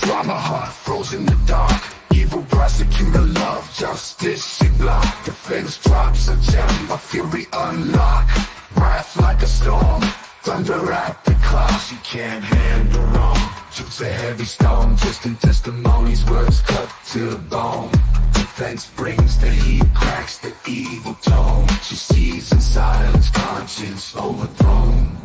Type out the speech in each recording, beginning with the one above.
drama heart frozen in the dark. Evil prosecutor, love, justice, she block. Defense drops a gem, a fury unlock. Wrath like a storm, thunder at the clock. She can't handle wrong, shoots a heavy stone. Twisting testimonies, words cut to the bone. Defense brings the heat, cracks the evil tone. She sees in silence, conscience overthrown.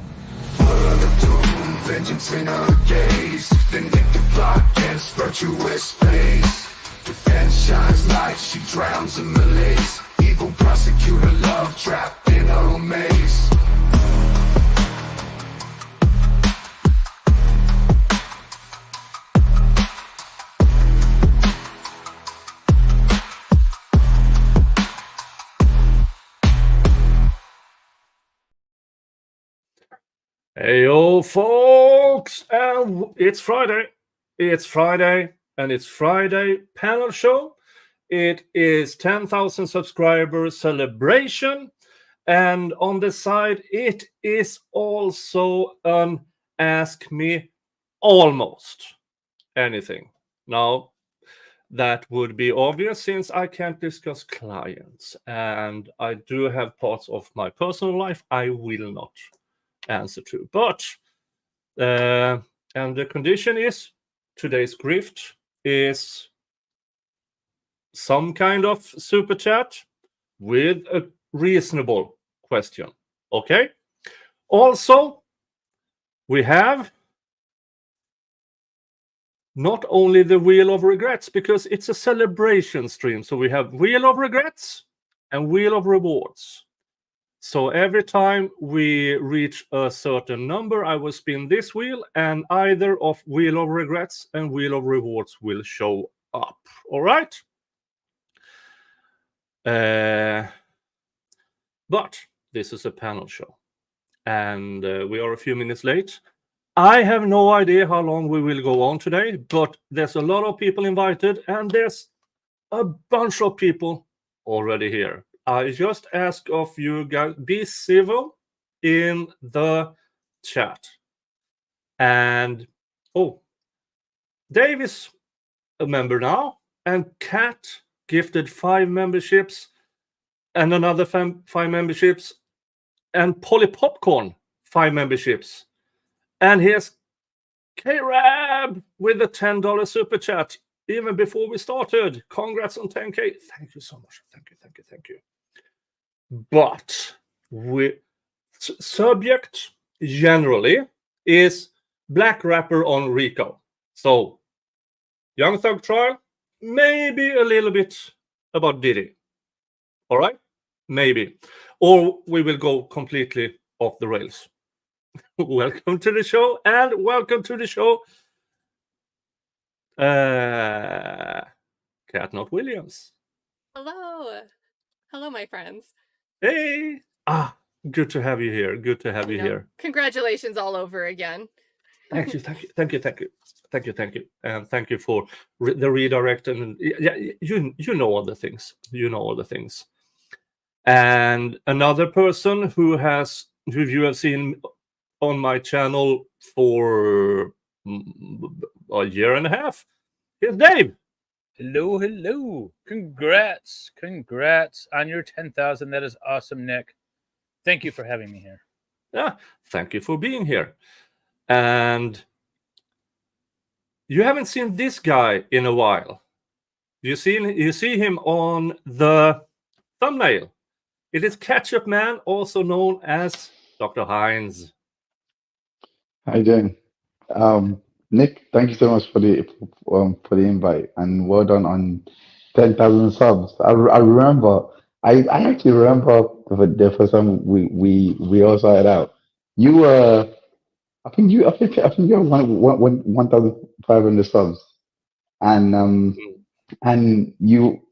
Word of doom, vengeance in her gaze. Vindictive plot against virtuous face. Defense shines light, she drowns in malaise. Evil prosecutor, love trapped in her own maze. Hey, yo, folks, and it's Friday. It's Friday, and it's Friday panel show. It is 10,000 subscriber celebration, and on the side, it is also an Ask Me Almost Anything. Now, that would be obvious since I can't discuss clients, and I do have parts of my personal life I will not answer to. But and the condition is today's grift is some kind of super chat with a reasonable question. Okay. Also, we have not only the Wheel of Regrets, because it's a celebration stream. So we have Wheel of Regrets and Wheel of Rewards. So every time we reach a certain number, I will spin this wheel, and either of Wheel of Regrets and Wheel of Rewards will show up. All right? But this is a panel show, and we are a few minutes late. I have no idea how long we will go on today, but there's a lot of people invited, and there's a bunch of people already here. I just ask of you guys, be civil in the chat. And, Dave is a member now, and Kat gifted 5 memberships, and another 5 memberships, and Polly Popcorn 5 memberships. And here's K-Rab with a $10 super chat, even before we started. Congrats on 10K. Thank you so much. Thank you. But subject generally is black rapper on Rico. So Young Thug trial, maybe a little bit about Diddy. All right? Maybe. Or we will go completely off the rails. Welcome to the show, and welcome to the show, Cat Not Williams. Hello, my friends. Hey, good to have you here. Good to have you here. Congratulations all over again. Thank you, and thank you for the redirect. And you know all the things. And another person who you have seen on my channel for a year and a half is Dave. Hello. Congrats on your 10,000. That is awesome, Nick. Thank you for having me here. Yeah, thank you for being here. And you haven't seen this guy in a while. You see him on the thumbnail. It is Ketchup Man, also known as Dr. Hines. How you doing? Nick, thank you so much for the invite, and well done on 10,000 subs. I actually remember the first time we all started out. You were, I think you were 1,500 subs, and you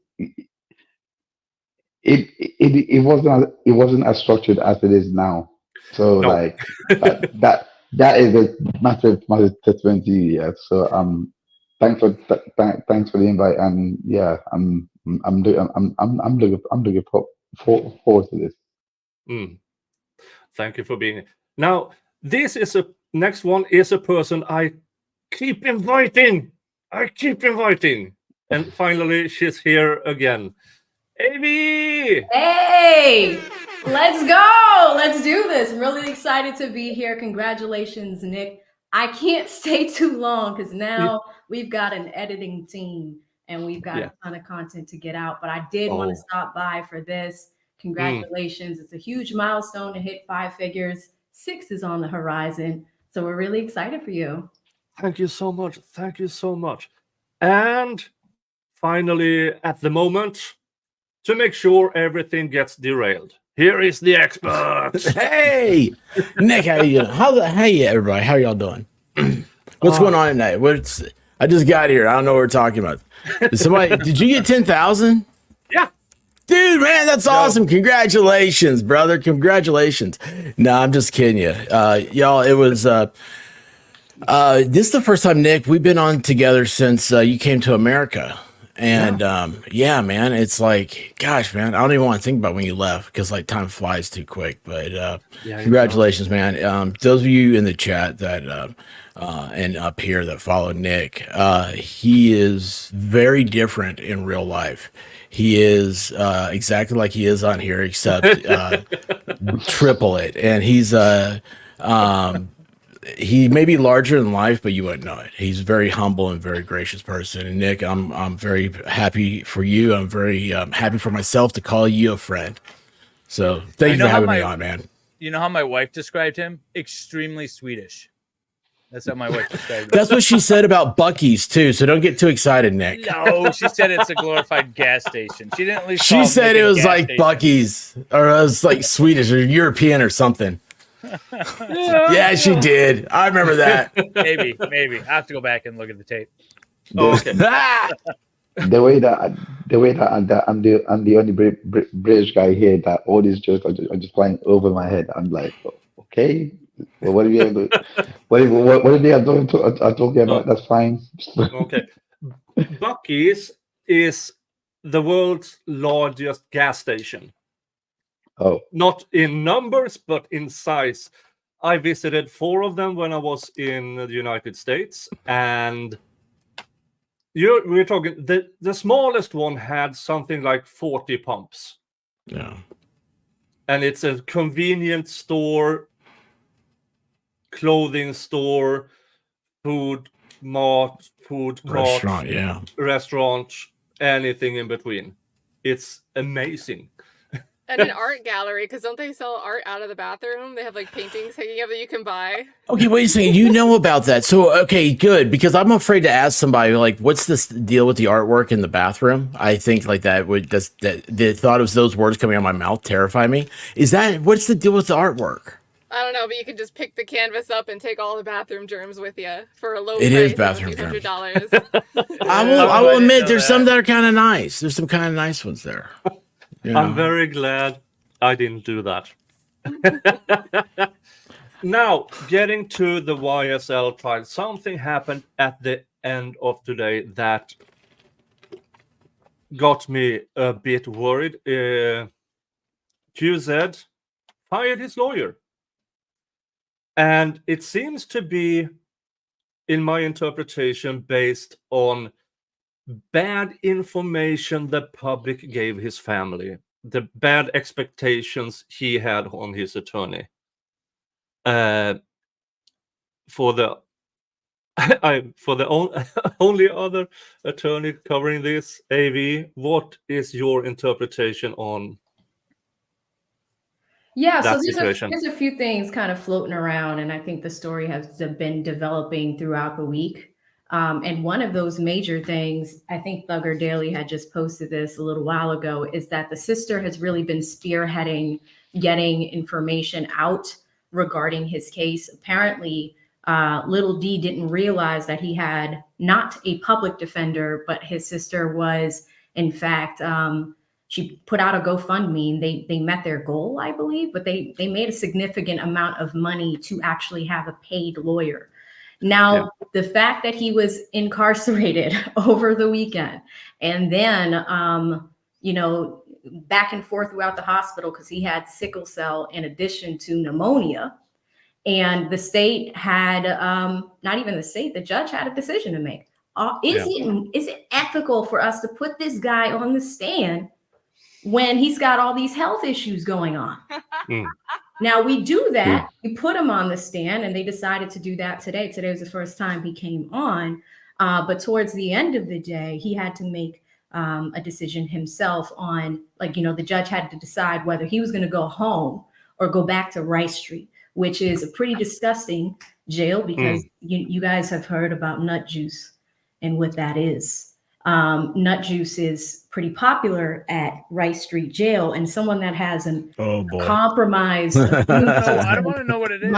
it wasn't as structured as it is now. So No. like that is a massive testament to you. Yeah. So thanks for the invite, and yeah, I'm looking forward to this. Thank you for being here. Now, next one is a person I keep inviting I keep inviting. And finally, she's here again. Amy! Hey, let's go. Let's do this. Really excited to be here. Congratulations, Nick. I can't stay too long because now we've got an editing team and we've got a ton of content to get out. But I did want to stop by for this. Congratulations. It's a huge milestone to hit 5 figures. 6 is on the horizon. So we're really excited for you. Thank you so much. Thank you so much. And finally, at the moment, to make sure everything gets derailed, here is the expert. Hey, Nick, how you doing? Hey, everybody, how y'all doing? What's going on tonight? I just got here. I don't know what we're talking about. Did you get 10,000? Yeah. Dude, man, that's awesome. Congratulations, brother. Congratulations. No, I'm just kidding you. Y'all, it was this is the first time, Nick, we've been on together since you came to America. And yeah, man, it's like, gosh, man, I don't even want to think about when you left because like time flies too quick. But congratulations, man. Those of you in the chat that and up here that follow Nick, he is very different in real life. He is exactly like he is on here, except triple it. And he may be larger than life, but you wouldn't know it. He's a very humble and very gracious person. And Nick, I'm very happy for you. I'm very happy for myself to call you a friend. So thank you for having me on, man. You know how my wife described him? Extremely Swedish. That's how my wife described him. That's what she said about Buc-ee's too. So don't get too excited, Nick. No, she said it's a glorified gas station. She didn't at least. She said it was like Buc-ee's, or it was like Swedish or European or something. Yeah, she did. I remember that. Maybe. I have to go back and look at the tape. Okay. The way that I'm the only British guy here that all these jokes are just flying over my head. I'm like, okay, well, what are we doing? What are they talking about? That's fine. Okay. Buc-ee's is the world's largest gas station. Oh, Not in numbers, but in size. I visited 4 of them when I was in the United States, and we're talking the smallest one had something like 40 pumps. Yeah. And it's a convenience store, clothing store, food cart, restaurant, anything in between. It's amazing. And an art gallery, because don't they sell art out of the bathroom? They have like paintings hanging up that you can buy. Okay, wait a second. You know about that. So, okay, good. Because I'm afraid to ask somebody, like, what's this deal with the artwork in the bathroom? I think like the thought of those words coming out of my mouth terrify me. What's the deal with the artwork? I don't know, but you can just pick the canvas up and take all the bathroom germs with you for a low It price is bathroom of germs. $100. I will admit there's some that are kind of nice. There's some kind of nice ones there. Yeah. I'm very glad I didn't do that. Now, getting to the YSL trial, something happened at the end of today that got me a bit worried. QZ fired his lawyer. And it seems to be, in my interpretation, based on bad information the public gave his family, the bad expectations he had on his attorney. For the only other attorney covering this, AV, what is your interpretation on Yeah, that so situation? there's a few things kind of floating around, and I think the story has been developing throughout the week. And one of those major things, I think Thugger Daily had just posted this a little while ago, is that the sister has really been spearheading getting information out regarding his case. Apparently, little D didn't realize that he had not a public defender, but his sister was, in fact, she put out a GoFundMe. They met their goal, I believe, but they made a significant amount of money to actually have a paid lawyer. Now, the fact that he was incarcerated over the weekend and then, back and forth throughout the hospital because he had sickle cell in addition to pneumonia. And the state had, not even the state, the judge had a decision to make. Is it ethical for us to put this guy on the stand when he's got all these health issues going on? Now we do that. We put him on the stand, and they decided to do that today. Today was the first time he came on. But towards the end of the day, he had to make a decision himself on, the judge had to decide whether he was going to go home or go back to Rice Street, which is a pretty disgusting jail because you guys have heard about nut juice and what that is. Nut juice is pretty popular at Rice Street Jail, and someone that has an compromised. No, I don't want to know what it is.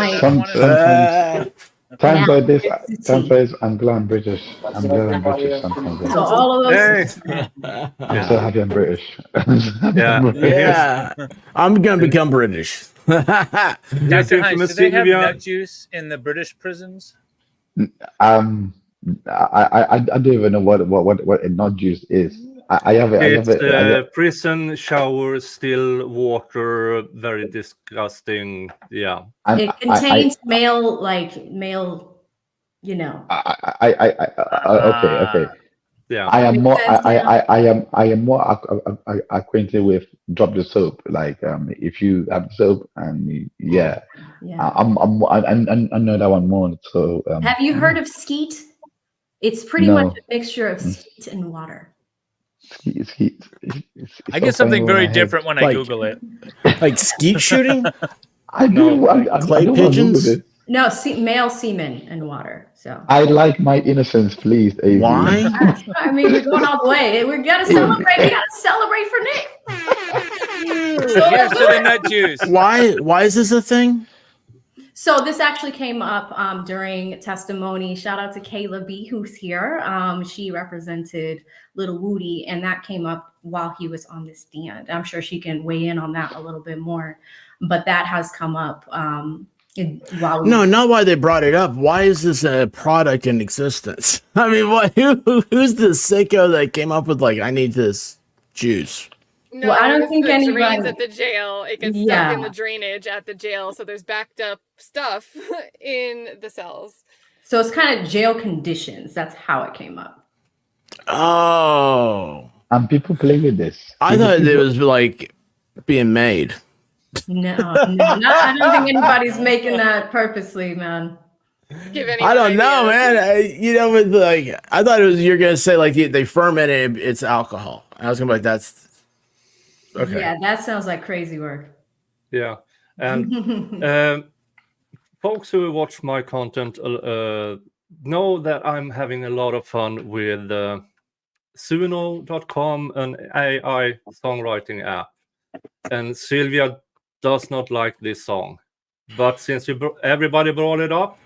Times like this, I'm glad I'm British. I'm glad I'm British sometimes. So all of those. I'm so happy I'm British. I'm gonna become British. Dr. Hines, do they have nut juice in the British prisons? I don't even know what a nut juice is. I have it. Prison shower, still water, very disgusting. Yeah. It contains male. Okay. Yeah. I am more acquainted with drop the soap. Like if you have soap and I know that one more. So have you heard of skeet? It's pretty much a mixture of skeet and water. I get something very different when I Google it. Like skeet shooting? I do. Clay pigeons? No, male semen and water. So I like my innocence, please. AV. Why? I mean, we're going all the way. We gotta celebrate. We gotta celebrate for Nick. Here's to the nut juice. Why is this a thing? So this actually came up during testimony. Shout out to Kayla B, who's here. She represented Little Woody, and that came up while he was on the stand. I'm sure she can weigh in on that a little bit more, but that has come up. Not why they brought it up. Why is this a product in existence? I mean, who's the sicko that came up with I need this juice? No, well, I don't think anybody drains at the jail. It gets stuck in the drainage at the jail, so there's backed up stuff in the cells. So it's kind of jail conditions. That's how it came up. Oh, and people play with this. I thought it was being made. No, I don't think anybody's making that purposely, man. I don't know, man. I thought it was you're gonna say they ferment it. It's alcohol. I was gonna be like, that's okay. Yeah, that sounds like crazy work. Yeah, and folks who watch my content know that I'm having a lot of fun with Suno.com, an AI songwriting app, and Sylvia does not like this song, but since everybody brought it up,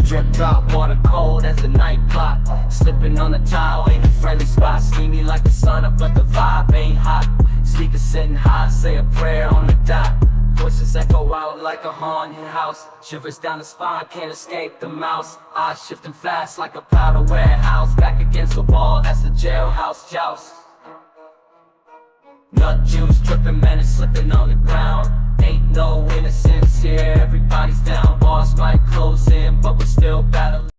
dripped out water cold as the night clock, slipping on the tile ain't a friendly spot, steamy like the sun up but the vibe ain't hot, sneakers sitting high, say a prayer on the dot, voices echo out like a haunted house, shivers down the spine, can't escape the mouse, eyes shifting fast like a powder warehouse, back against the wall, that's the jailhouse joust. Nut juice dripping, man, it's slipping on the ground. Ain't no innocence here, everybody's down. Boss might close in, but we're still battling.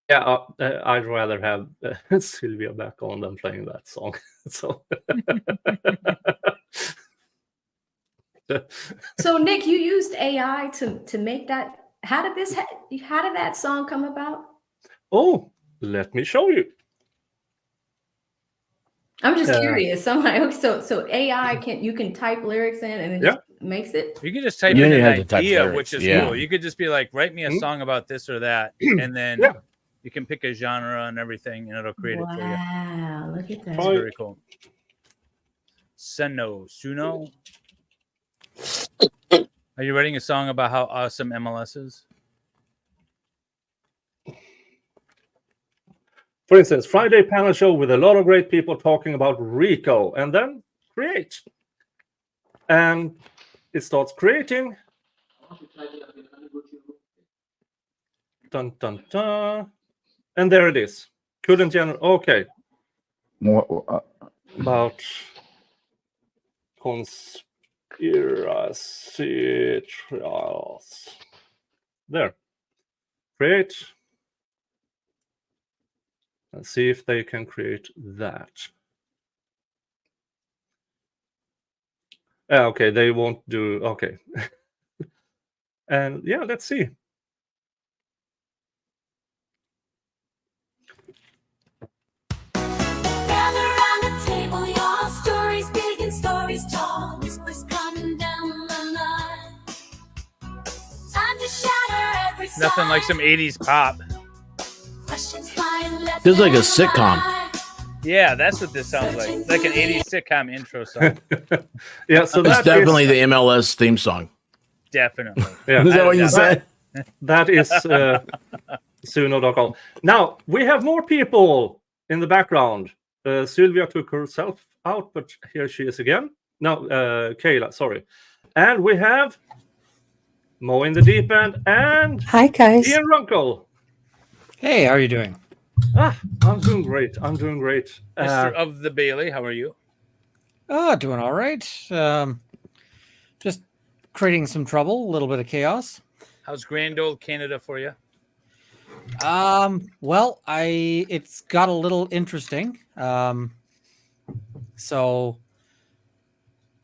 Yeah, I'd rather have Sylvia back on than playing that song. So Nick, you used AI to make that. How did that song come about? Oh, let me show you. I'm just curious. I'm like, so AI you can type lyrics in and it just makes it. You can just type in an idea, which is cool. You could just be like, write me a song about this or that, and then you can pick a genre and everything, and it'll create it for you. Wow, look at that. That's very cool. Suno. Are you writing a song about how awesome MLS is? For instance, Friday panel show with a lot of great people talking about Rico, and then create. And it starts creating. Dun, dun, dun. And there it is. Couldn't generate. Okay. About conspiracy trials. There. Create. Let's see if they can create that. Okay, they won't do. Okay. And yeah, let's see. Gather around the table, y'all. Stories big and stories tall. Whispers coming down the line. Time to shatter every Nothing like some 80s pop. Feels like a sitcom. Yeah, that's what this sounds like. Like an 80s sitcom intro song. Yeah, so that's definitely the MLS theme song. Definitely. Yeah. Is that what you said? That is Suno.com. Now, we have more people in the background. Sylvia took herself out, but here she is again. No, Kayla, sorry. And we have Mo in the Deep End and hi, guys. Ian Runkle. Hey, how are you doing? I'm doing great. Mr. of the Bailey, how are you? Doing all right. Just creating some trouble, a little bit of chaos. How's grand old Canada for you? Well, it's got a little interesting. So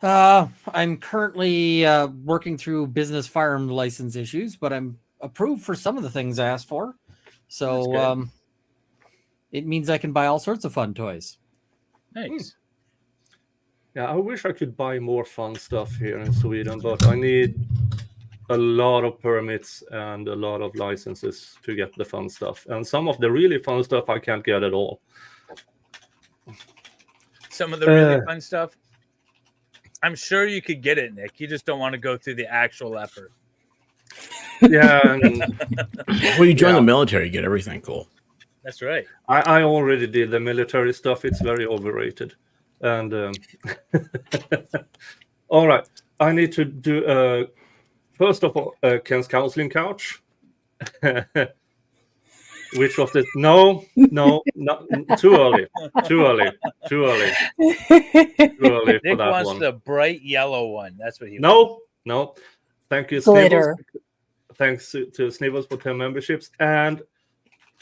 I'm currently working through business firearm license issues, but I'm approved for some of the things I asked for. So it means I can buy all sorts of fun toys. Nice. Yeah, I wish I could buy more fun stuff here in Sweden, but I need a lot of permits and a lot of licenses to get the fun stuff. And some of the really fun stuff I can't get at all. Some of the really fun stuff, I'm sure you could get it, Nick. You just don't want to go through the actual effort. Yeah. Well, you join the military, you get everything cool. That's right. I already did the military stuff. It's very overrated. And all right, I need to do first of all Ken's counseling couch. Which was the no, too early for Nick that wants one. the bright yellow one. That's what he wants. No. Thank you, Glitter. Snivels. Thanks to Snivels for 10 memberships, and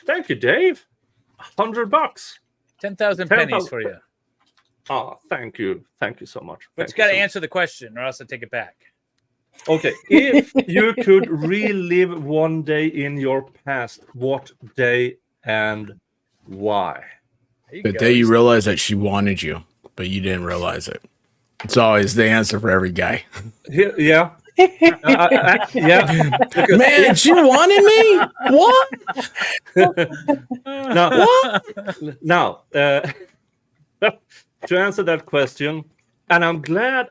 thank you, Dave. $100. 10,000 pennies for you. Oh, thank you so much. But you got to answer the question, or else I take it back. Okay, if you could relive one day in your past, what day and why? The day you realize that she wanted you, but you didn't realize it. It's always the answer for every guy. Yeah. Yeah. Man, she wanted me? What? Now, to answer that question, and I'm glad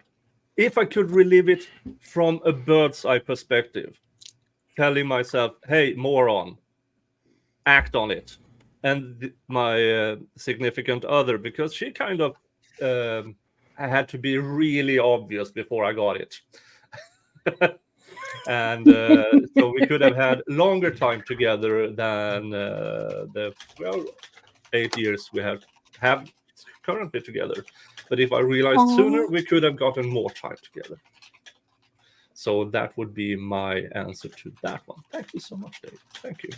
if I could relive it from a bird's eye perspective, telling myself, hey, moron, act on it. And my significant other, because she kind of had to be really obvious before I got it. And so we could have had longer time together than the 8 years we have currently together. But if I realized sooner, we could have gotten more time together. So that would be my answer to that one. Thank you so much, Dave. Thank you.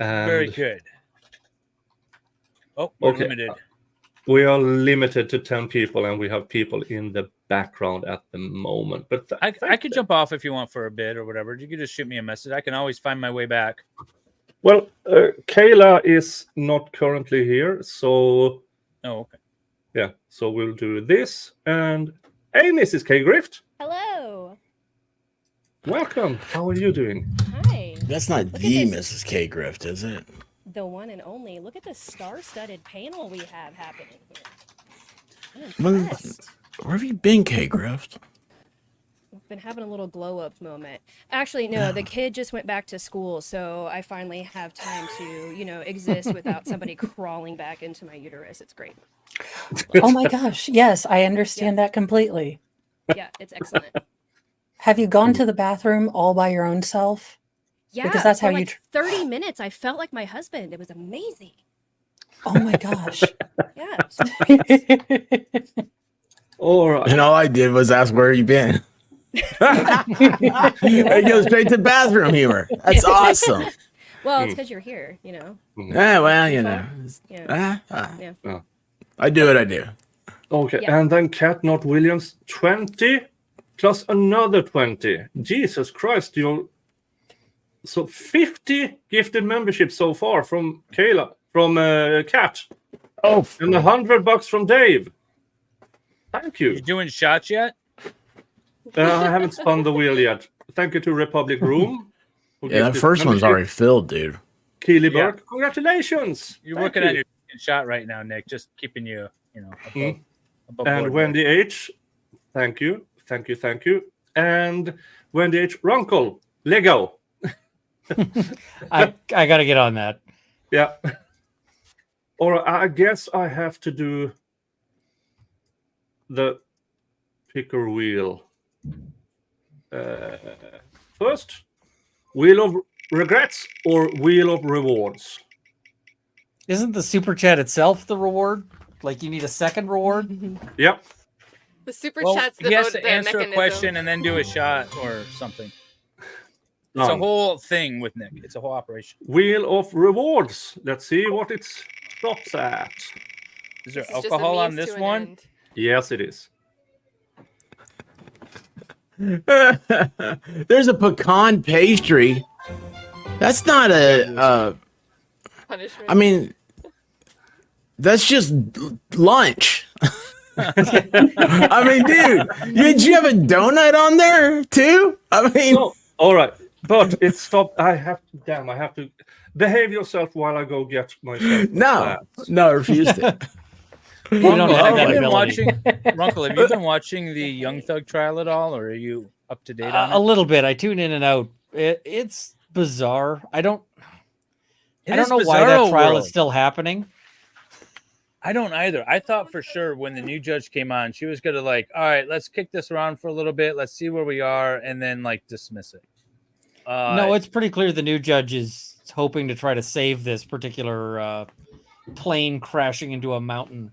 And very good. Oh, we're limited. We are limited to 10 people, and we have people in the background at the moment. But I could jump off if you want for a bit or whatever. You could just shoot me a message. I can always find my way back. Well, Kayla is not currently here, so... Oh, okay. Yeah, so we'll do this. And hey, Mrs. K. Grift. Hello. Welcome. How are you doing? Hi. That's not the Mrs. K. Grift, is it? The one and only. Look at the star-studded panel we have happening here. Where have you been, K. Grift? I've been having a little glow-up moment. Actually, no, the kid just went back to school, so I finally have time to, exist without somebody crawling back into my uterus. It's great. Oh my gosh. Yes, I understand that completely. Yeah, it's excellent. Have you gone to the bathroom all by your own self? Yeah, because that's for how like you 30 minutes, I felt like my husband. It was amazing. Oh my gosh. Yeah. All right. And all I did was ask, where you been? It goes straight to bathroom humor. That's awesome. Well, it's because you're here, you know. Yeah, well, you know. Yeah. Yeah. I do what I do. Okay, Yeah. and then Cat Not Williams 20 plus another 20. Jesus Christ, so 50 gifted memberships so far from Kayla, from Cat. Oh, and $100 from Dave. Thank you. You doing shots yet? I haven't spun the wheel yet. Thank you to Republic Room. Yeah, that first one's already filled, dude. Keely Burke, congratulations. You're working on your shot right now, Nick. Just keeping you, above and board Wendy there. H, thank you. And Wendy H, Runkle, Lego. I got to get on that. Yeah. Or I guess I have to do the picker wheel. First, Wheel of Regrets or Wheel of Rewards? Isn't the super chat itself the reward? Like you need a second reward? Yep. The super Well, chat's the he has vote- to the answer a mechanism. question and then do a shot or something. It's a whole thing with Nick. It's a whole operation. Wheel of Rewards. Let's see what it stops at. Is there This is just a alcohol on means this to an one? end. Yes, it is. There's a pecan pastry. That's not a. Punishment. I mean, that's just lunch. I mean, dude, did you have a donut on there too? I mean, No, all right, but it stopped. I have to behave yourself while I go get myself. no, I refused it. You don't have that Have you been ability. watching, Runkle, have you been watching the Young Thug trial at all, or are you up to date on A it? little bit. I tune in and out. It's bizarre. I don't know why that trial is still happening. I don't either. I thought for sure when the new judge came on, she was going to all right, let's kick this around for a little bit. Let's see where we are. And then dismiss it. No, it's pretty clear the new judge is hoping to try to save this particular plane crashing into a mountain.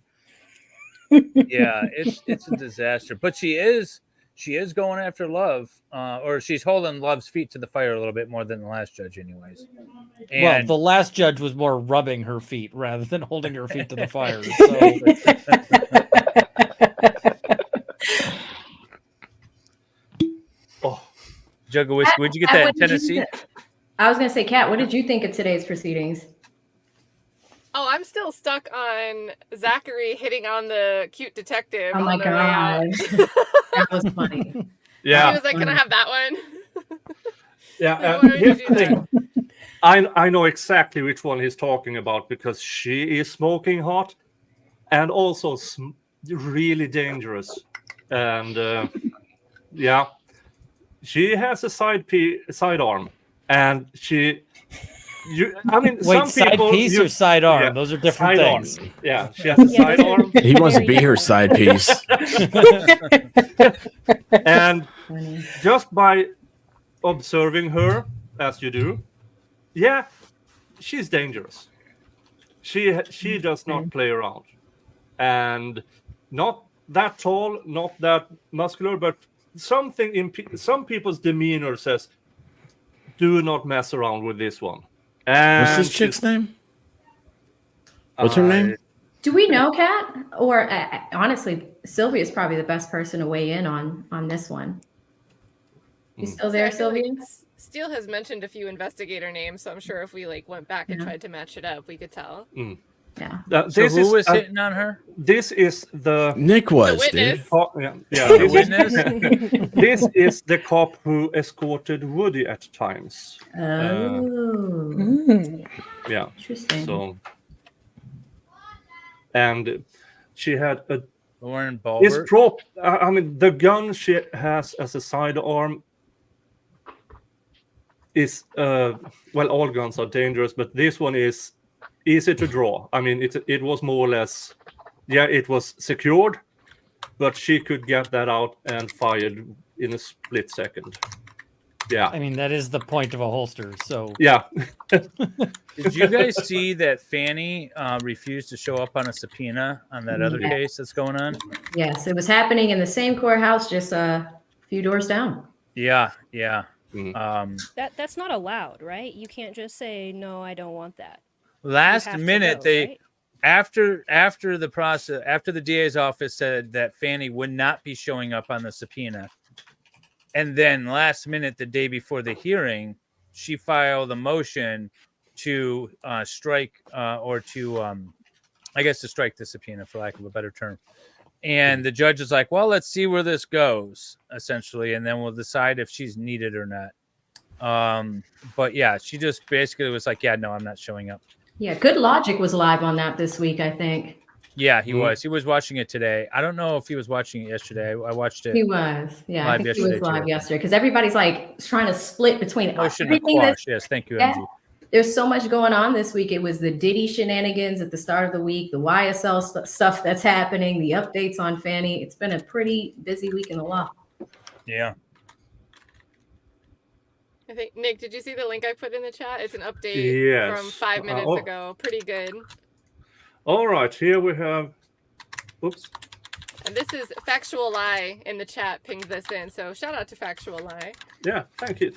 Yeah, it's a disaster. But she is going after Love, or she's holding Love's feet to the fire a little bit more than the last judge, anyways. Well, the last judge was more rubbing her feet rather than holding her feet to the fire. Oh, jug of whiskey. Where'd you get that in Tennessee? I was going to say, Kat, what did you think of today's proceedings? Oh, I'm still stuck on Zachary hitting on the cute detective. Oh on my the way out. god, that was funny. Yeah. He was like, "Can I have that one?" Yeah. Why would you Here's do the thing. I know exactly which one he's talking about because she is smoking hot, and also really dangerous, and yeah, she has a sidearm, and she. I mean, Wait, some people side piece or sidearm? yeah, Those are different sidearm. things. Yeah, she has a sidearm. He wants to be her side piece. And just by observing her, as you do, yeah, she's dangerous. She does not play around, and not that tall, not that muscular, but something in some people's demeanor says, "Do not mess around with this one." And What's this chick's name? What's her name? Do we know, Kat? Or honestly, Sylvia's probably the best person to weigh in on this one. You still there, So I feel Sylvia? like Steele has mentioned a few investigator names, so I'm sure if we went back and tried to match it up, we could tell. Yeah. So who was hitting on her? This is the Nick was, The dude. witness. yeah. The witness? This is the cop who escorted Woody at times. Oh, Yeah. interesting. So, and she had a Lauren this Balbert? prop. I mean, the gun she has as a sidearm is well, all guns are dangerous, but this one is easy to draw. I mean, it was more or less, yeah, it was secured, but she could get that out and fired in a split second. Yeah. I mean, that is the point of a holster. So Yeah. Did you guys see that Fanny refused to show up on a subpoena on that other Yeah. case that's going on? Yes, it was happening in the same courthouse, just a few doors down. Yeah. That's not allowed, right? You can't just say no, I don't want that. Last minute, right? after the DA's office said that Fanny would not be showing up on the subpoena, and then last minute, the day before the hearing, she filed a motion to strike or to I guess to strike the subpoena, for lack of a better term. And the judge is like, well, let's see where this goes, essentially, and then we'll decide if she's needed or not. But yeah, she just basically was like, yeah, no, I'm not showing up. Yeah, Good Logic was live on that this week, I think. Yeah, he was. He was watching it today. I don't know if he was watching it yesterday. I watched it. He was. Yeah, I think he was live too. yesterday because everybody's like trying to split between everything. Yes, thank you, Angie. There's so much going on this week. It was the Diddy shenanigans at the start of the week, the YSL stuff that's happening, the updates on Fanny. It's been a pretty busy week in the law. Yeah. I think, Nick, did you see the link I put in the chat? It's an update from 5 minutes ago. Pretty good. All right, here we have, oops. And this is Factual Lie in the chat, pinged this in. So shout out to Factual Lie. Yeah, thank you.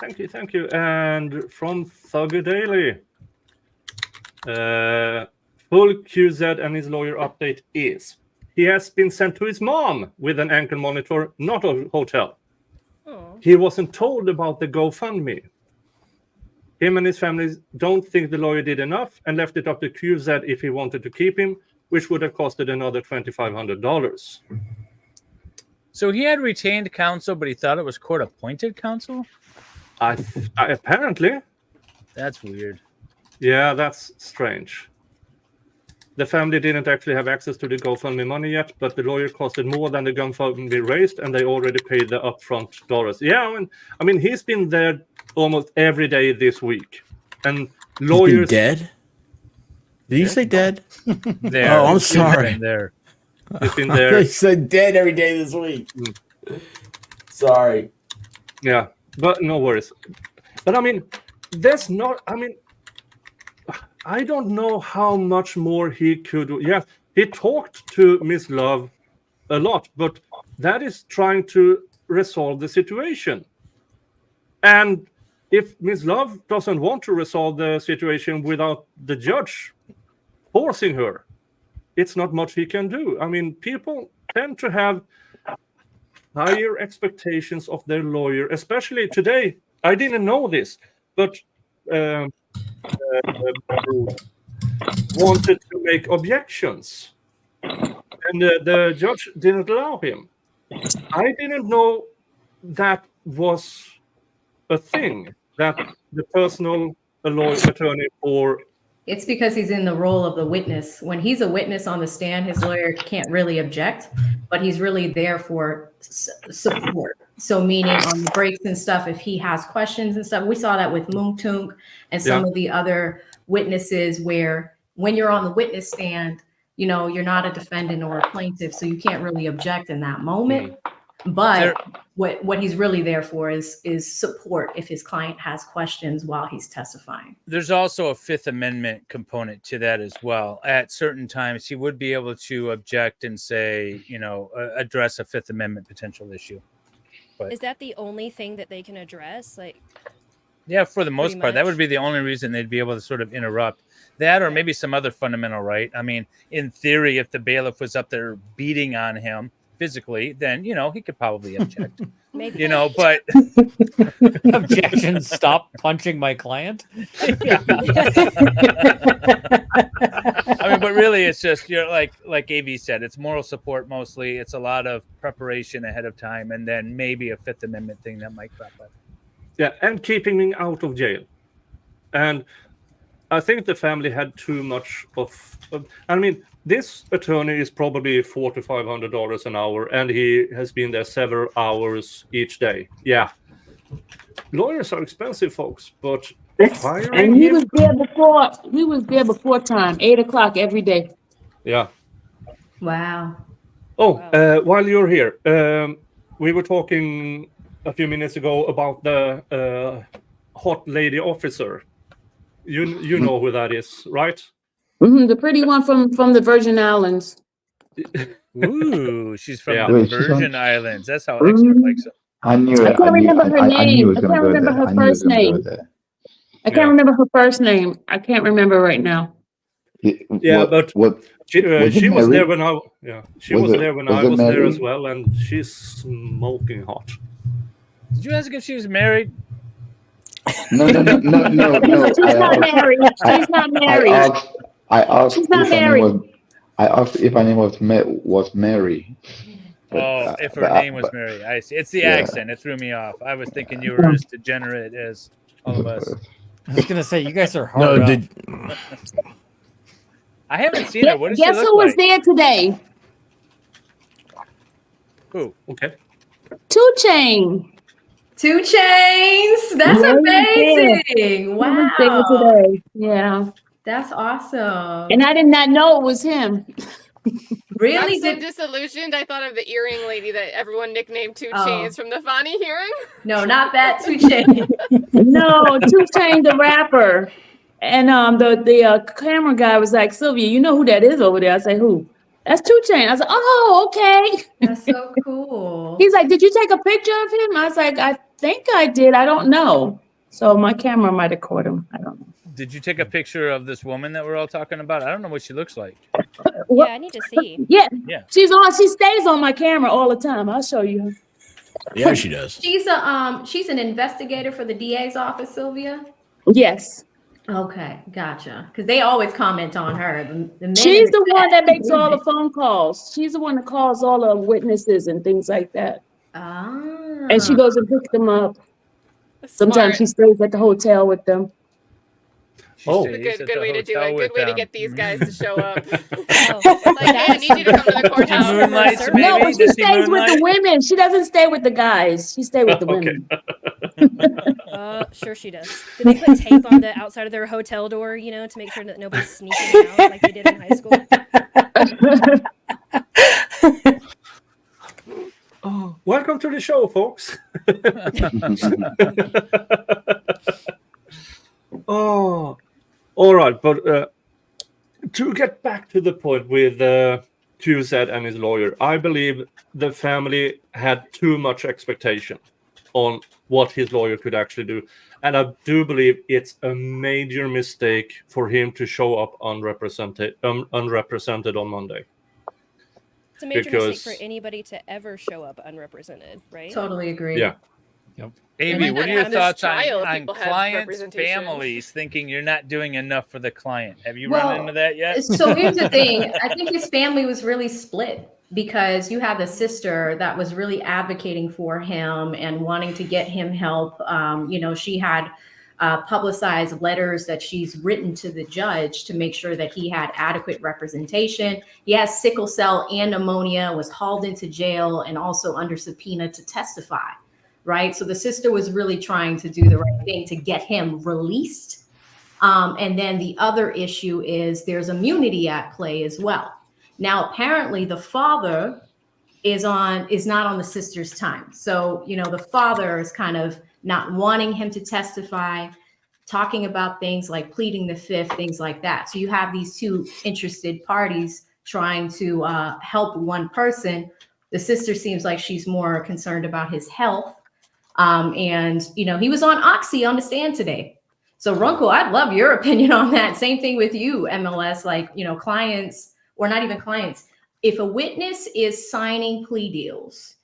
And from Thugger Daily, full QZ and his lawyer update is he has been sent to his mom with an ankle monitor, not a hotel. Oh. He wasn't told about the GoFundMe. Him and his family don't think the lawyer did enough and left it up to QZ if he wanted to keep him, which would have costed another $2,500. So he had retained counsel, but he thought it was court-appointed counsel? Apparently. That's weird. Yeah, that's strange. The family didn't actually have access to the GoFundMe money yet, but the lawyer costed more than the GoFundMe raised, and they already paid the upfront dollars. Yeah, I mean, he's been there almost every day this week. And lawyers... He's been dead? Did you say dead? There. Oh, I'm sorry. There. He's been there. He said dead every day this week. Sorry. Yeah, but no worries. But I mean, there's not... I mean, I don't know how much more he could do. Yeah, he talked to Miss Love a lot, but that is trying to resolve the situation. And if Miss Love doesn't want to resolve the situation without the judge forcing her, it's not much he can do. I mean, people tend to have higher expectations of their lawyer, especially today. I didn't know this, but wanted to make objections, and the judge didn't allow him. I didn't know that was a thing, that the personal lawyer attorney for... It's because he's in the role of the witness. When he's a witness on the stand, his lawyer can't really object, but he's really there for support. So meaning on the breaks and stuff, if he has questions and stuff, we saw that with Moon Tunk and some of the other witnesses where when you're on the witness stand, you know, you're not a defendant or a plaintiff, so you can't really object in that moment. But what he's really there for is support if his client has questions while he's testifying. There's also a Fifth Amendment component to that as well. At certain times, he would be able to object and say, you know, address a Fifth Amendment potential issue. But is that the only thing that they can address? Like, yeah, for the most part, that would be the only reason they'd be able to sort of interrupt that, or maybe some other fundamental right. I mean, in theory, if the bailiff was up there beating on him physically, then, you know, he could probably object. Maybe. You know, but objection, stop punching my client. I mean, but really, it's just, you're like AV said, it's moral support mostly. It's a lot of preparation ahead of time, and then maybe a Fifth Amendment thing that might crop up. Yeah, and keeping me out of jail. And I think the family had too much of I mean, this attorney is probably $400 to $500 an hour, and he has been there several hours each day. Yeah. Lawyers are expensive, folks, but and he was there before time, 8 o'clock every day. Yeah. Wow. Oh, while you're here, we were talking a few minutes ago about the hot lady officer. You know who that is, right? Mm-hmm, the pretty one from the Virgin Islands. Ooh, she's from the Virgin Islands. That's how expert likes it. I knew I it. can't remember her I knew it name. was I gonna can't go remember there. her I knew it was first gonna go name. there. I can't remember her first name. I can't remember right now. Yeah, but was she it was there Mary? when I she Was was it there when was I it was there as Mary? well, and she's smoking hot. Did you ask if she was married? No. She's not married. She's not married. I asked She's not if her name married. was. I asked if her name was Mary. Oh, if her name was Mary, I see. It's the yeah. accent. It threw me off. I was thinking you were as degenerate as all of us. I was gonna say you guys are No, hard up. did I haven't seen her. What does she Guess look who was like? there today? Who? Okay. 2 Chainz. 2 Chainz. That's Yeah, amazing. He was Wow. there today. Yeah. That's awesome. And I did not know it was him. Really? I'm so disillusioned. I thought of the earring lady that everyone nicknamed 2 Chainz from the Fonny hearing. No, not that 2 Chainz. No, 2 Chainz, the rapper. And the camera guy was like, Sylvia, you know who that is over there? I say, who? That's 2 Chainz. I was like, oh, okay. That's so cool. He's like, did you take a picture of him? I was like, I think I did. I don't know. So my camera might have caught him. I don't know. Did you take a picture of this woman that we're all talking about? I don't know what she looks like. Yeah, I need to see. Yeah. Yeah. She stays on my camera all the time. I'll show you her. Yeah, she does. She's an investigator for the DA's office, Sylvia. Yes. Okay, gotcha. Because they always comment on her. The men She's in the one that makes all the back. phone calls. She's the one that calls all the witnesses and things like that. Ah. And she goes and picks them up. Sometimes she stays at the hotel with them. Oh, It's a good way to do it. Good way to get these guys to show up. Oh, Like, hey, I need you to come to the courthouse. Moonlights, maybe? No, but she Does she stays with the moonlight? women. She doesn't stay with the guys. She stays with the women. Sure she does. Did they put tape on the outside of their hotel door, to make sure that nobody's sneaking out like they did in high school? Oh, welcome to the show, folks. Oh, all right. But to get back to the point with QZ and his lawyer, I believe the family had too much expectation on what his lawyer could actually do. And I do believe it's a major mistake for him to show up unrepresented on Monday. It's a major Because- mistake for anybody to ever show up unrepresented, right? Totally agree. Yeah. Amy, might what not are your have this thoughts trial if on people had clients' representation. families thinking you're not doing enough for the client? Have you Well, run into that yet? So here's the thing. I think his family was really split because you had the sister that was really advocating for him and wanting to get him help. She had publicized letters that she's written to the judge to make sure that he had adequate representation. He has sickle cell and pneumonia, was hauled into jail and also under subpoena to testify. Right. So the sister was really trying to do the right thing to get him released. And then the other issue is there's immunity at play as well. Now, apparently the father is not on the sister's time. So, the father is kind of not wanting him to testify, talking about things like pleading the fifth, things like that. So you have these two interested parties trying to help one person. The sister seems like she's more concerned about his health. He was on Oxy on the stand today. So Runkel, I'd love your opinion on that. Same thing with you, MLS, clients, or not even clients. If a witness is signing plea deals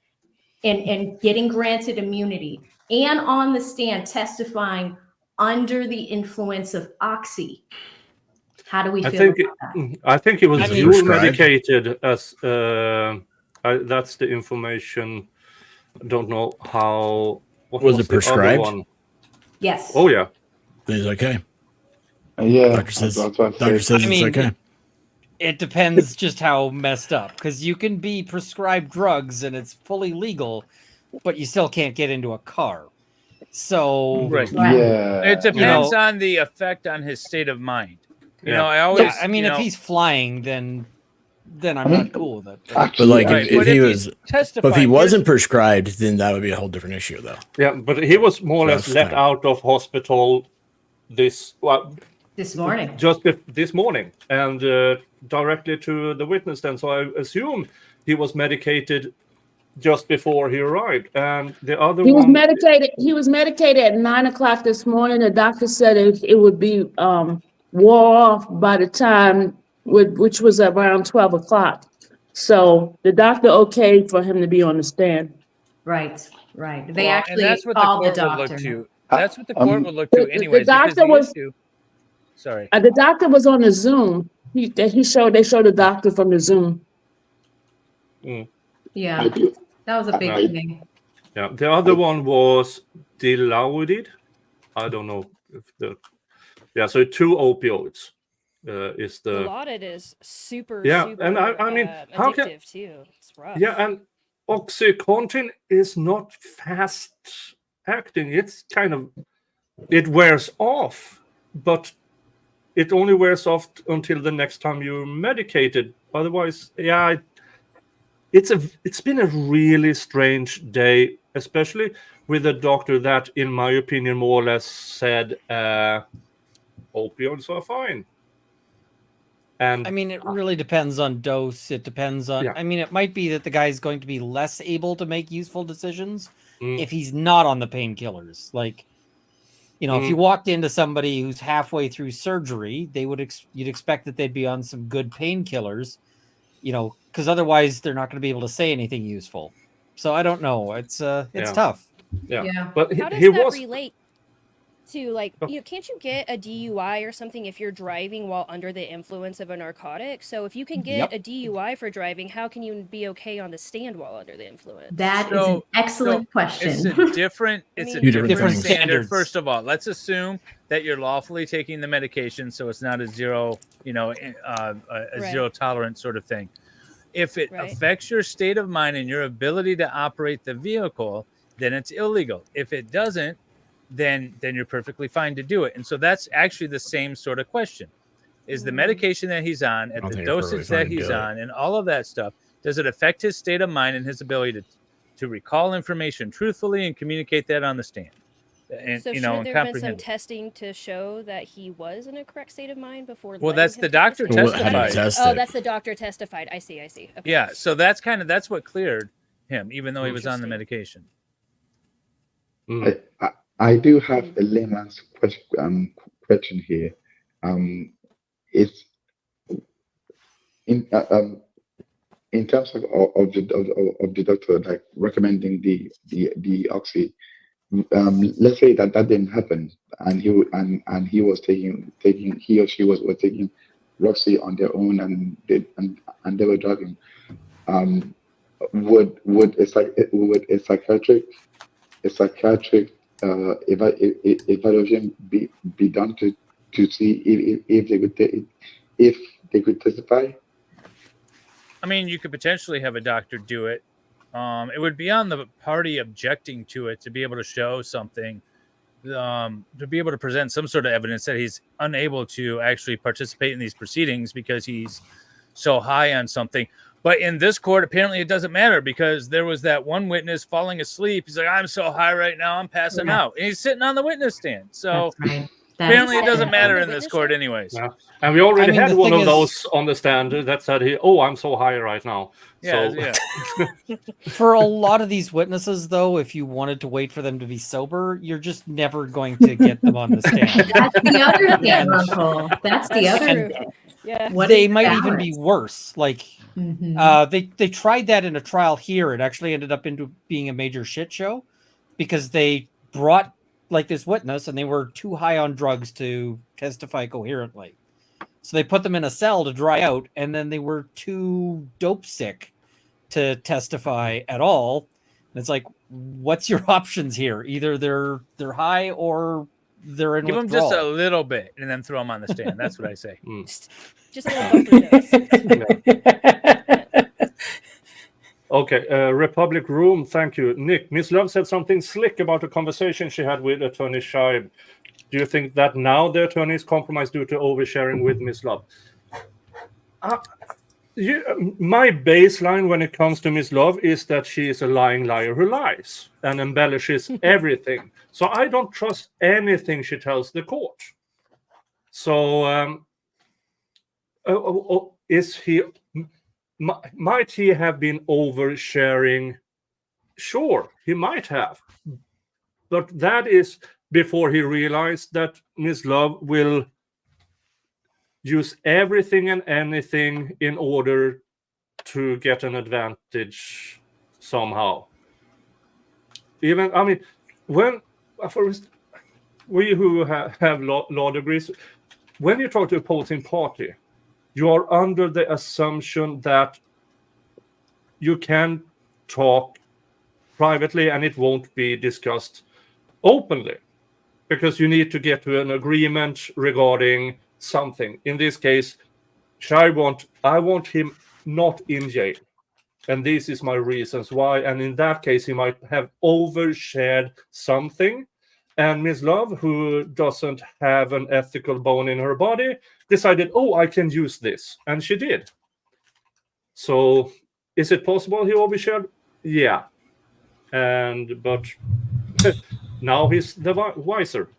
and getting granted immunity and on the stand testifying under the influence of Oxy, how do we feel about that? I think he was dual prescribed. medicated as that's the information. Don't know how. What Was it the other prescribed? one? Yes. Oh yeah. He's okay. Yeah. Doctor says that's what I doctor said. says I mean, it's okay. It depends just how messed up, because you can be prescribed drugs and it's fully legal, but you still can't get into a car. So Right. Yeah. It depends know- on the effect on his state of mind. You Yeah. know, I always. yeah, I mean, if he's flying, then I'm not cool with it. But like Right, if but he if was, he's but if he testifying, wasn't prescribed, then that would be a whole different issue, though. Yeah, but he was more or less That's let fine. out of hospital this morning. this morning, and directly to the witness stand. So I assume he was medicated just before he arrived, and the other He was one. medicated. He was medicated at 9 o'clock this morning. The doctor said it would be wore off by the time, which was around 12 o'clock. So the doctor okayed for him to be on the stand. Right. They Well, actually and that's what the called court the would look doctor. to. That's what the court would look to, The anyways. doctor because the was- issue. Sorry. The doctor was on the Zoom. They showed the doctor from the Zoom. Yeah, that was a big thing. Yeah, the other one was Dilaudid. I don't know if so 2 opioids is the. Dilaudid is super. And I mean, how can addictive too? It's rough. Yeah, and OxyContin is not fast acting. It's kind of, it wears off, but it only wears off until the next time you're medicated. Otherwise, it's been a really strange day, especially with a doctor that, in my opinion, more or less said opioids are fine. And I mean, it really depends on dose. It depends on. I mean, it might be that the guy's going to be less able to make useful decisions if he's not on the painkillers. Like, if you walked into somebody who's halfway through surgery, you'd expect that they'd be on some good painkillers, because otherwise they're not going to be able to say anything useful. So I don't know. It's tough. Yeah. But how does he that was relate to, like, can't you get a DUI or something if you're driving while under the influence of a narcotic? So if you can get a DUI for driving, how can you be okay on the stand while under the influence? That is an excellent question. It's a different different standard. standards. First of all, let's assume that you're lawfully taking the medication, so it's not a zero, zero tolerance sort of thing. If it affects your state of mind and your ability to operate the vehicle, then it's illegal. If it doesn't, then you're perfectly fine to do it. And so that's actually the same sort of question. Is the medication that he's on, at the dosage that he's on, and all of that stuff, does it affect his state of mind and his ability to recall information truthfully and communicate that on the stand? And, so and there have been some comprehend it? testing to show that he was in a correct state of mind before? Well, letting that's him the take doctor stand? testified. Oh, that's the doctor testified. I see. Okay. Yeah, so that's what cleared him, even though he was on the medication. I do have a layman's question here. It's in terms of the doctor, like, recommending the oxy. Let's say that didn't happen, and he was taking he or she was taking Roxy on their own, and they were driving. Would a psychiatric evaluation be done to see if they could testify? I mean, you could potentially have a doctor do it. It would be on the party objecting to it to be able to show something, to be able to present some sort of evidence that he's unable to actually participate in these proceedings because he's so high on something. But in this court, apparently it doesn't matter, because there was that one witness falling asleep. He's like, I'm so high right now, I'm passing out. And he's sitting on the witness stand. So apparently it doesn't matter in this court anyways. Yeah. And we already had one of is- those on the stand that said, I'm so high right now. Yeah, so, For a lot of these witnesses, though, if you wanted to wait for them to be sober, you're just never going to get them on the stand. That's the other thing, Uncle. That's the other And thing. Yeah. They might even be worse. Like, Mhm. they tried that in a trial here. It actually ended up into being a major shit show because they brought like this witness and they were too high on drugs to testify coherently. So they put them in a cell to dry out, and then they were too dope sick to testify at all. And it's like, what's your options here? Either they're high or they're in Give them withdrawal. just a little bit and then throw them on the stand. That's what I say. Just a little bumper dose. Okay, Republic Room, thank you. Nick, Miss Love said something slick about a conversation she had with Attorney Scheib. Do you think that now the attorney is compromised due to oversharing with Miss Love? My baseline when it comes to Miss Love is that she is a lying liar who lies and embellishes everything. So I don't trust anything she tells the court. So might he have been oversharing sure, he might have. But that is before he realized that Miss Love will use everything and anything in order to get an advantage somehow. Even, I mean, when, we who have law degrees, when you talk to opposing party, you are under the assumption that you can talk privately and it won't be discussed openly, because you need to get to an agreement regarding something. In this case, I want him not in jail, and this is my reasons why. And in that case, he might have overshared something, and Miss Love, who doesn't have an ethical bone in her body, decided, oh, I can use this, and she did. So is it possible he overshared? Yeah. But now he's the wiser.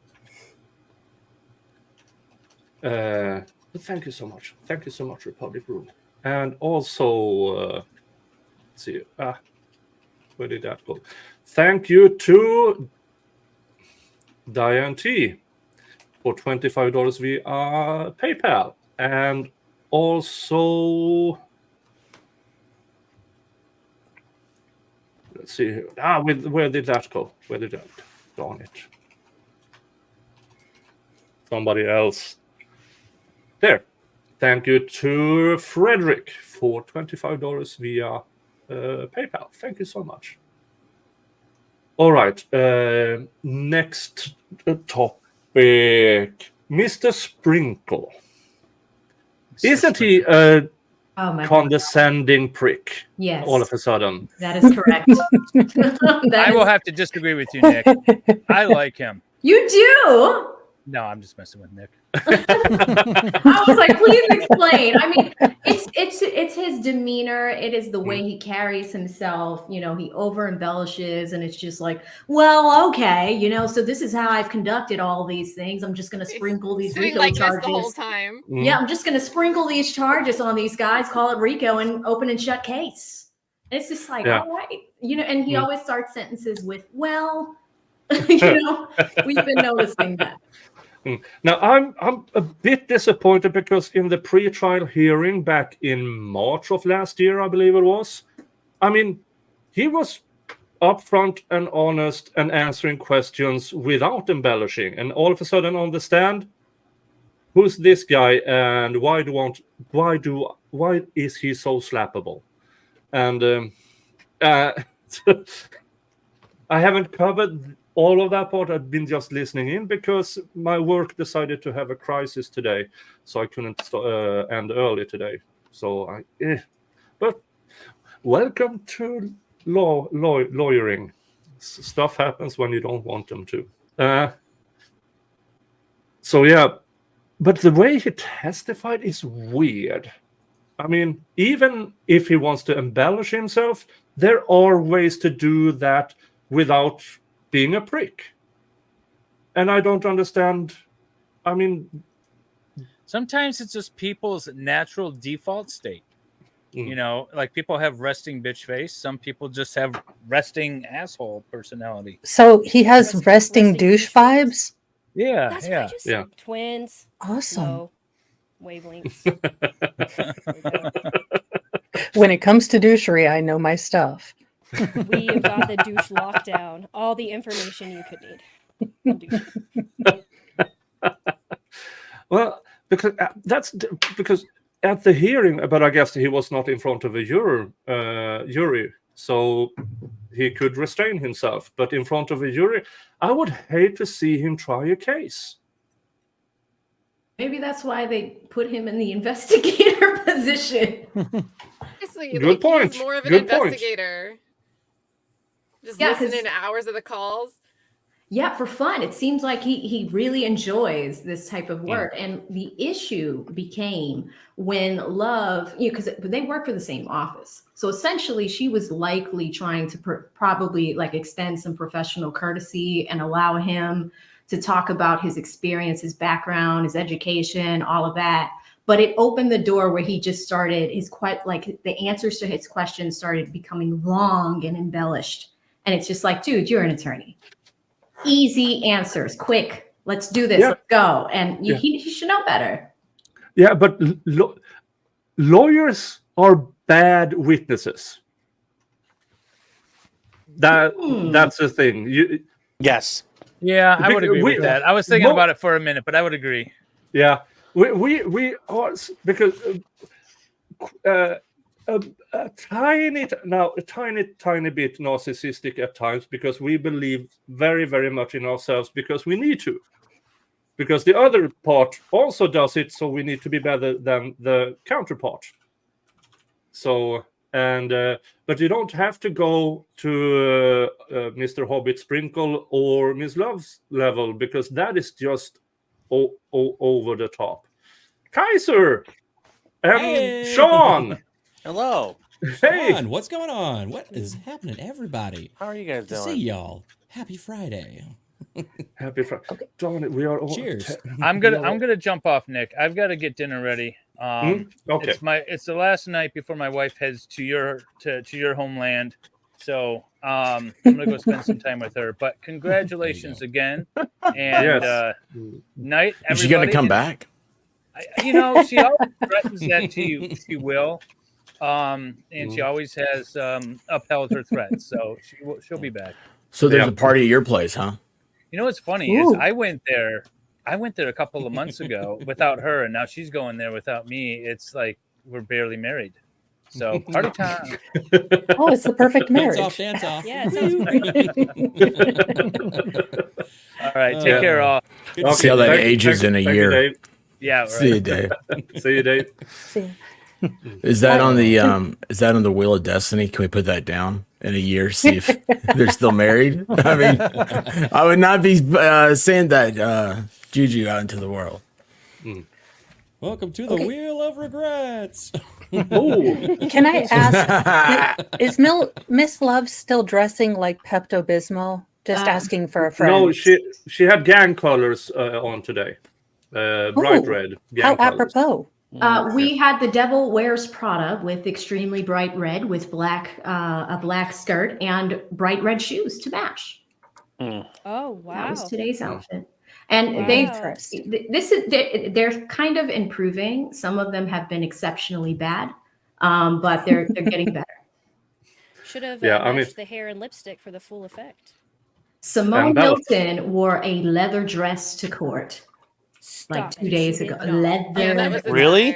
But thank you so much. Thank you so much, Republic Room. And also, let's see, where did that go? Thank you to Diane T for $25 via PayPal. And also, let's see here. Where did that go? Where did that? Darn it. Somebody else. There. Thank you to Frederick for $25 via PayPal. Thank you so much. All right. Next topic. Mr. Sprinkle. Isn't he a condescending prick? Yes. All of a sudden. That is correct. I will have to disagree with you, Nick. I like him. You do? No, I'm just messing with Nick. I was like, please explain. I mean, it's his demeanor. It is the way he carries himself. You know, he over embellishes, and it's just like, well, okay, you know, so this is how I've conducted all these things. I'm just going to sprinkle these RICO like charges this the whole time. Yeah, I'm just going to sprinkle these charges on these guys, call it RICO, and open and shut case. And it's just like, all right, you know, and he always starts sentences with, well, you know, we've been noticing that. Now, I'm a bit disappointed because in the pre-trial hearing back in March of last year, I believe it was, I mean, he was upfront and honest and answering questions without embellishing. And all of a sudden on the stand, who's this guy and why is he so slappable? And I haven't covered all of that part. I've been just listening in because my work decided to have a crisis today, so I couldn't end early today. So but welcome to lawyering. Stuff happens when you don't want them to. So yeah, but the way he testified is weird. I mean, even if he wants to embellish himself, there are ways to do that without being a prick. And I don't understand. I mean, sometimes it's just people's natural default state. You know, like people have resting bitch face. Some people just have resting asshole personality. So he has resting douche vibes? Yeah, That's yeah. Yeah. Twins. Awesome. Low wavelengths. When it comes to douchery, I know my stuff. We have got the douche lockdown. All the information you could need on douche. Well, because because at the hearing, but I guess he was not in front of a jury, so he could restrain himself. But in front of a jury, I would hate to see him try a case. Maybe that's why they put him in the investigator position. Honestly, Good point. He's more of an Good point. investigator. Just Yeah, listen 'cause- in hours of the calls. Yeah, for fun. It seems like he really enjoys this type of work. And the issue became when Love, you know, because they work for the same office. So essentially, she was likely trying to probably like extend some professional courtesy and allow him to talk about his experience, his background, his education, all of that. But it opened the door where he just started the answers to his questions started becoming long and embellished. And it's just like, dude, you're an attorney. Easy answers, quick. Let's do this. Let's go. And he should know better. Yeah, but lawyers are bad witnesses. That's the thing. Yes. Yeah, I would agree with that. I was thinking about it for a minute, but I would agree. Yeah, we are, because a tiny bit narcissistic at times, because we believe very, very much in ourselves because we need to. Because the other part also does it, so we need to be better than the counterpart. So, but you don't have to go to Mr. Hobbit Sprinkle or Miss Love's level, because that is just over the top. Kaiser and Sean. Hello. Hey, Sean, what's going on? What is happening, everybody? How are you guys doing? See y'all. Happy Friday. Happy Friday. Okay. Darn it, we are all. Cheers. I'm gonna jump off, Nick. I've got to get dinner ready. Okay. It's the last night before my wife heads to your homeland, so I'm gonna go spend some time with her. But congratulations again, and night. Everybody. Is she gonna come back? She always threatens that she will, and she always has upheld her threats, so she'll be back. So there's a party at your place, huh? You know what's funny is I went there a couple of months ago without her, and now she's going there without me. It's like we're barely married. So party time. Oh, it's the perfect marriage. Dance off. Yeah, it sounds great. All right, take care, all. Okay, see how that ages in a year. Dave. Yeah, right. See you, Dave. See you, Dave. See ya. Is that on the Wheel of Destiny? Can we put that down in a year? See if they're still married. I mean, I would not be saying that juju out into the world. Welcome to the Wheel of Regrets. Can I ask, is Miss Love still dressing like Pepto-Bismol? Just asking for a friend. No, she had gang colors on today. Bright red. How apropos. We had the Devil Wears Prada with extremely bright red with a black skirt and bright red shoes to match. Oh, wow. That was today's outfit. And they're kind of improving. Some of them have been exceptionally bad, but they're getting better. Should have matched the hair and lipstick for the full effect. Simone Milton wore a leather dress to court. Like 2 days ago. Leather. Really?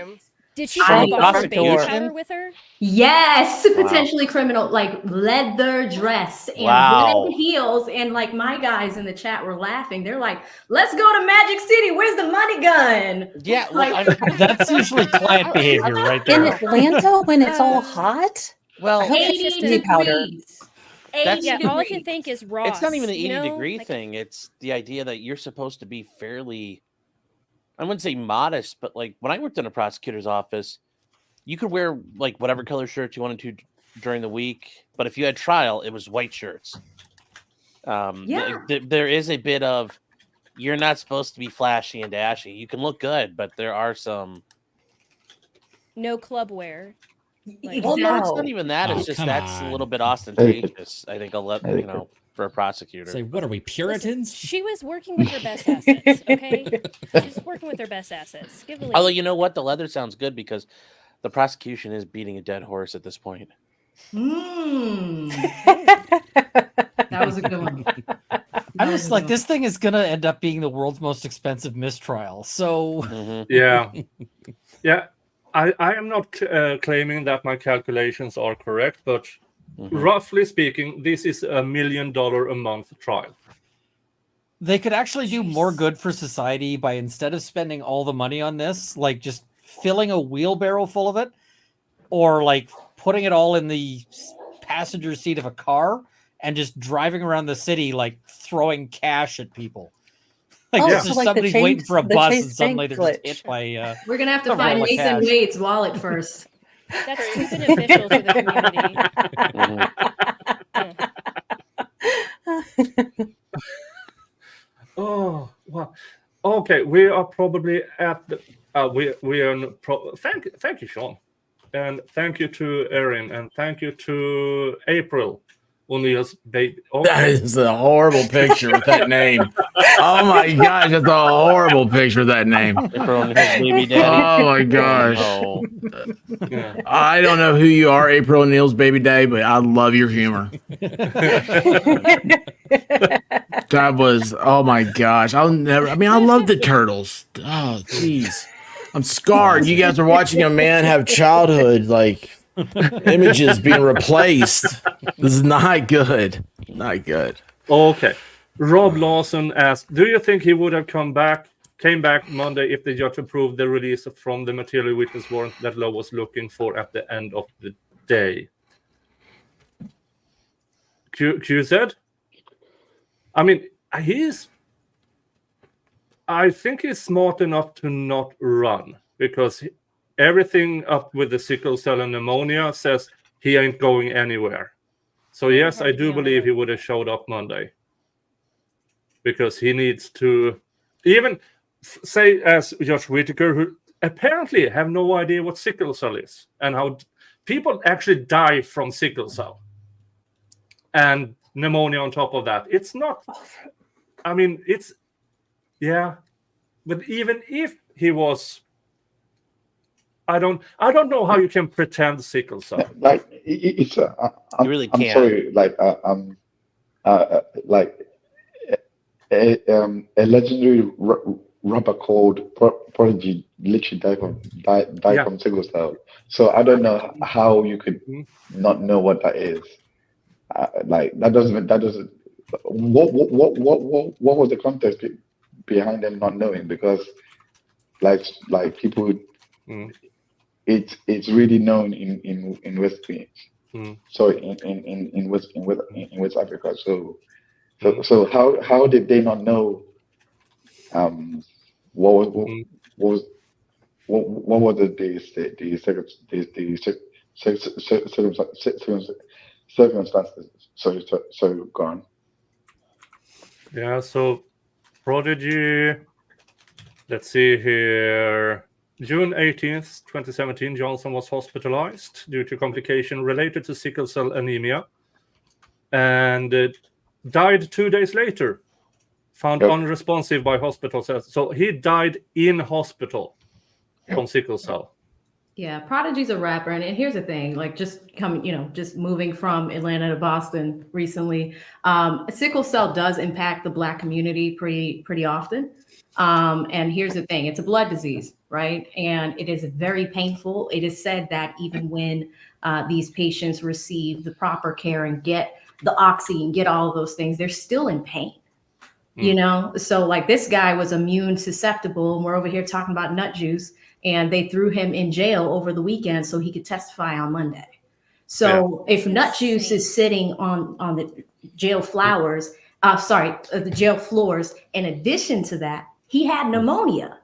Did she have a baby powder with her? Yes, potentially criminal, like leather dress and red heels. And like my guys in the chat were laughing. They're like, let's go to Magic City. Where's the money gun? Yeah, that's usually client behavior right there. In Atlanta when it's all hot? Well, 80 degrees. All I can think is Ross. It's not even an 80-degree thing. It's the idea that you're supposed to be fairly, I wouldn't say modest, but like when I worked in a prosecutor's office, you could wear like whatever color shirts you wanted to during the week. But if you had trial, it was white shirts. There is a bit of, you're not supposed to be flashy and dashy. You can look good, but there are some. No club wear. Well, no, it's not even that. It's just that's a little bit ostentatious. I think I'll let for a prosecutor. Say, what are we, Puritans? Listen, she was working with her best assets, okay? She's working with her best assets. Give the lead. Although, you know what? The leather sounds good because the prosecution is beating a dead horse at this point. That was a good one. I'm just like, this thing is going to end up being the world's most expensive mistrial. So, yeah. I am not claiming that my calculations are correct, but roughly speaking, this is $1 million a month trial. They could actually do more good for society by, instead of spending all the money on this, like just filling a wheelbarrow full of it, or like putting it all in the passenger seat of a car and just driving around the city, like throwing cash at people. Like, somebody's waiting for a bus and suddenly they're just hit by... We're going to have to find Nathan Wade's wallet first. That's too beneficial to the community. Oh, wow. Okay, we are probably at the... we are... thank you, Sean. And thank you to Erin. And thank you to April O'Neill's baby. That is a horrible picture with that name. Oh my gosh, that's a horrible picture of that name. April O'Neill's baby daddy. Oh my gosh. Oh. Yeah. I don't know who you are, April O'Neill's baby daddy, but I love your humor. That was, oh my gosh. I love the Turtles. Oh, jeez. I'm scarred. You guys are watching a man have childhood, like, images being replaced. This is not good. Not good. Okay. Rob Lawson asked, do you think he would have came back Monday if the judge approved the release from the material witness warrant that Lowe was looking for at the end of the day? Q said? I mean, I think he's smart enough to not run, because everything up with the sickle cell and pneumonia says he ain't going anywhere. So yes, I do believe he would have showed up Monday, because he needs to even say, as Josh Whitaker, who apparently have no idea what sickle cell is and how people actually die from sickle cell and pneumonia on top of that. It's not, I mean, it's, yeah, but even if he was, I don't know how you can pretend sickle cell. Like it's You really I'm can't. sorry, like a legendary rapper called Prodigy literally died from sickle cell. So I don't know how you could not know what that is. Like that doesn't. What was the context behind them not knowing? Because like people, it's really known in West Queens. So in West Africa. So how did they not know? What was circumstances? So gone. Yeah, so Prodigy, let's see here. June 18th, 2017, Johnson was hospitalized due to complication related to sickle cell anemia and died 2 days later. Found unresponsive by hospital. So he died in hospital from sickle cell. Yeah, Prodigy's a rapper, and here's the thing: like, just moving from Atlanta to Boston recently, sickle cell does impact the Black community pretty often. And here's the thing: it's a blood disease, right? And it is very painful. It is said that even when these patients receive the proper care and get the oxy and get all of those things, they're still in pain. You know, so like this guy was immune susceptible, and we're over here talking about nut juice. And they threw him in jail over the weekend so he could testify on Monday. So if nut juice is sitting on the jail floors, the jail floors, in addition to that, he had pneumonia.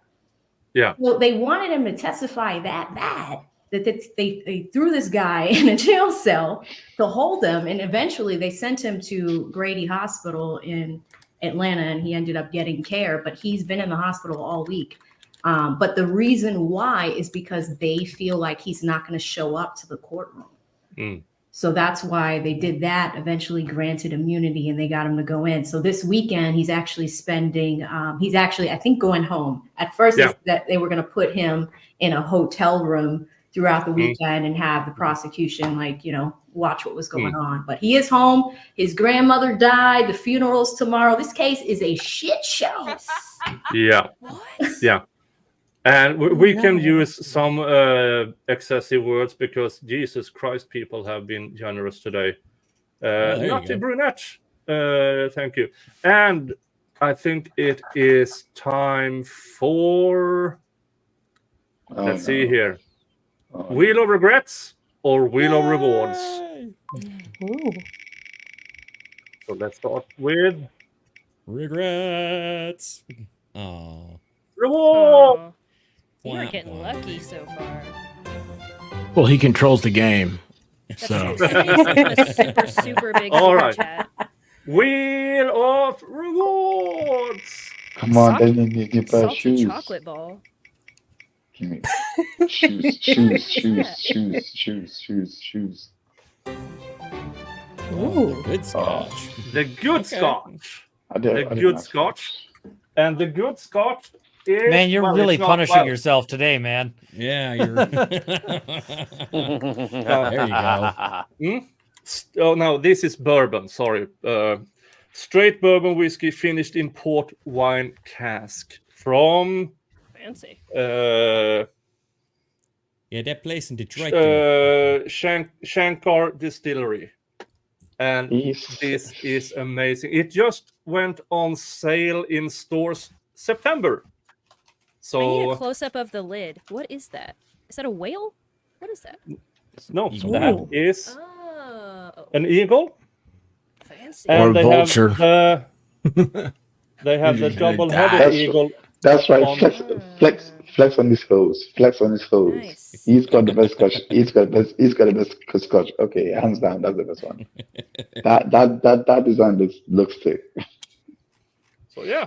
Yeah. So they wanted him to testify that bad that they threw this guy in a jail cell to hold him. And eventually they sent him to Grady Hospital in Atlanta, and he ended up getting care, but he's been in the hospital all week. But the reason why is because they feel like he's not going to show up to the courtroom. So that's why they did that, eventually granted immunity, and they got him to go in. So this weekend, he's actually I think, going home. At first, that they were going to put him in a hotel room throughout the weekend and have the prosecution, watch what was going on. But he is home. His grandmother died. The funeral's tomorrow. This case is a shit show. Yeah. Yeah. And we can use some excessive words because Jesus Christ, people have been generous today. Nutty Brunette, thank you. And I think it is time for, let's see here, Wheel of Regrets or Wheel of Rewards. So let's start with regrets. Oh, reward. You are getting lucky so far. Well, he controls the game. So super big. All right. Chat. Wheel of Rewards. Come on, then you need to buy shoes. Chocolate ball. Give me shoes. Oh, good scotch. The good Okay. scotch. I did- The I didn't good ask. scotch. And the good scotch is... Man, you're well, really it's not- punishing well, yourself today, man. Yeah, you're. There you go. Oh no, this is bourbon. Sorry, straight bourbon whiskey finished in port wine cask from Fancy. Yeah, that place in Detroit. there. Shankar Distillery, and this is amazing. It just went on sale in stores September. I need So a close up of the lid. What is that? Is that a whale? What is that? no, Eagle. that is Oh, an eagle. fancy. And Or a they vulture. Have the, they have the double-headed That's- eagle. That's right. on- Flex on his hose. Flex on his hose. Nice. He's got the best scotch. He's got the best scotch. Okay, hands down, that's the best one. That design looks sick. So yeah,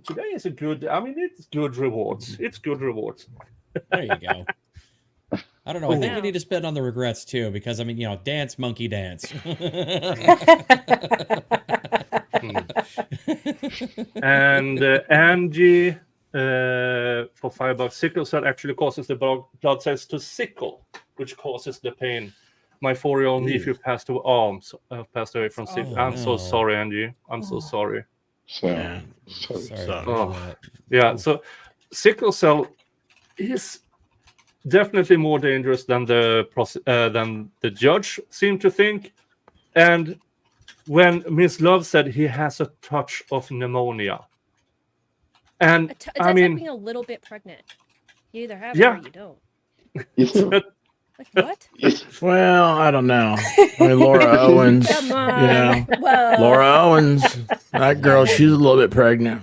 today is a good. I mean, it's good rewards. It's good rewards. There you go. I don't know. I think we need to spend on the regrets too, because I mean, you know, dance, monkey, dance. And Angie for $5. Sickle cell actually causes the blood cells to sickle, which causes the pain. My 4-year-old nephew passed away from sickle. I'm so no. sorry, Angie. I'm so sorry. So, Sorry So- about oh. that. Yeah, so sickle cell is definitely more dangerous than the judge seemed to think. And when Miss Love said he has a touch of pneumonia, and That's I like mean, being a little bit pregnant. You either have Yeah. it or you don't. it's, Like what? Well, I don't know. I mean, Laura Owens, Come you on. know, Whoa. Laura Owens, that girl, she's a little bit pregnant.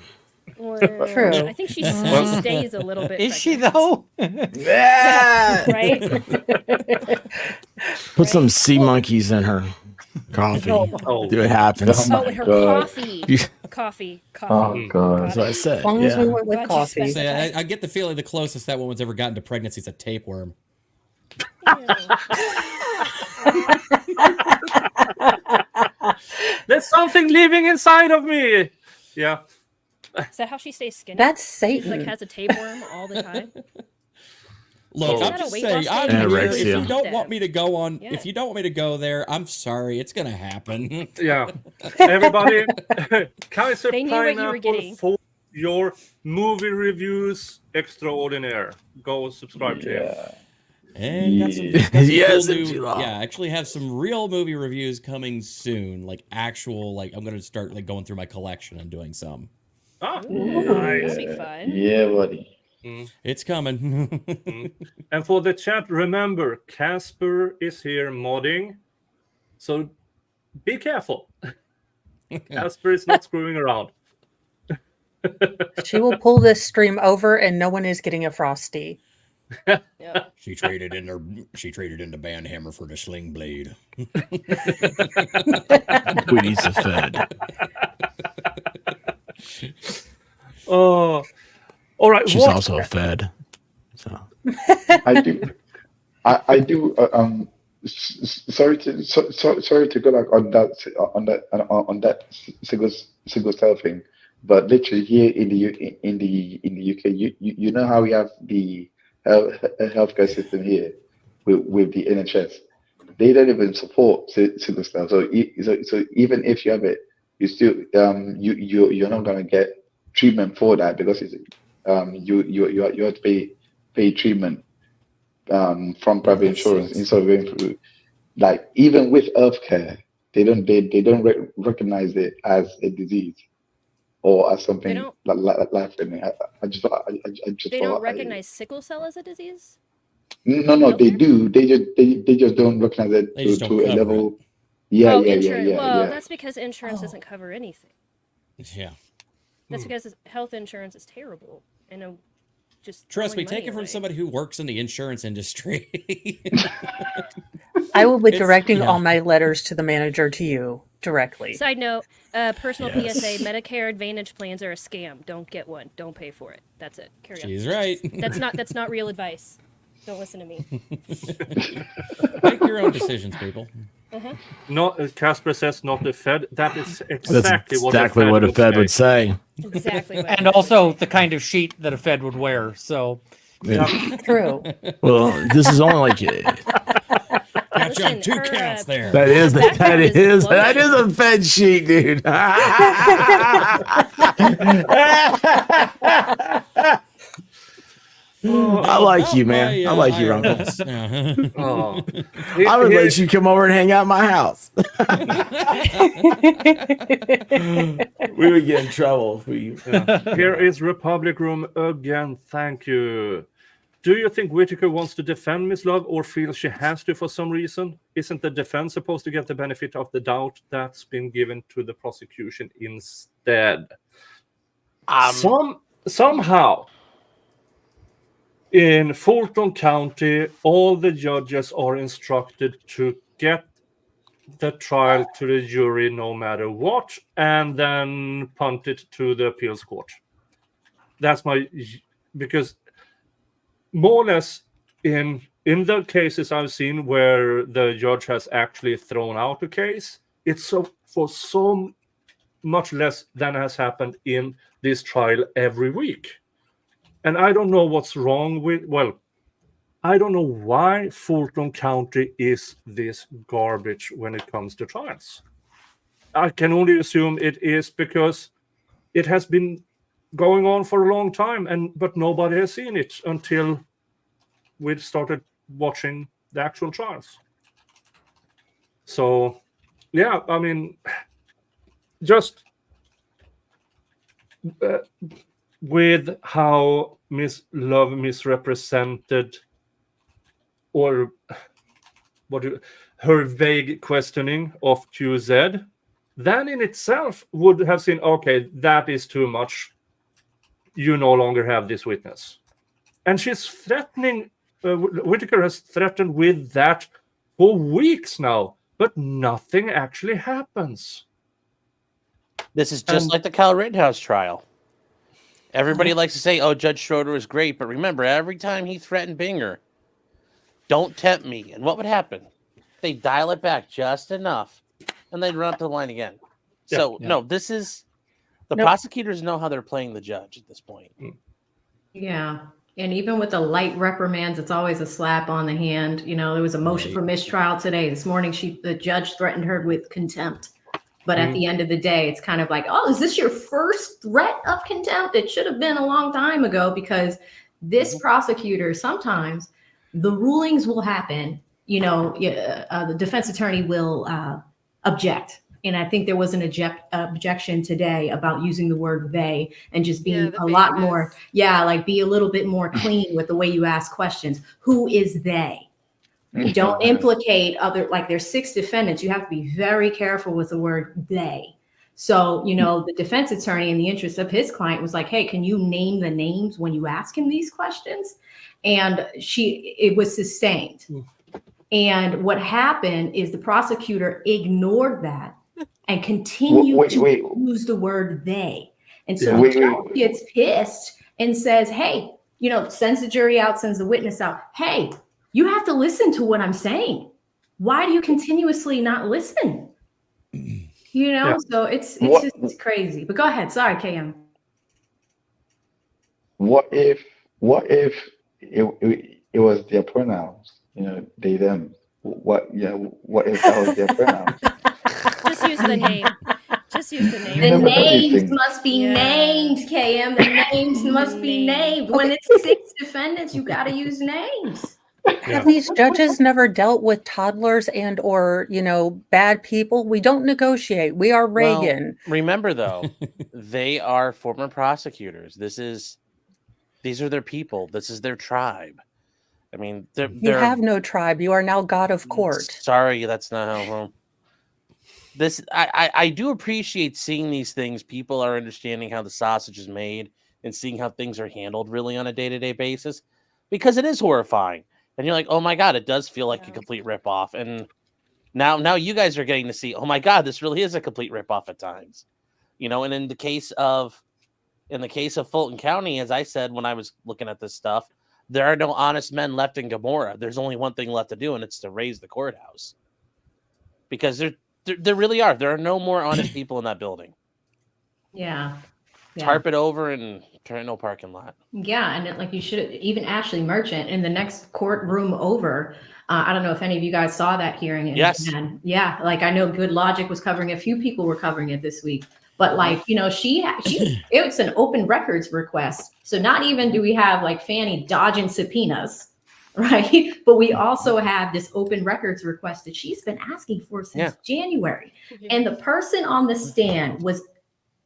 Well, True. I think she stays a little bit. Is she pregnant. though? Yeah. Right? Put some sea monkeys in her coffee. Oh. See what happens. Oh, and her God. coffee. Coffee. oh god. That's what I said. As long as we Yeah. went with Glad you coffee. specified. So I get the feeling the closest that woman's ever gotten to pregnancy is a tapeworm. There's something living inside of me. Yeah. Is that how she stays skinny? That's She like Satan. has a tapeworm all the time. Look, Oh. I'm Is that a just weight saying, loss I'm thing? here. If Anorexia. you don't want me to go on, Yeah. if you don't want me to go there, I'm sorry. It's gonna happen. Yeah. Everybody, Kaiser They knew what you were Pineapple getting. for your movie reviews extraordinaire. Go subscribe to him. Yeah. And got some, Yeah. Yes, cool MG new, Law. yeah, actually have some real movie reviews coming soon. Like actual, like I'm gonna start like going through my collection and doing some. Ah, Ooh, nice. that'd be fun. Yeah, buddy. It's coming. And for the chat, remember, Casper is here modding. So be careful. Casper is not screwing around. She will pull this stream over and no one is getting a frosty. Yeah. She traded in the band hammer for the sling blade. Tweety's a fed. Oh, all right. She's what- also a fed. So I do. Sorry to go back on that single cell thing, but literally here in the UK, you know how we have the healthcare system here with the NHS. They don't even support single cell. So even if you have it, you still you're not gonna get treatment for that because it's you have to pay treatment from private insurance instead of going through, like, even with healthcare, they don't recognize it as a disease or as something life threatening. I just They don't recognize sickle cell as a disease? No, they do. They just don't recognize it They just don't to a cover level. Yeah, Oh, yeah, insurance. yeah, Well, yeah. that's because insurance doesn't cover anything. Yeah. That's because health insurance is terrible and just Trust me, throwing take it money from away. somebody who works in the insurance industry. I will be It's- directing yeah. all my letters to the manager to you directly. Side note, personal Yes. PSA, Medicare Advantage plans are a scam. Don't get one. Don't pay for it. That's it. Carry on. She's right. That's not real advice. Don't listen to me. Make your own decisions, people. Not Casper says not the Fed. That is That's exactly what a Fed would say. Exactly. What And also the kind of sheet that a Fed would wear. So Yeah. True. Well, this is only like Catch Listen, up 2 her, counts there. that is background is a Fed sheet, dude. I like you, man. I like you, Uncle. Oh. I would let you come over and hang out at my house. We would get in trouble. Here is Republic Room again. Thank you. Do you think Whitaker wants to defend Miss Love or feels she has to for some reason? Isn't the defense supposed to get the benefit of the doubt that's been given to the prosecution instead? Somehow, in Fulton County, all the judges are instructed to get the trial to the jury no matter what, and then punt it to the appeals court. That's because more or less in the cases I've seen where the judge has actually thrown out a case, it's for so much less than has happened in this trial every week. And I don't know what's wrong with, I don't know why Fulton County is this garbage when it comes to trials. I can only assume it is because it has been going on for a long time, but nobody has seen it until we started watching the actual trials. So, yeah, I mean, just with how Miss Love misrepresented or her vague questioning of QZ, that in itself would have seen, okay, that is too much. You no longer have this witness. And she's threatening, Whitaker has threatened with that for weeks now, but nothing actually happens. This is just like the Kyle Rittenhouse trial. Everybody likes to say, oh, Judge Schroeder is great, but remember, every time he threatened Binger, don't tempt me. And what would happen? They'd dial it back just enough, and they'd run up to the line again. So, no, this is... The prosecutors know how they're playing the judge at this point. Yeah. And even with the light reprimands, it's always a slap on the hand. You know, there was a motion for mistrial today. This morning, the judge threatened her with contempt. But at the end of the day, it's kind of like, oh, is this your first threat of contempt? It should have been a long time ago, because this prosecutor, sometimes the rulings will happen. You know, the defense attorney will object. And I think there was an objection today about using the word they and just being a lot more, like be a little bit more clean with the way you ask questions. Who is they? Don't implicate other, like there's 6 defendants. You have to be very careful with the word they. So, you know, the defense attorney, in the interest of his client, was like, hey, can you name the names when you ask him these questions? And it was sustained. And what happened is the prosecutor ignored that and continued to use the word they. And so the judge gets pissed and says, hey, you know, sends the jury out, sends the witness out. Hey, you have to listen to what I'm saying. Why do you continuously not listen? You know, so it's just crazy. But go ahead. Sorry, KM. What if it was their pronouns? You know, they them. What if that was their pronouns? Just use the name. Just use the name. The names must be named, KM. The names must be named. When it's 6 defendants, you got to use names. Have these judges never dealt with toddlers and or, you know, bad people? We don't negotiate. We are Reagan. Well, remember, though, they are former prosecutors. These are their people. This is their tribe. I mean, you have no tribe. You are now God of court. Sorry, that's not how. This I do appreciate seeing these things. People are understanding how the sausage is made and seeing how things are handled really on a day-to-day basis, because it is horrifying. And you're like, oh my God, it does feel like a complete ripoff. And now you guys are getting to see, oh my God, this really is a complete ripoff at times. You know, and in the case of Fulton County, as I said when I was looking at this stuff, there are no honest men left in Gomorrah. There's only one thing left to do, and it's to raise the courthouse. because there really are. There are no more honest people in that building. Yeah. Tarp it over and turn it no parking lot. Yeah, and like you should even Ashley Merchant in the next courtroom over. I don't know if any of you guys saw that hearing. Yes. Yeah, like I know Good Logic was covering it. A few people were covering it this week. But like, you know, it's an open records request. So not even do we have like Fanny dodging subpoenas, right? But we also have this open records request that she's been asking for since January. And the person on the stand was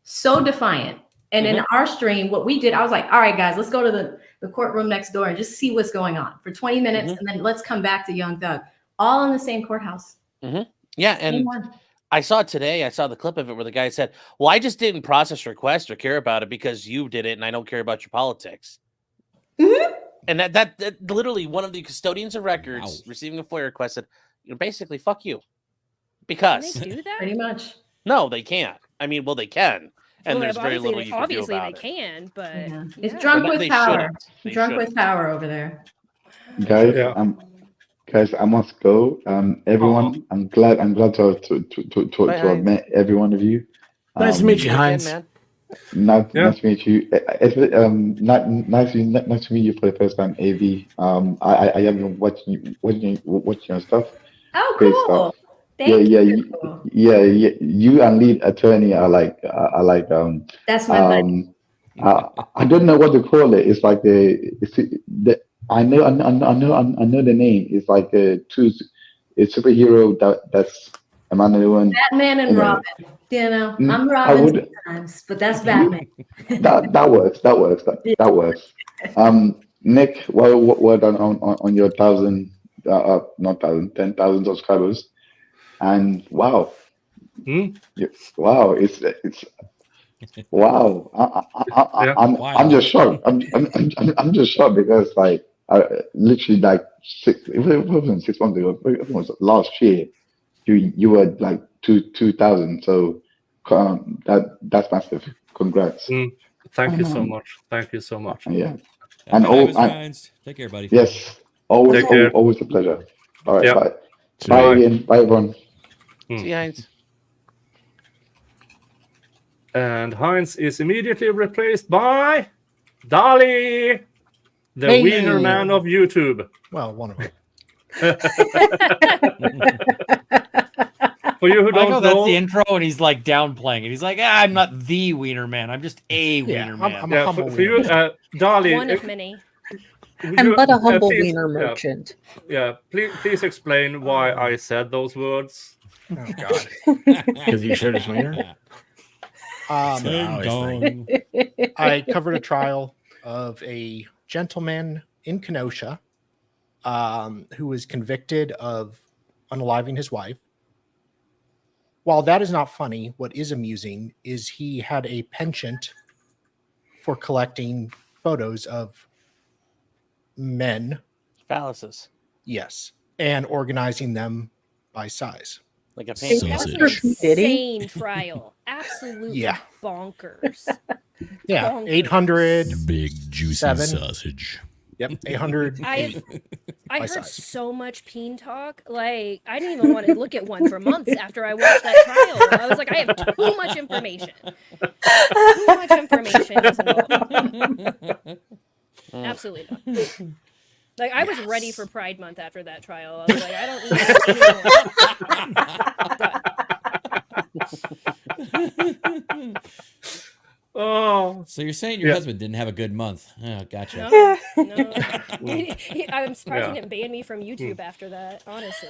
so defiant. And in our stream, what we did, I was like, all right, guys, let's go to the courtroom next door and just see what's going on for 20 minutes. And then let's come back to Young Thug, all in the same courthouse. Yeah. And I saw today, I saw the clip of it where the guy said, well, I just didn't process request or care about it because you did it. And I don't care about your politics. And that literally one of the custodians of records receiving a FOIA request said, you know, basically, fuck you. Because Can they do that? Pretty much. No, they can't. I mean, well, they can. And there's very little you can do obviously about they can, but it's drunk with power. They Drunk shouldn't. with power over there. Guys, I must go. Everyone, I'm glad to have met every one of you. Nice to meet you, Heinz. Nice to meet you. Nice to meet you for the first time, AV. I have been watching your stuff. Oh, Great cool. stuff. Thank you. You and lead attorney are like That's my buddy. I don't know what to call it. It's like I know the name. It's like a superhero that's Emmanuel and Batman and Robin. You know, I'm Robin sometimes, but that's Batman. that works. That works. Nick, well done on your 10,000 subscribers. And wow, wow, it's wow. I'm just shocked. I'm just shocked because like literally like 6 months ago, it was last year. You were like 2,000. So that's massive. Congrats. Thank you so much. Thank you so much. Yeah. Take care, buddy. Yes. Always a pleasure. All right. Bye. Bye again. Bye everyone. See you, Heinz. And Heinz is immediately replaced by Dolly, the Hey. wiener man of YouTube. Well, one of them. For you who don't Michael, know, that's the intro, and he's like downplaying it. He's like, I'm not the wiener man. I'm just a wiener man. I'm a humble for you, Dolly. one of many. I'm but a humble please, wiener merchant. Yeah, please explain why I said those words. Oh God. Because you shared his wiener. I covered a trial of a gentleman in Kenosha who was convicted of unaliving his wife. While that is not funny, what is amusing is he had a penchant for collecting photos of men. Phalluses. Yes. And organizing them by size. Like a That was an pancake. insane trial. Absolutely bonkers. Yeah. Bonkers. 800. Big juicy 7. sausage. Yep. 800. I by heard size. so much peen talk. Like, I didn't even want to look at one for months after I watched that trial. I was like, I have too much information. Too much information is involved. Absolutely not. Like, I was ready for Pride Month after that trial. I was like, I don't need any Oh, so you're saying your husband didn't have a good month? Oh, gotcha. No. I'm surprised he didn't ban me from YouTube after that, honestly.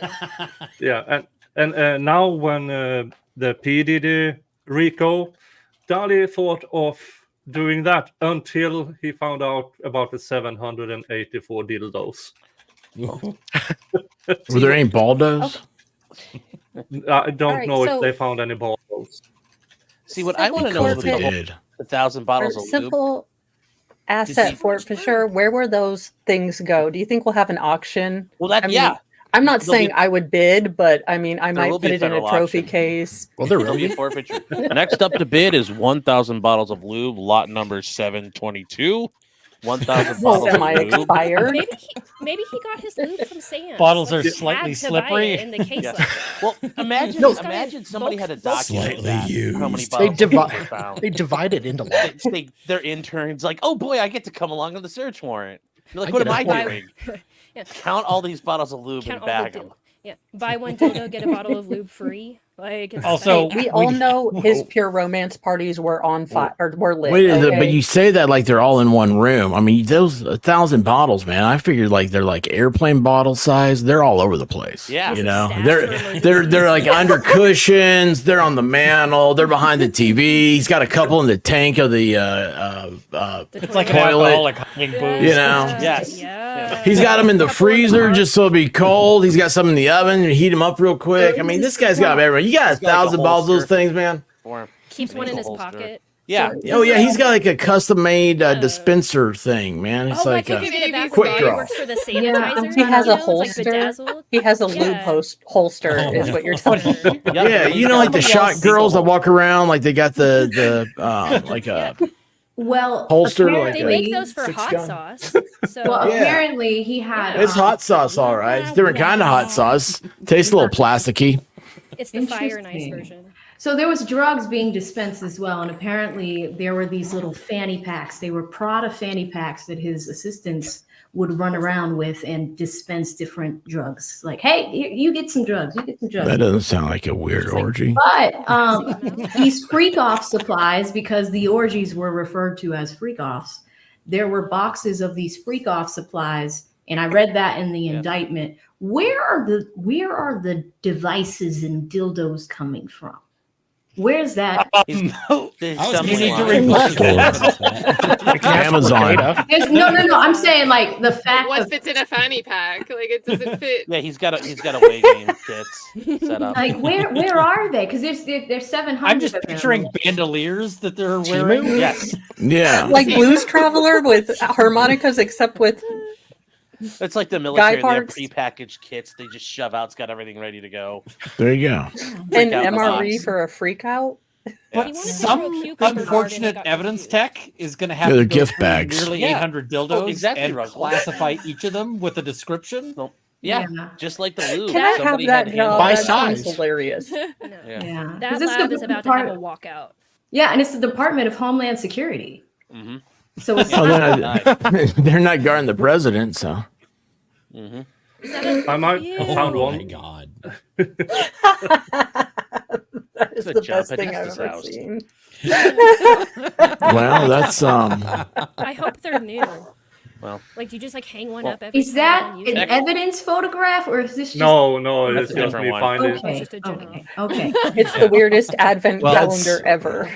Yeah, and now when the P. Diddy Rico, Dolly thought of doing that until he found out about the 784 dildos. Were there any baldos? I don't All right, know so- if they found any baldos. See, what I want to know is with the whole 1,000 bottles of lube. Simple asset forfeiture. Where will those things go? Do you think we'll have an auction? Well, that I mean, yeah. I'm not There'll saying be- I would bid, but I mean, I might will put be a it in a federal trophy auction. case. Well, there There'll will be be. a forfeiture. Next up to bid is 1,000 bottles of lube, lot number 722. 1,000 bottles of lube. Semi-expired. Maybe he got his lube from Sam's. Bottles Like, are he slightly had to buy slippery. it in the case. Yeah. like that. Well, imagine He's got imagine it somebody had a document Slightly that, how many used. bottles of lube were found. They divide it into lots. They're interns like, oh boy, I get to come along on the search warrant. You're like, I what get am I it. doing? Yeah. Count all these bottles of lube Count and all the bag them. Yeah, buy one dildo, get a bottle of lube free. Like it's Also, We all know his pure romance parties were on fire or were lit. Wait, okay? but you say that like they're all in one room. I mean, those 1,000 bottles, man. I figured like they're like airplane bottle size. They're all over the place. Yeah. you know, Stashed they're like under cushions. They're on the mantle. They're behind the TV. He's got a couple in the tank of the it's like an toilet. alcoholic hiding booze. You know, Yes. Yeah. he's got them in the freezer just so it'll be cold. He's got some in the oven and heat them up real quick. I mean, this guy's got everything. You got He's got, like, 1,000 a bottles of those holster. things, man. For him. Keeps one in his Holster. pocket. Yeah. Oh yeah, he's got like a custom made dispenser thing, man. It's Oh, like like you can get that quick for draw. works for the Yeah. sanitizer. He has you a know, it's like holster. bedazzled. He has a lube Yeah. holster, Oh, is no. what you're telling me. Yeah, you know, like the Somebody else shot girls that Sickle. walk around like they got the like a Well, holster like They a make those for six hot gun. sauce. So Well, Yeah. apparently he had. It's hot sauce, all right. It's different kind of hot sauce. Tastes a little plasticky. it's the fire and ice Interesting. version. So there was drugs being dispensed as well, and apparently there were these little fanny packs. They were Prada fanny packs that his assistants would run around with and dispense different drugs. Like, hey, you get some drugs. You get some drugs. That doesn't sound like a weird orgy. But these freak off supplies, because the orgies were referred to as freak offs, there were boxes of these freak off supplies, and I read that in the indictment. Where are the devices and dildos coming from? Where's that? There's I was some You need to line. read Amazon. There's, no. I'm saying like the fact What of fits in a fanny pack? Like it doesn't fit. Yeah, he's got a way game kits set up. like where are they? Because there's 700. I'm just of them. picturing bandoliers that they're wearing. Yes. Yeah. Like Blues Traveler with harmonicas, except with It's like the military. They have parts. prepackaged kits. They just shove out. It's got everything ready to go. There you go. an out the MRE box. for a freak out. But He wanted to some throw cucumber garden and unfortunate got evidence confused. tech is going to have Yeah, to they're go gift through bags. nearly Yeah. 800 dildos Oh, exactly, and Russell. classify each of them with a description. Yeah, Yeah. just like the lube. Can I have Somebody that had to handle job? By That sounds size. hilarious. No. Yeah. That 'Cause it's lab the is about to have a Depart- walkout. Yeah, and it's the Department of Homeland Security. Mm-hmm. So it's Oh, not, they're not guarding the president, so. Mm-hmm. Is that a, I might Ew. found Oh my one. god. That is Good the job best at thing I've Heston's ever house. seen. Well, that's I hope they're new. Well, Like, do you just like hang one Well, up every is time that and use an it? evidence photograph or is this just No, That's it's a just different me one. finding. It's okay? just a general. Okay. It's the weirdest advent Well, that's- calendar ever.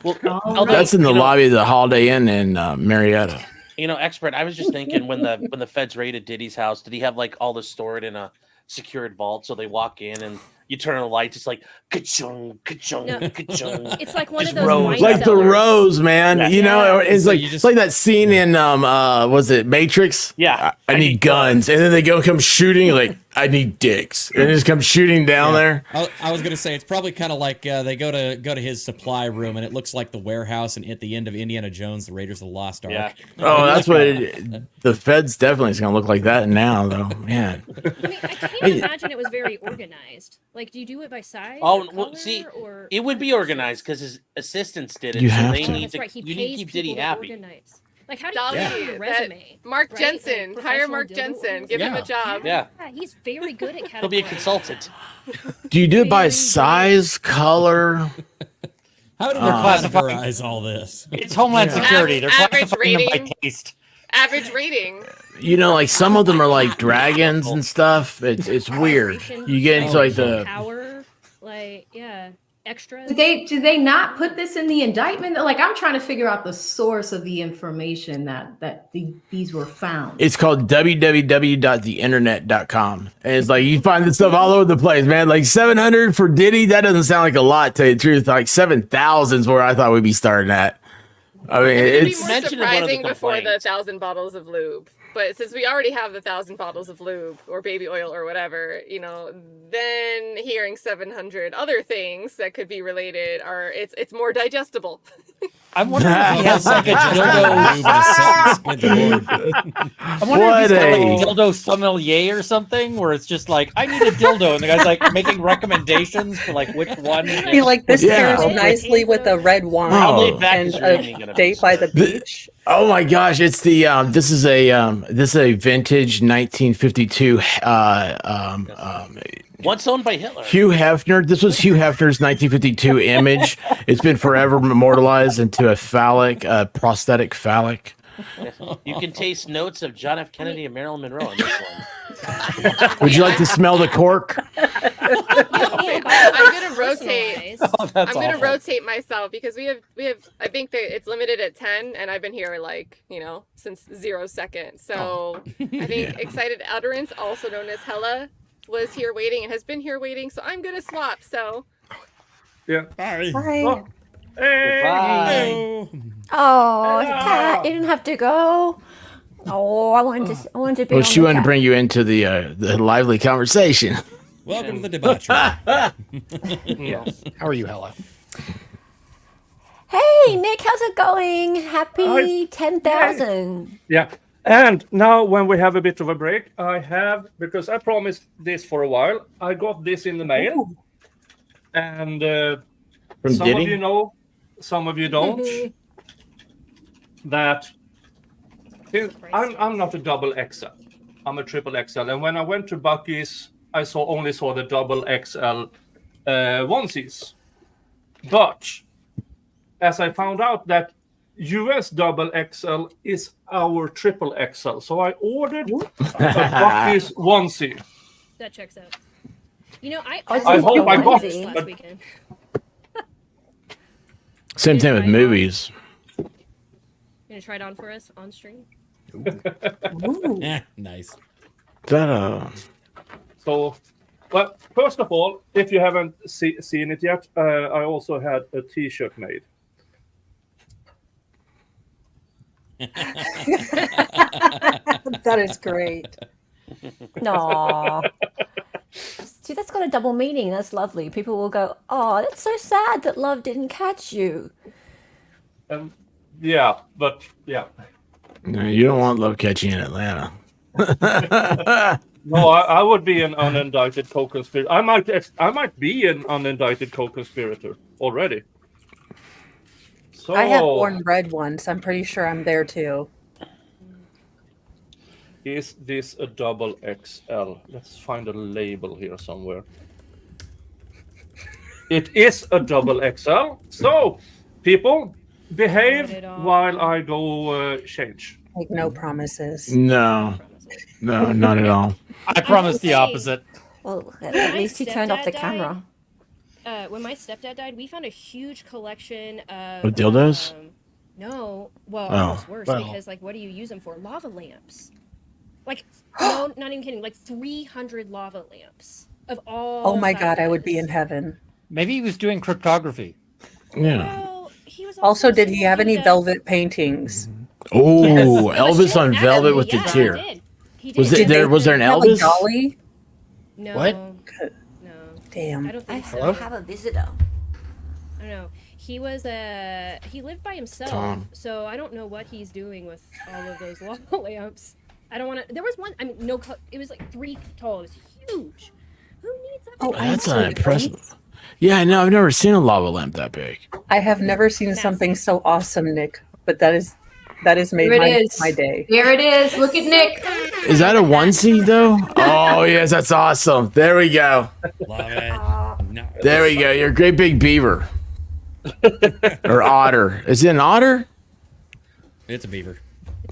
well, Oh, although, That's in the you know, lobby of the Holiday Inn in Marietta. You know, expert. I was just thinking when the feds raided Diddy's house, did he have like all this stored in a secured vault? So they walk in and you turn on the lights, it's like ka-chung, ka-chung, No. ka-chung. It's like one Just of those rose. wine Like the cellars. rose, man. Yeah. You know, it's So like you just- it's like that scene in was it Matrix? Yeah, I need guns, and then they come shooting like I need dicks, and they just come shooting down there. I was gonna say it's probably kind of like they go to his supply room and it looks like the warehouse, and at the end of Indiana Jones, the Raiders of the Lost Ark. Yeah. Oh, that's what the Feds definitely is gonna look like that now, though. Man, I mean, I can't imagine it was very organized. Like, do you do it by size? Oh, or well, color, see, or it would be organized because his assistants did it. You so have they to. need that's to. right. He You need pays to keep Diddy people to happy. organize. Like, how do Dolly, you do your resume? Mark right? Jensen. Like, Hire Mark professional dildo Jensen. Give him a Yeah. job. Yeah, he's very good at categorizing. he'll be a consultant. do you do it by Very size, color? How do we classifying- categorize all this? It's Homeland Yeah. Security. They're Average classifying them by rating. taste. Average rating. You know, like some of them are like dragons and stuff. It's weird. You get into like the power, like extras. Do they not put this in the indictment? Like, I'm trying to figure out the source of the information that these were found. It's called www.theinternet.com. And it's like you find this stuff all over the place, man. Like 700 for Diddy, that doesn't sound like a lot, to tell you the truth. Like 7,000 is where I thought we'd be starting at. I mean, It'd be it's more Mentioned in one of the surprising before the complaints. 1,000 bottles of lube. But since we already have the 1,000 bottles of lube or baby oil or whatever, then hearing 700 other things that could be related it's more digestible. I'm wondering if he has like a dildo. I'm wondering if he's got like a dildo sommelier or something, where it's just like, I need a dildo, and the guy's like making recommendations for like which one. Be like, this pairs nicely with a red wine and a date by the beach. Oh my gosh! It's the this is a vintage 1952 once owned by Hitler. Hugh Hefner. This was Hugh Hefner's 1952 image. It's been forever immortalized into a prosthetic phallic. You can taste notes of John F. Kennedy and Marilyn Monroe in this one. Would you like to smell the cork? I'm gonna rotate. Oh, I'm gonna rotate myself because we have. I think that it's limited at 10, and I've been here since 0 seconds. So I think excited utterance, also known as Hella, was here waiting and has been here waiting. So I'm gonna swap. So yeah. Bye. Oh. Hey. Bye. Oh, Kat, you didn't have to go. Oh, I wanted to be. Well, she wanted to bring you into the lively conversation. Welcome to the debauchery. Yes. How are you, Hella? Hey, Nick, how's it going? Happy 10,000. Yeah. And now when we have a bit of a break, because I promised this for a while, I got this in the mail. And From some Diddy? of you know, some of you don't, that I'm not a double XL. I'm a triple XL. And when I went to Bucky's, I only saw the double XL onesies. But as I found out that US double XL is our triple XL, so I ordered a Bucky's onesie. That checks out. I hope I got it it. last weekend. Same thing with movies. You gonna try it on for us on stream? Nice. So, well, first of all, if you haven't seen it yet, I also had a T-shirt made. That is great. No. See, that's got a double meaning. That's lovely. People will go, oh, that's so sad that love didn't catch you. Yeah, but yeah. No, you don't want love catching in Atlanta. No, I would be an unindicted co-conspirator. I might be an unindicted co-conspirator already. So I have worn red ones. I'm pretty sure I'm there too. Is this a double XL? Let's find a label here somewhere. It is a double XL. So, people, behave while I go change. Like no promises. No, not at all. I promise the opposite. Well, at least he turned off the camera. When my stepdad died, we found a huge collection of dildos? No, well, Oh. almost worse Well. because what do you use them for? Lava lamps. No, not even kidding. 300 lava lamps of all. Oh my God, I would be in heaven. Maybe he was doing cryptography. Yeah. Also, did he have any velvet paintings? Oh, Yes. Elvis on velvet with the tear. Was there an Elvis? Dolly? No. What? No. Damn. I don't think so. I have a visitor. I don't know. He lived by himself, Tom. so I don't know what he's doing with all of those lava lamps. I don't want to. There was one. I mean, no. It was 3 tall. It was huge. Who needs that? Oh, That's not impressive. Yeah, I know. I've never seen a lava lamp that big. I have never seen something so awesome, Nick. But that is made There it is. my day. There it is. Look at Nick. Is that a onesie though? Oh yes, that's awesome. There we go. Love it. No. There we go. You're a great big beaver. Or otter. Is it an otter? It's a beaver.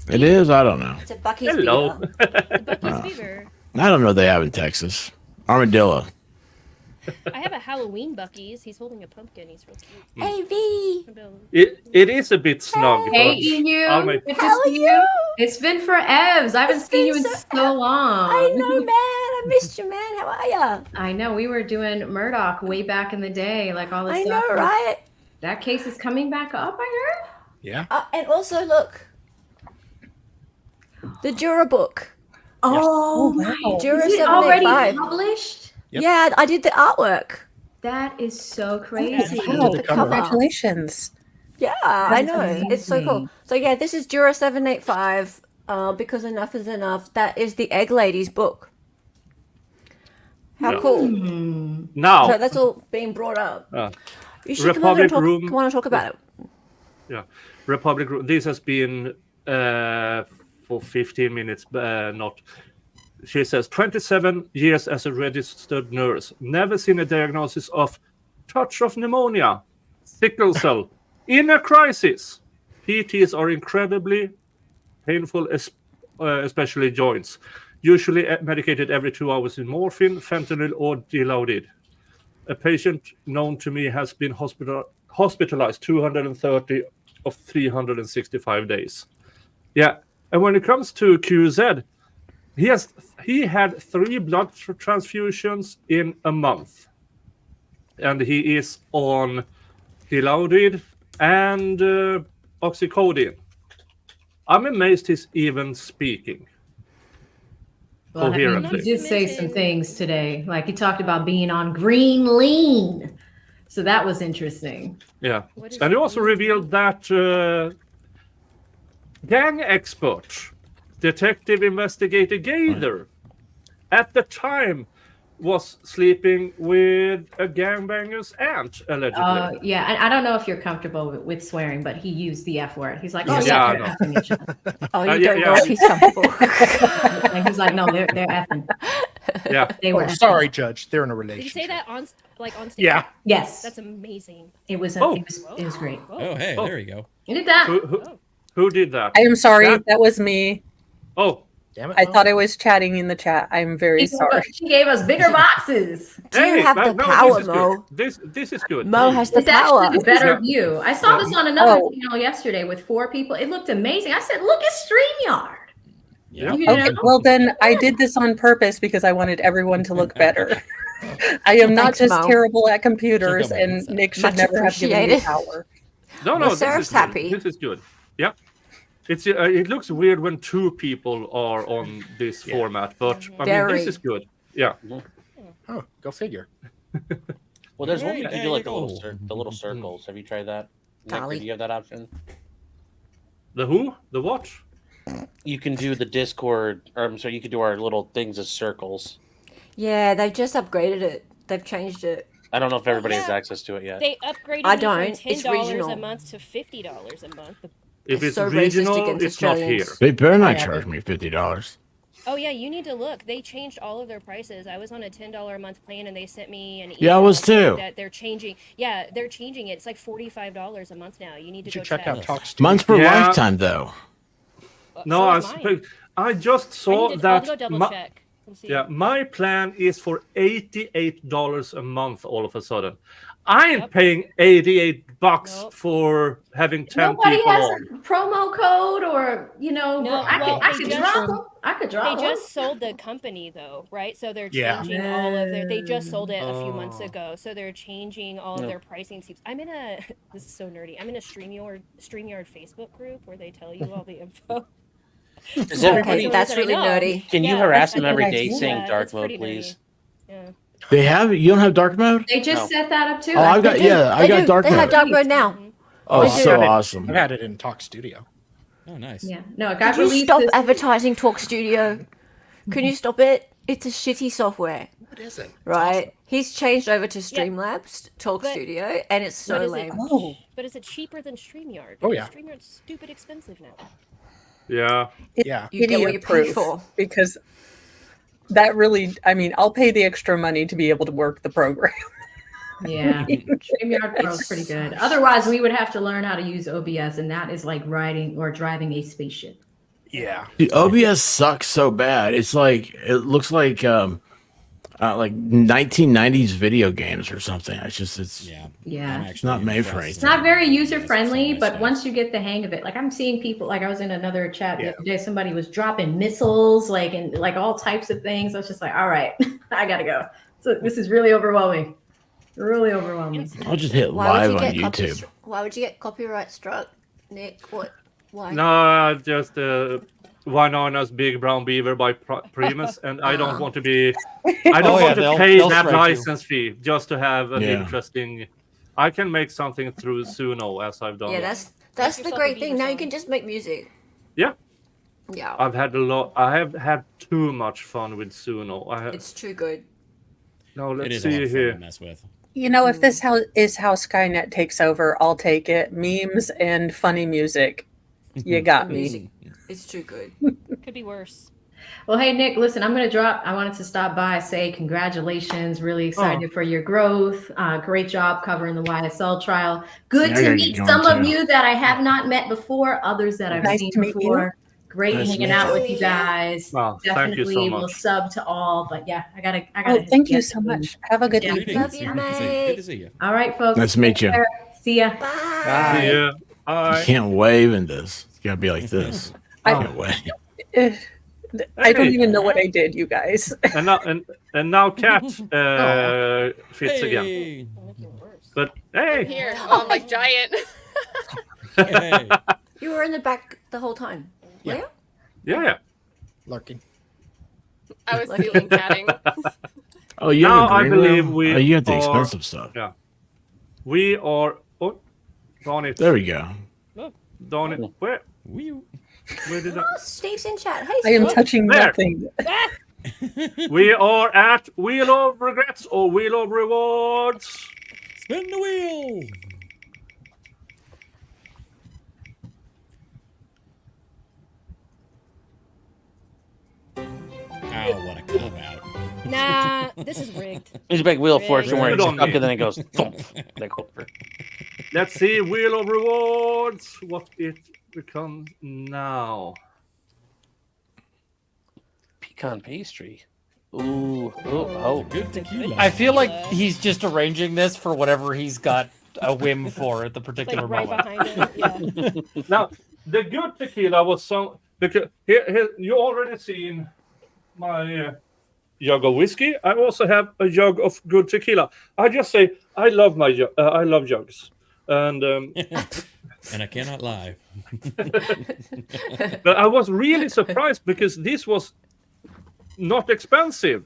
It is? I don't know. It's a Bucky's Hello. beaver. Beaver. I don't know what they have in Texas. Armadillo. I have a Halloween Bucky's. He's holding a pumpkin. He's real cute. Hey, V. It is a bit snug. Hey, but EU. I'll make- Good to see you. It's been for Evs. I haven't seen you in so long. I know, man. I missed you, man. How are ya? I know. We were doing Murdoch way back in the day, like all this I stuff. know, right? That case is coming back up, I heard. Yeah. And also, look. The Jura book. Oh, my. Jura Is it already 785. published? Yep. Yeah, I did the artwork. That is so crazy. Wow, congratulations. Yeah, I That's know. It's so cool. amazing. So yeah, this is Juror 785. Because enough is enough. That is the Egg Lady's book. How Yeah. cool! Now, So that's all being brought up. You should Republic come Room. on and talk about it. Yeah, Republic Room. This has been for 15 minutes. Not. She says 27 years as a registered nurse. Never seen a diagnosis of touch of pneumonia, sickle cell, in a crisis. PTs are incredibly painful, especially joints. Usually medicated every 2 hours in morphine, fentanyl, or Dilaudid. A patient known to me has been hospitalized 230 of 365 days. Yeah, and when it comes to QZ, he had 3 blood transfusions in a month, and he is on Dilaudid and oxycodone. I'm amazed he's even speaking Well, I mean, coherently. he did say some things today. Like he talked about being on green lean. So that was interesting. Yeah. And he also revealed that gang expert, detective investigator Gaither, at the time was sleeping with a gangbanger's aunt, allegedly. Yeah, and I don't know if you're comfortable with swearing, but he used the F word. He's like, oh, Yeah, yeah, I they're know. effing each other. Oh, you don't know if he's comfortable. And he's like, no, they're effing. Yeah. They were Oh, effing. sorry, Judge. They're in a Did you relationship. say that on stage? Yeah. Yes. That's amazing. It was, Oh. it was great. Oh, hey, there you go. You did that. Who did that? I am sorry. That- That was me. Oh, Damn it. I thought I was chatting in the chat. I'm very sorry. She gave us bigger boxes. Do you have the no, power, this is Mo? good. This is good. Mo has the It's actually power. a better Yeah. view. I saw this on another Oh. channel yesterday with 4 people. It looked amazing. I said, look at StreamYard. Yeah. You Okay, know? well then I did this on purpose because I wanted everyone to look better. I am not Thanks, just Mo. terrible at computers, Check out my and insight. Nick should Much never have given me appreciated. power. No, Well, this Sarah's is good. happy. This is good. Yeah. It's it looks weird when 2 people are on this format, but I mean Very. this is good. Yeah. Oh, go figure. Well, there's one you There can you do like go. the little circles. Have you tried that? Nick, Dolly. do you have that option? The who? The what? You can do the Discord, or I'm sorry, you can do our little things as circles. Yeah, they've just upgraded it. They've changed it. I don't know if everybody has yeah. access to it yet. They upgraded I me don't. from It's $10 regional. a month to $50 a month. If It's it's so racist regional, against it's not here. Australians. They better not Yeah. charge me $50. Oh yeah, you need to look. They changed all of their prices. I was on a $10 a month plan, and they sent me an email. Yeah, I was too. That they're changing. Yeah, they're changing it. It's like $45 a month now. You need to You go should check out Talk Studio. Mine's for Yeah. lifetime, though. No, So I is mine. suppose I just I saw need to, that I'll go double my, check. and see. yeah, my plan is for $88 a month all of a sudden. I ain't Yep. paying $88 Nope. for having 10 Nobody people has on. a promo code or, No, I well, could they drop just- them. I could They drop them. just sold the company though, right? So they're Yeah. changing all of their. They just sold it a few months Oh. ago, so they're changing all of their pricing schemes. I'm in a. This is so nerdy. I'm in a StreamYard Facebook group where they tell you all the info. Does Yeah, everybody? so That's that I really know. nerdy. Can you Yeah, harass I them think every I day do saying that. dark It's mode, pretty please? nerdy. Yeah. They have. You don't have dark mode? They just No. set that up too. Oh, I've got. They do. Yeah, I They got do. dark They mode. have dark mode now. Oh, They it's do. so I've awesome. had it in Talk Studio. Oh, nice. Yeah. No, it got Could you released stop this- advertising Talk Studio? Can you stop it? It's a shitty software, What is it? right? He's changed over to Streamlabs Talk But- Studio, and it's so But is it- lame. Oh, But is it cheaper than StreamYard? Oh, Because yeah. StreamYard's stupid expensive now. Yeah. Yeah. You get what idiot you pay proof, for. because that really. I mean, I'll pay the extra money to be able to work the program. Yeah. StreamYard Pro is pretty good. Otherwise, we would have to learn how to use OBS, and that is like riding or driving a spaceship. Yeah. Dude, OBS sucks so bad. It's like it looks like 1990s video games or something. It's Yeah. Yeah. I'm It's not made for impressed. It's not very user friendly, That's but nice. once you get the hang of it, like I'm seeing people, like I was in another chat the Yeah. other day, somebody was dropping missiles, like and like all types of things. I was just like, all right, I gotta go. So this is really overwhelming. Really overwhelming. I'll just hit Why live would on you get YouTube. Why would you get copyright struck, Nick? What? Why? No, just one on us big brown beaver by Primus, and I don't want to be. I don't Oh, yeah, want to they'll- pay they'll that strike you. license fee just to have an Yeah. interesting I can make something through Suno as I've done. Yeah, that. that's the yourself a great beaver thing. Now you song. can just make music. Yeah. Yeah. I have had too much fun with Suno. It's too good. No, It let's is a lot see of fun here. to mess with. You know, if this is how Skynet takes over, I'll take it. Memes and funny music. You got me. It's too good. Could be worse. Well, hey, Nick, listen, I'm going to drop. I wanted to stop by, say congratulations. Really excited for your growth. Great job covering the YSL trial. Good Yeah, I to gotta meet get some going, of too. you that I have not met before, others that I've Nice seen to meet you. before. Great Nice to hanging meet out you. with you guys. Wow, thank you Definitely so will much. sub to all. But yeah, I gotta Oh, thank you get so to- much. Have a good Yeah. evening. Love you, Good to see you. mate. Good to see you. All right, folks. Nice to meet Take you. care. See ya. Bye. See ya. You Bye. can't wave in this. It's gotta be like this. I can't wave. Eh, I don't Hey. even know what I did, you guys. And now Cat fits again. Hey. But hey, Here, I'm like giant. Hey. You were in the back the whole time. Yeah. Were you? yeah. Lurking. I was ceiling catting. Oh, you Now have a I green believe room? we Oh, you have the are- expensive stuff. Yeah. We are. Oh, darn it. There we go. Darn it. Where Wee-oo. did Oh, Steve's in chat. Hey, I am Steve. touching There. nothing. we are at Wheel of Regrets or Wheel of Rewards. Spin the wheel. Ow, what a cop out. Nah, this is rigged. There's a big wheel fortune where Good it's on stuck me. and then it goes thump. Like over. Let's see Wheel of Rewards. What it becomes now. Pecan pastry. Ooh. Oh. Good tequila. I feel like he's just arranging this for whatever he's got a whim for at the particular Like right moment. behind it. Yeah. Now, the good tequila was some. Because here you already seen my jug of whiskey. I also have a jug of good tequila. I just say I love my I love jugs, and And I cannot lie. but I was really surprised because this was not expensive,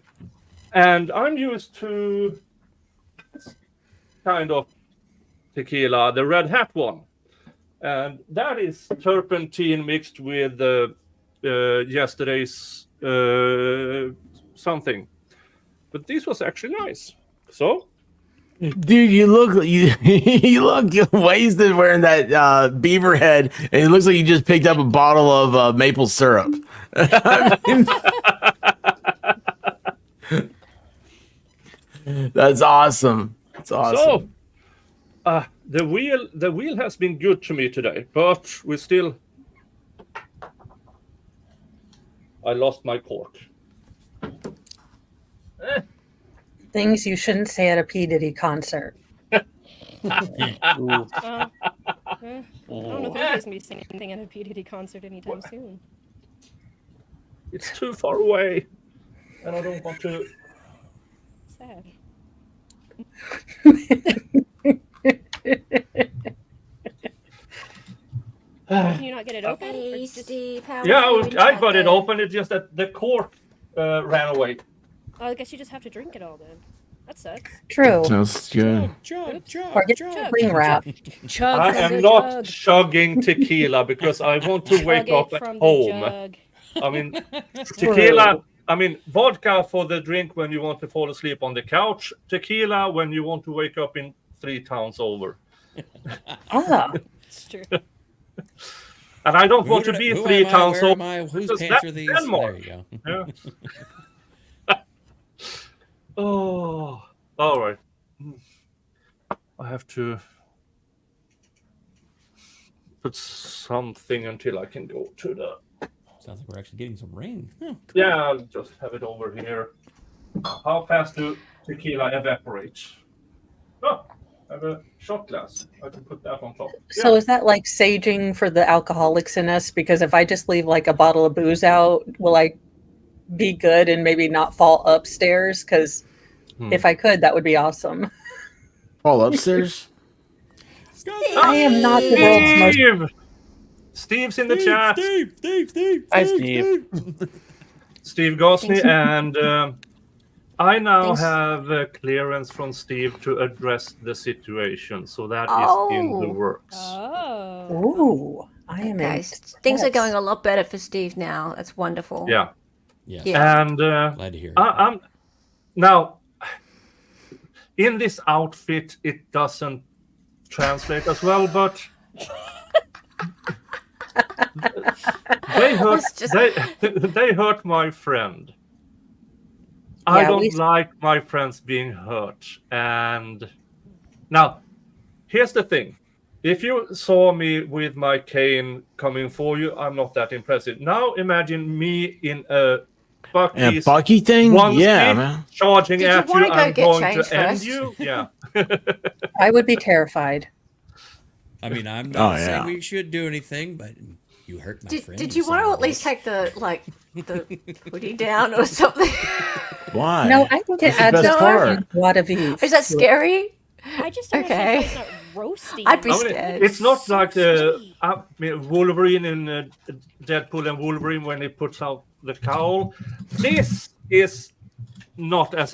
and I'm used to this kind of tequila, the Red Hat one, and that is turpentine mixed with yesterday's something. But this was actually nice. So, Dude, you you look wasted wearing that beaver head, and it looks like you just picked up a bottle of maple syrup. I mean, that's awesome. That's awesome. so the wheel has been good to me today, but we still. I lost my cork. Things you shouldn't say at a P. Diddy concert. I don't know if anybody's gonna be singing anything at a P. Diddy concert anytime soon. It's too far away, and I don't want to. Sad. Can you not get it open? Hey, Or just- Steve. How Yeah, are you in I chat got it there? open. It's just that the cork ran away. Oh, I guess you just have to drink it all then. That sucks. True. That's good. Chug, Or get chug, ring wrap. Chug I from am the not jug. chugging tequila because I want to wake Chug up it at from the home. jug. I mean, tequila. I mean, vodka for the drink when you want to fall asleep on the couch. Tequila when you want to wake up in 3 towns over. Ah, It's true. And I don't want to be 3 towns Where over. am I? Whose because pants that's are these? Denmark. There you go. Yeah. Oh, all right. I have to put something until I can go to the. Sounds like we're actually getting some rain. Oh, cool. Yeah, I'll just have it over here. How fast do tequila evaporate? Oh, I have a shot glass. I can put that on top. so is that like saging for the alcoholics in us? Because if I just leave like a bottle of booze out, will I be good and maybe not fall upstairs? Because if I could, that would be awesome. Fall upstairs? I am not the world's most. Steve! Steve's in the chat. Steve. Hi, Steve. Steve Gosney and I now Things- have clearance from Steve to address the situation, so that is in the Oh. works. Oh. Ooh, I am Okay, in. things are going a lot better for Steve now. That's wonderful. Yeah. Yes. Yeah. And Glad to hear it. I'm now in this outfit. It doesn't translate as well, but they hurt. They hurt my friend. I Yeah, don't like my friends being hurt. And now, here's the thing. If you saw me with my cane coming for you, I'm not that impressive. Now imagine me in a And Bucky thing? Yeah, man. charging Did you at you. wanna go I'm get going changed to end first? you. Yeah. I would be terrified. I mean, I'm not Oh, saying yeah. we should do anything, but you hurt my friend. Did you want to at least take the hoodie down or something? Why? No, I think it That's the adds best a part. lot of ease. Is that scary? I just don't Okay. understand how it's not roasting. I'd be I mean, scared. it's not So like sweaty. Wolverine in Deadpool and Wolverine when he puts out the cowl. This is not as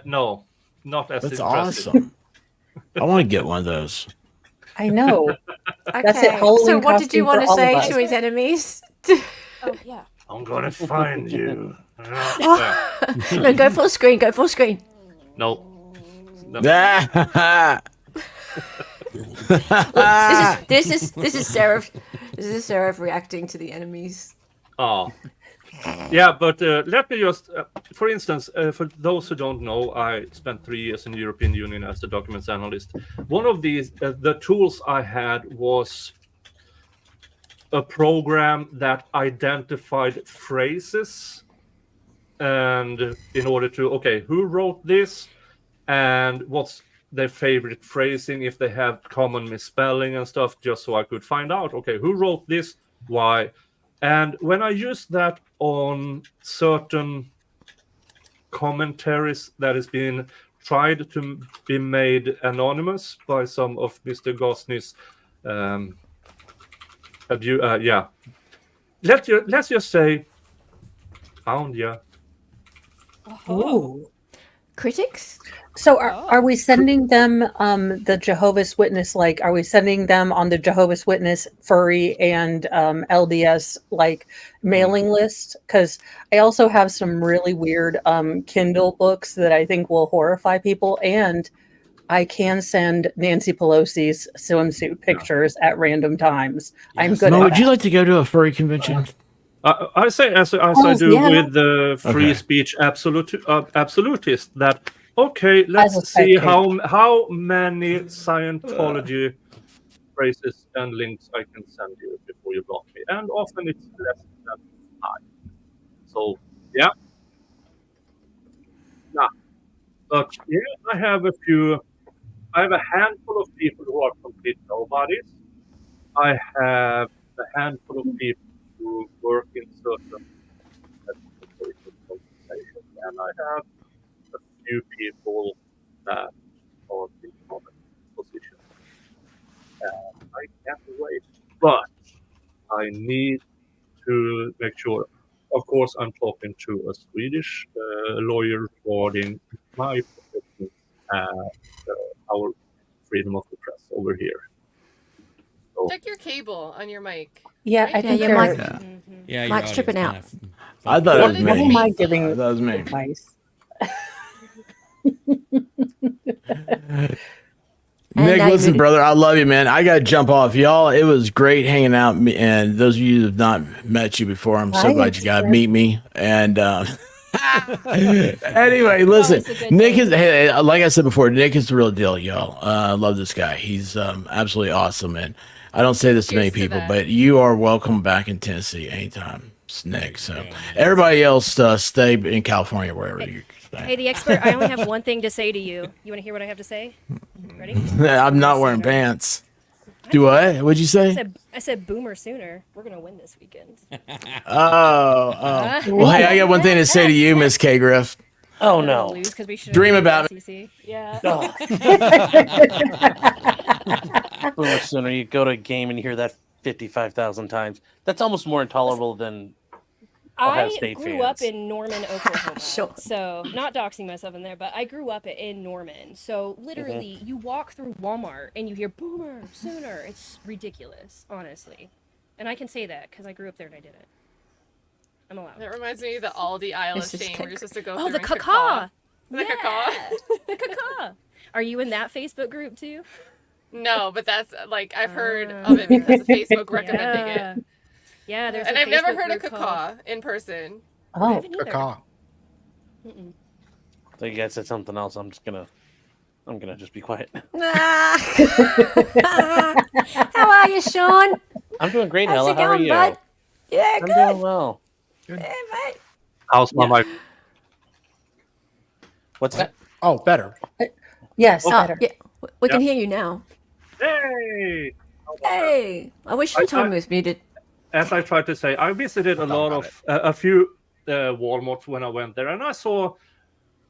no, not as That's impressive. awesome. I want to get one of those. I know. That's it. Okay. Halloween So what did you costume want for to all of say us. to his enemies? Oh yeah. I'm gonna find you. No, go full screen. Go full screen. No. No. Look, this is Sarah. This is Sarah reacting to the enemies. Oh. Yeah, but let me just, for instance, for those who don't know, I spent 3 years in the European Union as a documents analyst. One of these, the tools I had was a program that identified phrases, and in order to, okay, who wrote this, and what's their favorite phrasing, if they have common misspelling and stuff, just so I could find out, okay, who wrote this, why. And when I used that on certain commentaries that has been tried to be made anonymous by some of Mr. Gosney's let's just say found ya. Ooh. Critics? So are we sending them the Jehovah's Witness, like, are we sending them on the Jehovah's Witness furry and LDS like mailing list? Because I also have some really weird Kindle books that I think will horrify people, and I can send Nancy Pelosi's swimsuit pictures at random times. I'm good Mo, at would that. you like to go to a furry convention? I say as I do yeah. with the free Okay. speech absolutist that okay, As a let's see spectator. how many Scientology phrases and links I can send you before you block me, and often it's less than 5. So yeah, but yeah, I have a handful of people who are complete nobodies. I have a handful of people who work in certain organizations, and I have a few people that are in common positions. And I can't wait, but I need to make sure. Of course, I'm talking to a Swedish lawyer regarding my profession and our freedom of the press over here. So, Check your cable on your mic. Yeah, Right? I think your they're- mic- Yeah, your Mike's audio's tripping out. kind of I thought it was What What am me. I giving That was me. advice? Nick, now you listen, muted. brother, I love you, man. I got to jump off. Y'all, it was great hanging out. And those of you who have not met you before, I'm so Hi, glad you got to Esther. meet me. And anyway, listen, it's a good Nick day. is, hey, like I said before, Nick is the real deal, y'all. I love this guy. He's absolutely awesome. And I don't say this to many Cheers to people, that. but you are welcome back in Tennessee anytime, Nick. So everybody else, stay in California, wherever you stay. Hey, the expert. I only have one thing to say to you. You want to hear what I have to say? Ready? I'm not wearing pants. Do what? What'd you say? I said boomer sooner. We're gonna win this weekend. Oh. Well, hey, I got one thing to say to you, Miss K. Griff. Oh We're gonna no. lose 'cause we should've Dream beat about the SEC. Yeah. Oh. Boomer sooner. You go to a game and you hear that 55,000 times. That's almost more intolerable than Ohio I State grew up fans. in Norman, Oklahoma. Sure. So, not doxing myself in there, but I grew up in Norman. So, Mm-hmm. literally, you walk through Walmart and you hear Boomer, Sooner. It's ridiculous, honestly. And I can say that because I grew up there and I did it. I'm allowed. That reminds me of the Aldi aisle of It's just shame where you're supposed to go Oh, through the and caca. The caca. The caca. Are you in that Facebook group too? No, but that's like I've heard of it because of Facebook recommending Yeah. it. Yeah, there's And a I've never Facebook heard of group called- caca in person. I Oh, haven't either. Caca. Mm-mm. So you guys said something else. I'm gonna just be quiet. How are you, Sean? I'm doing great, How's Ella. it How are going, you? bud? Yeah, I'm good. doing well. Yeah, mate. How's my mic? What's that? Oh, better. Yes, Oh, better. yeah, we can Yep. hear you now. Hey! Hey, I wish your time was muted. As I tried to say, I visited a few Walmarts when I went there, and I saw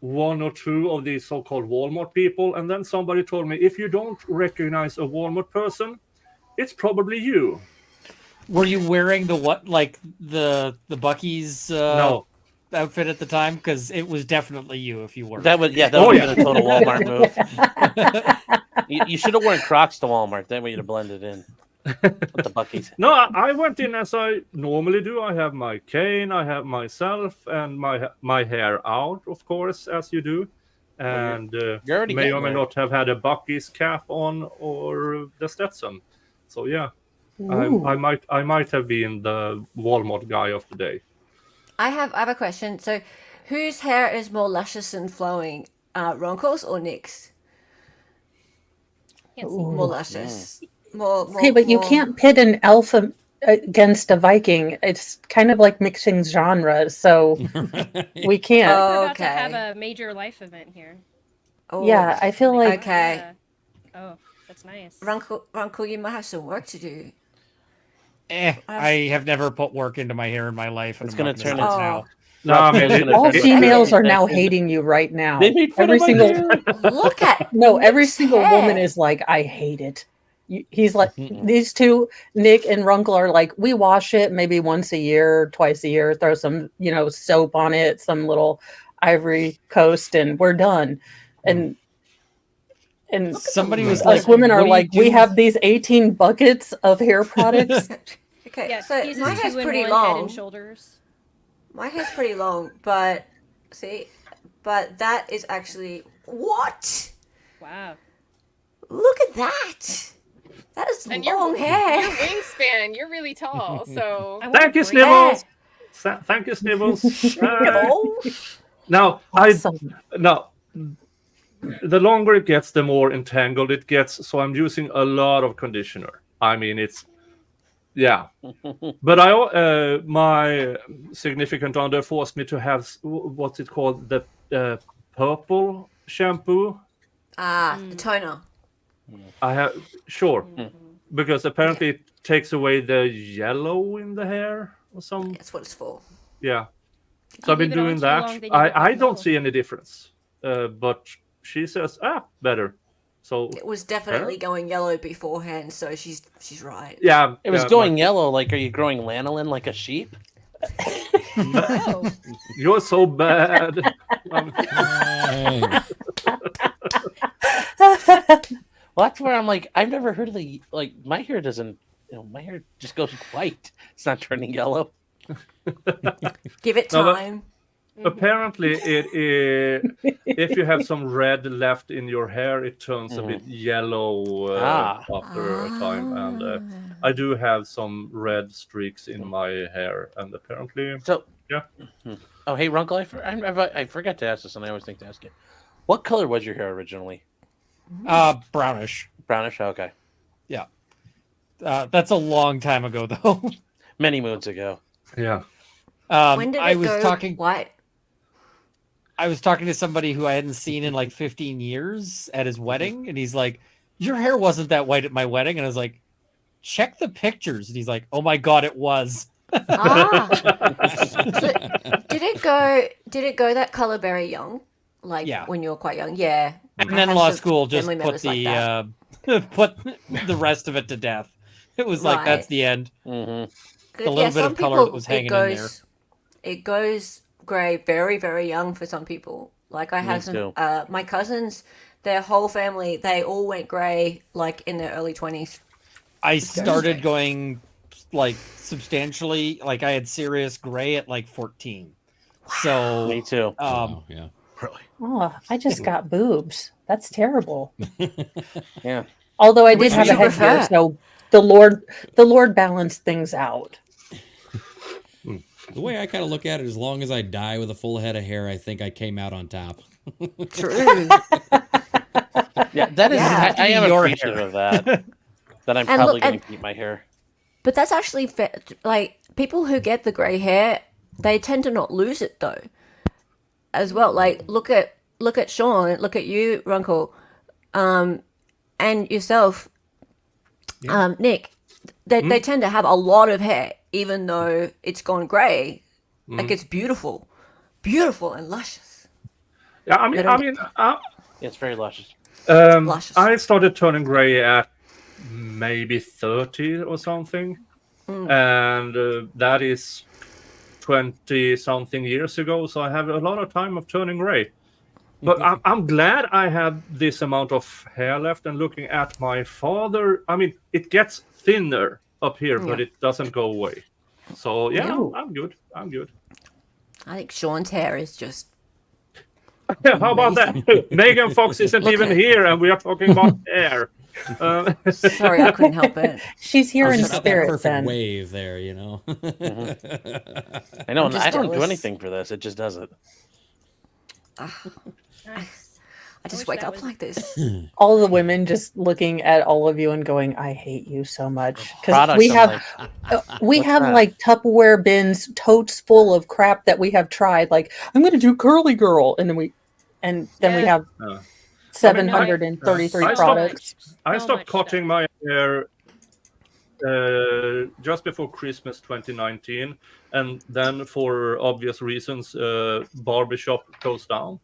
one or two of these so-called Walmart people, and then somebody told me, if you don't recognize a Walmart person, it's probably you. Were you wearing the what, like the Buc-ee's No. outfit at the time? Because it was definitely you if you were. That would have been a total Walmart move. You should have worn Crocs to Walmart. That way you'd have blended in with the Buc-ee's. No, I went in as I normally do. I have my cane, I have myself, and my hair out, of course, as you do. And you're already may or getting may there. not have had a Buc-ee's cap on or the Stetson. So yeah, Ooh. I might have been the Walmart guy of the day. I have a question. So, whose hair is more luscious and flowing, Ronco's or Nick's? More luscious. More. Okay, but you more- can't pit an elf against a Viking. It's kind of like mixing genres, so we can't. We're about to have a major life event here. Yeah, I feel like Okay. Yeah. Oh, that's nice. Ronco, you might have some work to do. I have never put work into my hair in my life. And It's I'm gonna not turn gonna into- now. No, I mean, all females are now hating you right now. They made fun every of my single hair. Look at every Nick's single hair. woman is like, I hate it. He's like, these two, Nick and Runkle, are like, we wash it maybe once a year, twice a year, throw some, soap on it, some little Ivory Coast, and we're done. And Somebody was us like, women "What are do you like, we do?" have these 18 buckets of hair products. Okay, Yeah, so he's my just hair's 2-in-1 pretty Head long. and shoulders. My hair's pretty long, but that is actually what? Wow. Look at that. That is And long your hair. wingspan, you're really tall, so Thank you, Snibbles. Thank you, Snibbles. Now, the longer it gets, the more entangled it gets. So I'm using a lot of conditioner. I mean, yeah. But my significant other forced me to have what's it called, the purple shampoo. The toner. I have because apparently it takes away the yellow in the hair or some. That's what it's for. Yeah. If So I've you been leave it on doing too that. long, then you won't I get don't yellow. see any difference, but she says better. So It was definitely going yellow beforehand, so she's right. yeah, It was yeah, going my- yellow. Like, are you growing lanolin like a sheep? You're so bad. Well, that's where I'm like, I've never heard of my hair doesn't, my hair just goes white. It's not turning yellow. Give it No, but time. apparently, if you have some red left in your hair, it turns a bit yellow after a time. And I do have some red streaks in my hair, and apparently, yeah. Oh, hey, Runkle, I forgot to ask this, and I always think to ask it. What color was your hair originally? Brownish. Brownish. Okay. Yeah. That's a long time ago, though. Many moons ago. Yeah. When did I it was go talking. white? I was talking to somebody who I hadn't seen in like 15 years at his wedding, and he's like, "Your hair wasn't that white at my wedding," and I was like, "Check the pictures," and he's like, "Oh my god, it was." Did it go that color very young? Like Yeah. when you were quite young? Yeah. And I then have law some school just family put members like the that. put the rest of it to death. It was like that's Right. the end. Mm-hmm. The little bit some of color people, that was it hanging in there. goes it goes grey very, very young for some people. Like I have some, my cousins, their whole family, they all went grey like in their early 20s. I started going like substantially, like I had serious gray at like 14. So me too. Yeah. Really? Oh, I just got boobs. That's terrible. Yeah. Although I did Which have would a you headgear, prefer? so the Lord balanced things out. The way I kind of look at it, as long as I die with a full head of hair, I think I came out on top. True. Yeah, that is. Yeah. I am Your appreciative hair. of that. That I'm And probably look, going and- to keep my hair. But that's actually like people who get the grey hair, they tend to not lose it though. As well, like look at Sean, look at you, Runkle, and yourself, Nick. They tend to have a lot of hair, even though it's gone grey. Like it's beautiful and luscious. Yeah, I mean, It's very luscious. Luscious. I started turning gray at maybe 30 or something, and that is 20-something years ago. So I have a lot of time of turning gray. But I'm glad I have this amount of hair left. And looking at my father, I mean, it gets thinner up here, but it doesn't go away. So yeah, Ew. I'm good. I think Sean's hair is just. How about that? Megan Fox isn't Look even at- here, and we are talking about hair. Sorry, I couldn't help it. She's here in Just got that spirit. perfect Then wave there, you know. I know. I'm just I don't do jealous. anything for this. It just does it. I just wish wake that up was- like this. all the women just looking at all of you and going, "I hate you so much." Because Products, we I'm have like, we what's have that? like Tupperware bins, totes full of crap that we have tried. Like I'm going to do curly girl, and then we have Uh, 733 I stopped- products. I So stopped much cutting stuff. my hair just before Christmas 2019, and then for obvious reasons, barbershop closed down.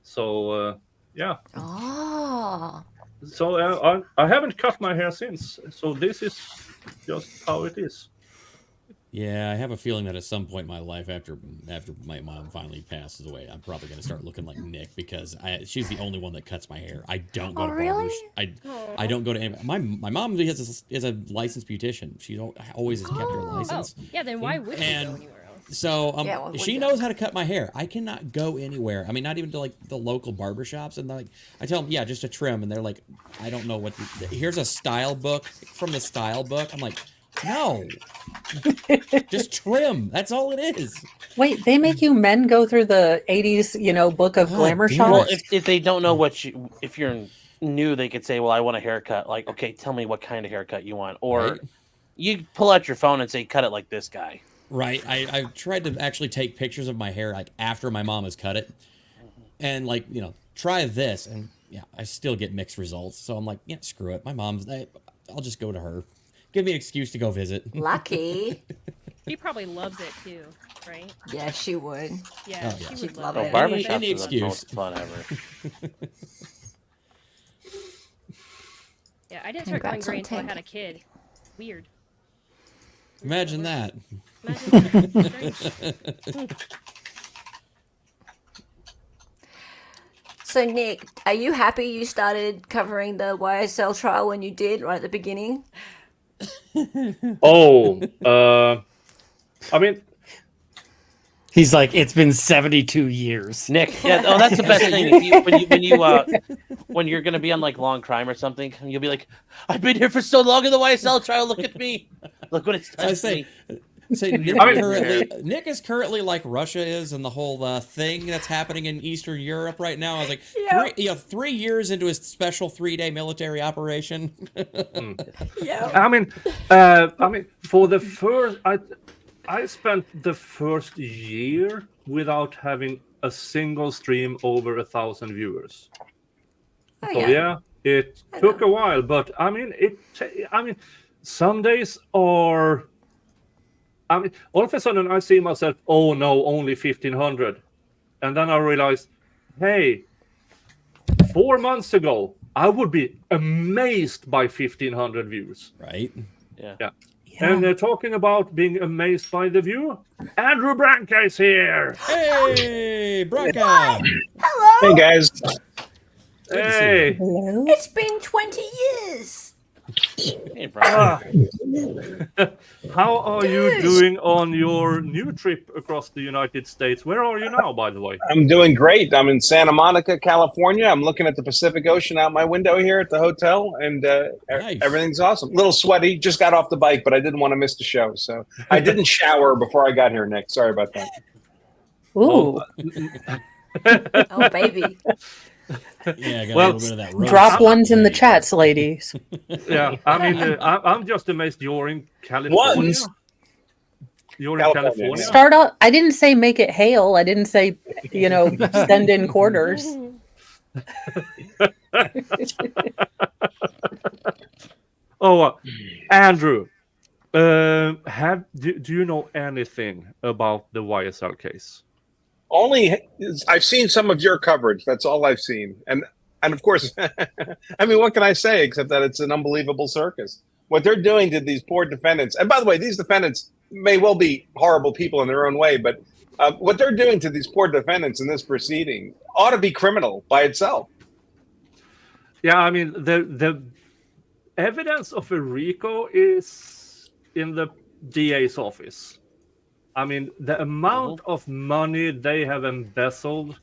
So yeah, Oh. so I haven't cut my hair since. So this is just how it is. Yeah, I have a feeling that at some point in my life, after my mom finally passes away, I'm probably going to start looking like Nick because she's the only one that cuts my hair. I don't go Oh, to really? barbers. I don't go to any. My mom is a licensed beautician. She always has kept her Oh, license. yeah. Then why would you go And anywhere else? so Yeah, why would she you? knows how to cut my hair. I cannot go anywhere. I mean, not even to like the local barbershops. And like, I tell them, yeah, just a trim, and they're like, I don't know what. Here's a style book from the style book. I'm like, no, just trim. That's all it is. Wait, they make you men go through the 80s, book of God glamour damn shots? Well, if they don't know if you're new, they could say, "Well, I want a haircut." Like, okay, tell me what kind of haircut you want, or Right. you pull out your phone and say, "Cut it like this guy." Right. I tried to actually take pictures of my hair like after my mom has cut it, and like try this, and yeah, I still get mixed results. So I'm like, yeah, screw it. My mom's. I'll just go to her. Give me an excuse to go visit. Lucky. She probably loves it too, right? Yeah, she would. Yeah, Oh, yeah. she She'd would love love it. it. Barbershops any are the excuse. most fun ever. Yeah, I didn't start going Congrats on gray until I Tank. had a kid. Weird. Imagine that. Imagine that. Strange. So Nick, are you happy you started covering the YSL trial when you did right at the beginning? Oh, I mean, He's like, it's been 72 years. Nick, yeah, oh, that's the best thing. When you're gonna be on like long crime or something, you'll be like, "I've been here for so long in the YSL trial. Look at me. Look what it's done I to say, me." Nick is currently like Russia is, and the whole thing that's happening in Eastern Europe right now. I was like, 3 years into his special 3-day military operation. Yeah. I mean, for the first, I spent the first year without having a single stream over 1,000 viewers. Oh, So yeah. yeah, it took a while, but I mean, some days are. I mean, all of a sudden I see myself, oh no, only 1,500, and then I realized, hey, 4 months ago I would be amazed by 1,500 views. Right? Yeah. Yeah. And talking about being amazed by the view, Andrew Branca is here. Hey, Branca. Hello. Hey guys. Hey. It's been 20 years. How are you doing on your new trip across the United States? Where are you now, by the way? I'm doing great. I'm in Santa Monica, California. I'm looking at the Pacific Ocean out my window here at the hotel, and everything's awesome. A little sweaty. Just got off the bike, but I didn't want to miss the show, so I didn't shower before I got here, Nick. Sorry about that. Ooh. Oh, baby. Yeah, I got Well, a little bit of that roast. Drop ones in the chats, ladies. Yeah, I mean, I'm just amazed you're in California. Ones. You're in California. Start out. I didn't say make it hail. I didn't say, send in quarters. Andrew, do you know anything about the YSL case? I've seen some of your coverage. That's all I've seen, and of course, I mean, what can I say except that it's an unbelievable circus. What they're doing to these poor defendants, and by the way, these defendants may well be horrible people in their own way, but what they're doing to these poor defendants in this proceeding ought to be criminal by itself. Yeah, I mean, the evidence of a RICO is in the DA's office. I mean, the amount of money they have embezzled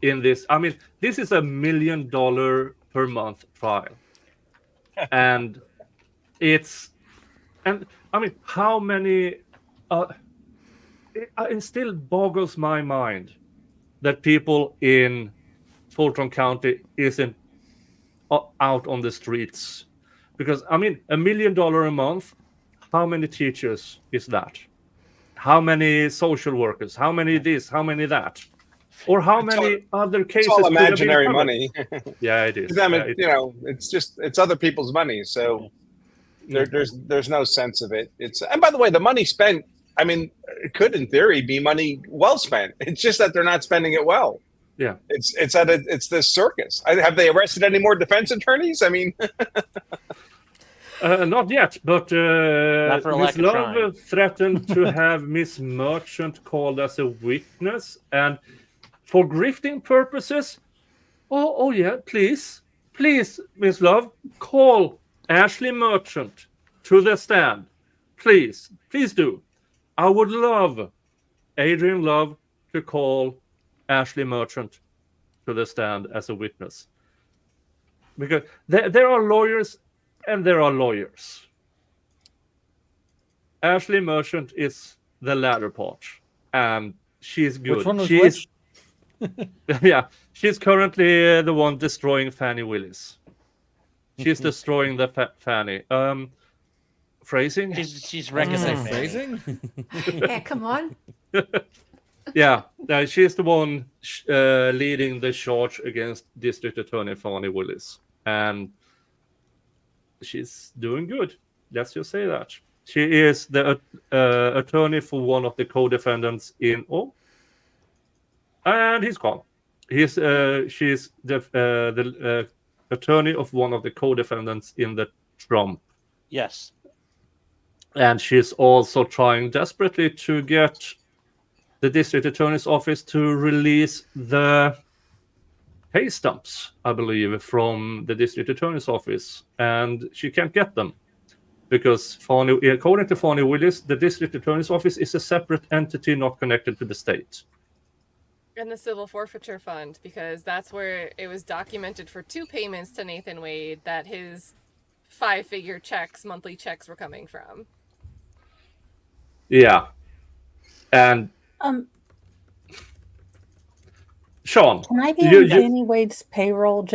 in this. I mean, this is $1 million per month trial. And I mean, how many, it still boggles my mind that people in Fulton County isn't out on the streets. Because, I mean, $1 million a month, how many teachers is that? How many social workers? How many this? How many that? Or how many other cases? It's all imaginary money. Yeah, it is. To them, it's other people's money. So there's no sense of it. And by the way, the money spent, I mean, it could in theory be money well spent. It's just that they're not spending it well. Yeah, it's this circus. Have they arrested any more defense attorneys? I mean. Not yet, but Miss Love trying. threatened to have Miss Merchant called as a witness, and for grifting purposes. Oh yeah, please, Miss Love, call Ashley Merchant to the stand, please do. I would love Adrian Love to call Ashley Merchant to the stand as a witness, because there are lawyers. And there are lawyers. Ashley Merchant is the latter part, and she's good. Which one was which? Yeah, she's currently the one destroying Fannie Willis. She's destroying the Fannie. Phrasing? She's wrecking that phrasing. Yeah, come on. Yeah, she's the one leading the charge against District Attorney Fannie Willis, and she's doing good. Let's just say that. She is the attorney for one of the co-defendants in and he's gone. She's the attorney of one of the co-defendants in the Trump. Yes. And she's also trying desperately to get the district attorney's office to release the pay stumps, I believe, from the district attorney's office, and she can't get them because, according to Fannie Willis, the district attorney's office is a separate entity not connected to the state. And the civil forfeiture fund, because that's where it was documented for 2 payments to Nathan Wade that his 5-figure monthly checks were coming from. Yeah, and Sean, can I be on Fannie Wade's payroll?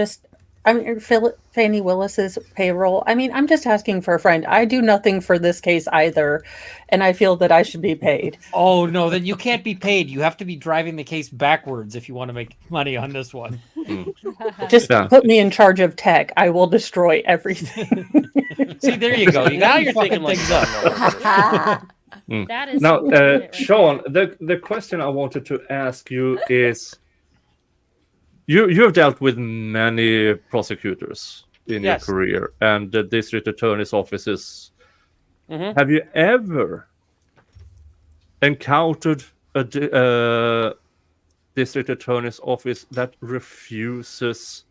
Fannie Willis's payroll. I mean, I'm just asking for a friend. I do nothing for this case either, and I feel that I should be paid. Oh no, then you can't be paid. You have to be driving the case backwards if you want to make money on this one. Just put me in charge of tech. I will destroy everything. See, there you go. Now you're thinking like things up. That is now, Sean. The question I wanted to ask you is. You have dealt with many prosecutors in your career, and the district attorney's office is Have you ever encountered a district attorney's office that refuses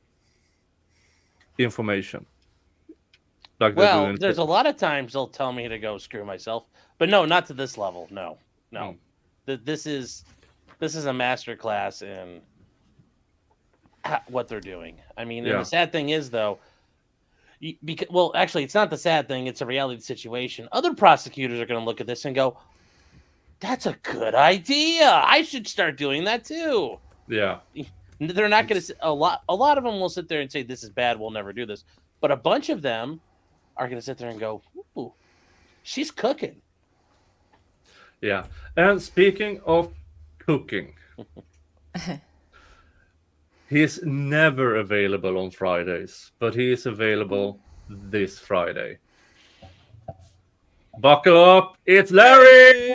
information? Like Well, there's a lot of times they'll tell me to go screw myself, but no, not to this level. No. This is a master class in what they're doing. I mean, and the sad thing is though, well, actually, it's not the sad thing; it's a reality situation. Other prosecutors are going to look at this and go, "That's a good idea. I should start doing that too." Yeah. They're not going to. A lot of them will sit there and say, "This is bad. We'll never do this." But a bunch of them are going to sit there and go, "Ooh, she's cooking." Yeah. And speaking of cooking, he's never available on Fridays, but he is available this Friday. Buckle up, it's Larry.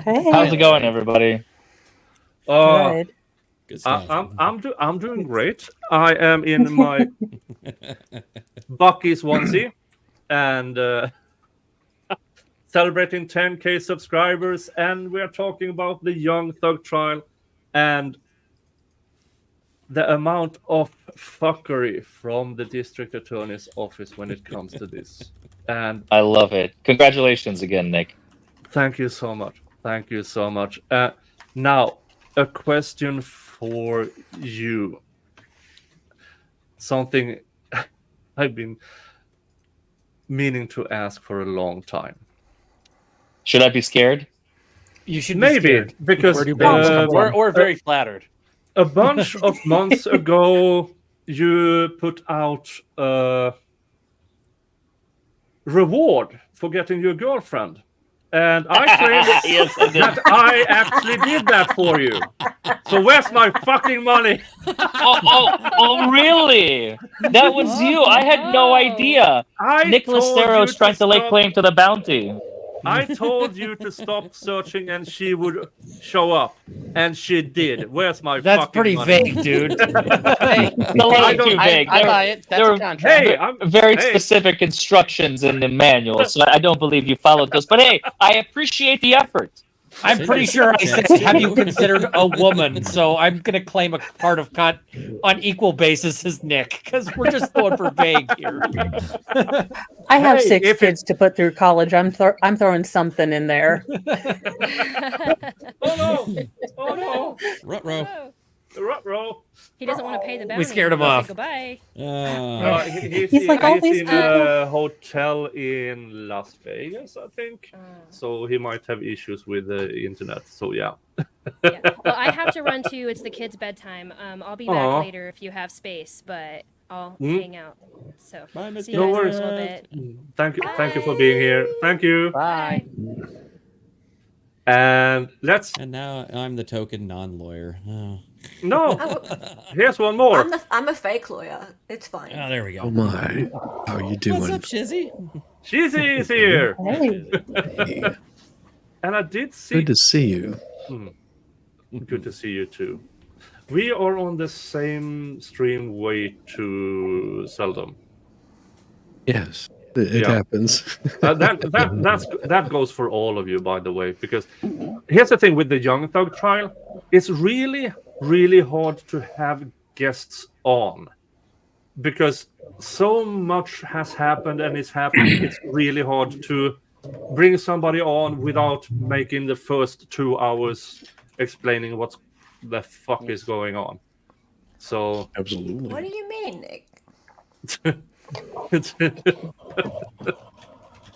How's it going, everybody? I'm doing great. I am in my Bucky's onesie and celebrating 10K subscribers, and we are talking about the Young Thug trial and the amount of fuckery from the district attorney's office when it comes to this. And I love it. Congratulations again, Nick. Thank you so much. Thank you so much. Now, a question for you. Something I've been meaning to ask for a long time. Should I be scared? You should maybe because we're very flattered. A bunch of months ago, you put out a reward for getting your girlfriend, and I claim that I actually did that for you. So where's my fucking money? Oh, really? That was you. I had no idea. Nicholas Thero's trying to lay claim to the bounty. I told you to stop searching and she would show up. And she did. Where's my That's fucking pretty money? vague, dude. Hey, a little too vague. I buy it. That's There a were contract. very specific instructions in the manual, so I don't believe you followed those. But hey, I appreciate the effort. I'm pretty sure I said, have you considered a woman? So I'm going to claim a part of cut on equal basis as Nick, because we're just going for vague here. I have 6 kids to put through college. I'm throwing something in there. Oh no! Oh no! Ruh-roh. Ruh-roh. He doesn't want to pay the bounty. We scared him Say off. Goodbye. He's like, all these in people. a hotel in Las Vegas, I think. So he might have issues with the internet. So yeah. Yeah. Well, I have to run too. It's the kids' bedtime. I'll be back Aw. later if you have space, but I'll Mm. hang out. So Bye, Miss see you No guys worries. in a little bit. Thank you for being here. Thank you. Bye. And let's. And now I'm the token non-lawyer. Oh. No. Here's one more. I'm a fake lawyer. It's fine. Oh, there we go. Oh my, how are you doing? What's up, Shizzy? Shizzy is here. Hey. And I did see. Good to see you. Good to see you too. We are on the same stream way too seldom. Yes, it Yeah. happens. That goes for all of you, by the way. Because here's the thing with the Young Thug trial: it's really, really hard to have guests on because so much has happened and is happening. It's really hard to bring somebody on without making the first 2 hours explaining what the fuck is going on. So absolutely. What do you mean, Nick?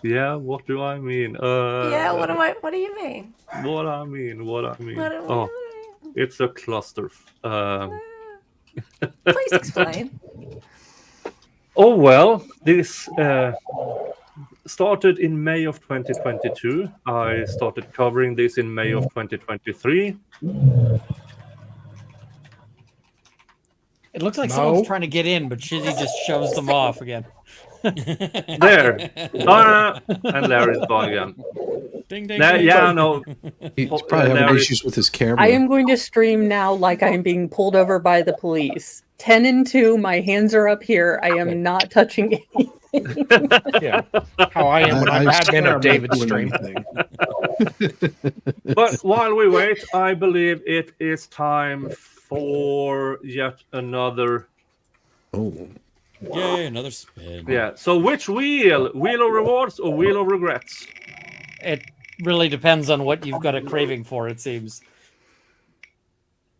Yeah, what do I mean? Yeah, what do you mean? What I mean. What do Oh, it's a cluster. Please explain. Oh well, this started in May of 2022. I started covering this in May of 2023. It looks like someone's trying to get in, but Shizzy just shoves them off again. There, and Larry's gone again. Ding, ding, Yeah, ding. yeah, no. He's probably having issues with his camera. I am going to stream now like I'm being pulled over by the police. 10 and 2, my hands are up here. I am not touching anything. Yeah, how I am when I'm admin of David's stream. But while we wait, I believe it is time for yet another. Oh. Yay, another spin. Yeah. So which wheel? Wheel of rewards or wheel of regrets? It really depends on what you've got a craving for, it seems.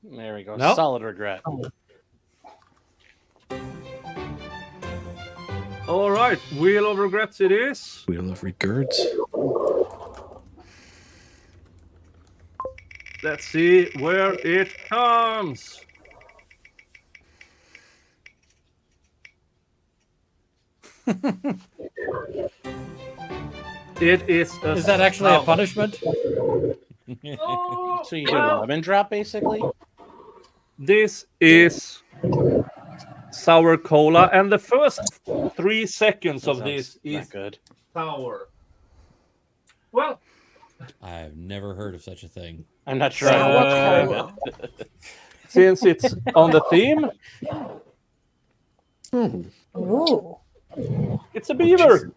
There we go. Nope. Solid regret. All right, wheel of regrets it is. Wheel of regrets. Let's see where it comes. It is. Is that actually a punishment? So you do a lemon drop, basically? This is sour cola, and the first 3 seconds of this is good. sour. Well, I've never heard of such a thing. I'm not sure. Since it's on the theme, Ooh. it's a beaver.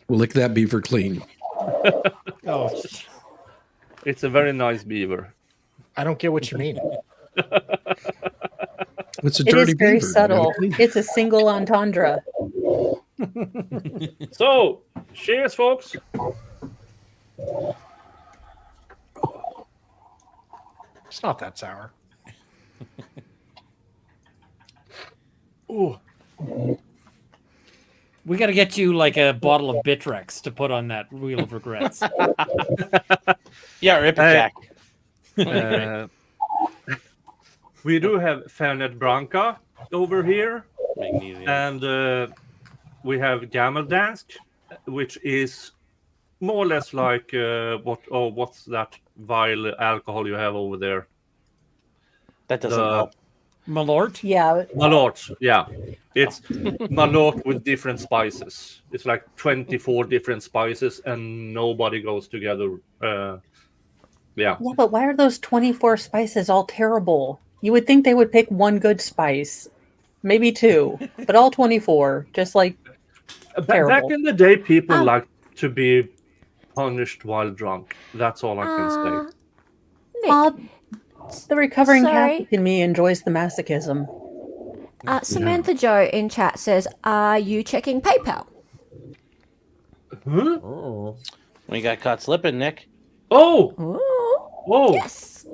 We'll lick that beaver clean. Oh, it's a very nice beaver. I don't get what you mean. It's a It dirty is very beaver. subtle. It's a single entendre. So, cheers, folks. It's not that sour. Ooh. We got to get you like a bottle of Bitrex to put on that wheel of regrets. Yeah, or Ipecac. We do have Fernet Branca over here, Magnesium. and we have Gameldansk, which is more or less like what's that vile alcohol you have over there? That doesn't help. Malort? Yeah. Malort, yeah. It's Malort with different spices. It's like 24 different spices, and nobody goes together. Yeah. Yeah, but why are those 24 spices all terrible? You would think they would pick one good spice, maybe 2, but all 24, just like terrible. Back in the day, people liked to be punished while drunk. That's all I can say. The recovering Sorry. Catholic in me enjoys the masochism. Samantha Joe in chat says, "Are you checking PayPal?" Huh? Oh. We got caught slipping, Nick. Oh! Whoa! Yes.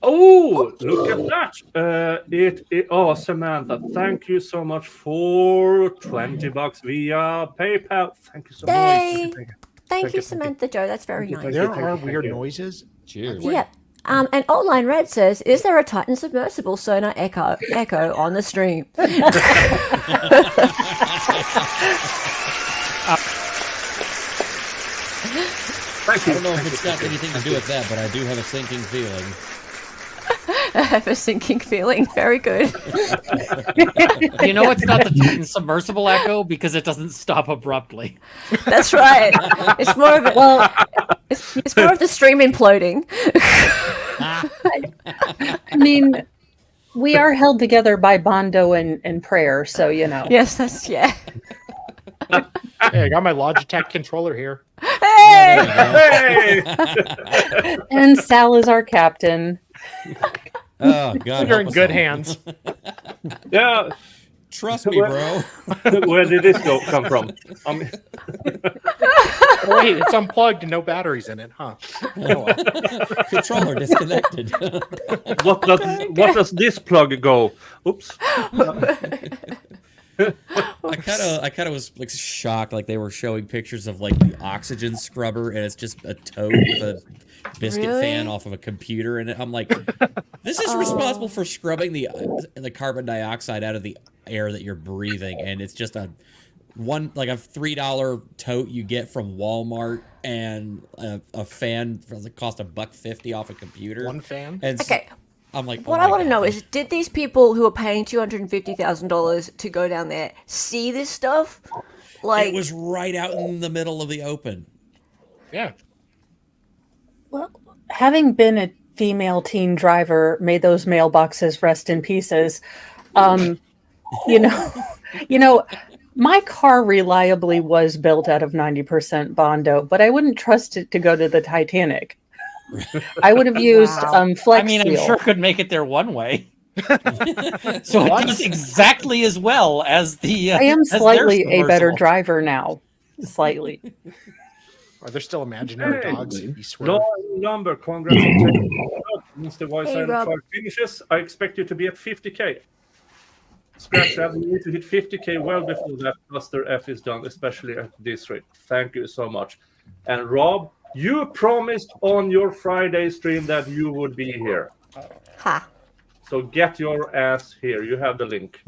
Oh, look at that! Oh, Samantha, thank you so much for $20 via PayPal. Thank you so much. Thank you, Samantha Joe. That's very nice. There are weird noises. Cheers. Yeah. And Old Line Red says, "Is there a Titan submersible sonar echo on the stream?" I don't know if it's got anything to do with that, but I do have a sinking feeling. I have a sinking feeling. Very good. You know it's not the Titan submersible echo because it doesn't stop abruptly. That's right. It's more of it's more of the stream imploding. I mean, we are held together by Bondo and prayer, so you know. Yes, that's yeah. Hey, I got my Logitech controller here. Hey! And Sal is our captain. Oh God, You're in good hands. Yeah. Trust me, bro. Where did this come from? Wait, it's unplugged and no batteries in it, huh? Controller disconnected. What does this plug go? Oops. I kind of was like shocked, like they were showing pictures of like the oxygen scrubber, and it's just a toad with a biscuit fan off of a computer, and I'm like, this is responsible for scrubbing the carbon dioxide out of the air that you're breathing, and it's just a $3 tote you get from Walmart, and a fan for the cost of $1.50 off a computer. One fan. And Okay. I'm like, What I want to know is, did these people who are paying $250,000 to go down there see this stuff? Like, it was right out in the middle of the open. Yeah. Well, having been at female teen driver, may those mailboxes rest in pieces. You know, my car reliably was built out of 90% Bondo, but I wouldn't trust it to go to the Titanic. I would have used Flex I mean, I'm Seal. sure could make it there one way. So it does exactly as well as the. I am as their slightly a better submersible. driver now. Slightly. Are there still imaginary Hey, dogs? You swear. Law number, congrats on taking Mr. Voice Hey, and Rob. 5 finishes. I expect you to be at 50k. Scratch that. You need to hit 50k well before that cluster F is done, especially at this rate. Thank you so much. And Rob, you promised on your Friday stream that you would be here. Ha. So get your ass here. You have the link.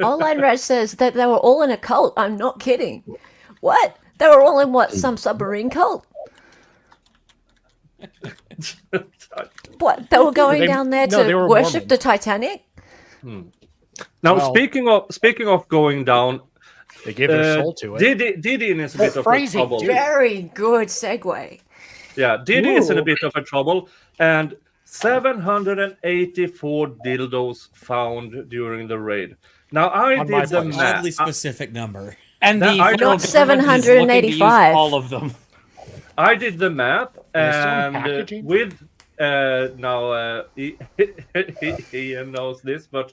Online Red says that they were all in a cult. I'm not kidding. What? They were all in what? Some submarine cult? What? They were going down there no, they to were worship Mormon. the Titanic? Now, Well- speaking of going down, They gave their soul to it. Diddy is a bit of a phrasing, trouble. dude. Very good segue. Yeah, Diddy is in a Ooh. bit of a trouble, and 784 dildos found during the raid. Now I On my did the place. math. Oddly specific number. And the I federal don't- government is looking to use 785. all of them. I did the math, Are they still in and packaging? with now Ian knows this, but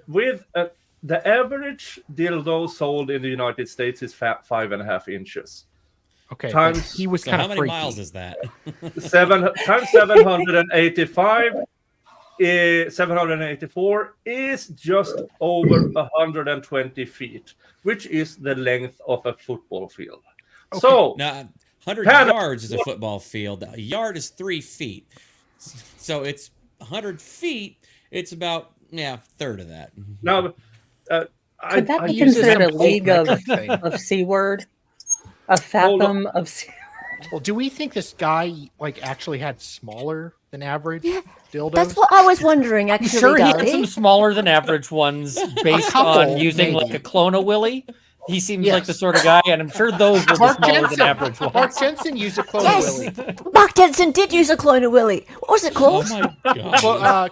with the average dildo sold in the United States is 5.5 inches. Okay, but Times he was So kind how of many freaky. miles is that? 785 784 is just over 120 feet, which is the length of a football field. So Now, 100 Hannah- yards is a football field. A yard is 3 feet. So it's 100 feet. It's about, a third of that. now, Could that be use considered a some league of, thing. of C word? A fathom of C Well, do we think this guy actually had smaller than average dildos? That's what I was wondering, I'm actually, sure he had Dolly. some smaller than average ones based couple, on using maybe. like a clone of Willy. He seems like Yes. the sort of guy, and I'm sure those were the Mark smaller Jensen. than average ones. Mark Jensen used a clone Yes! of Willy. Mark Denson did use a clone of Willy. What was it Oh called? my god.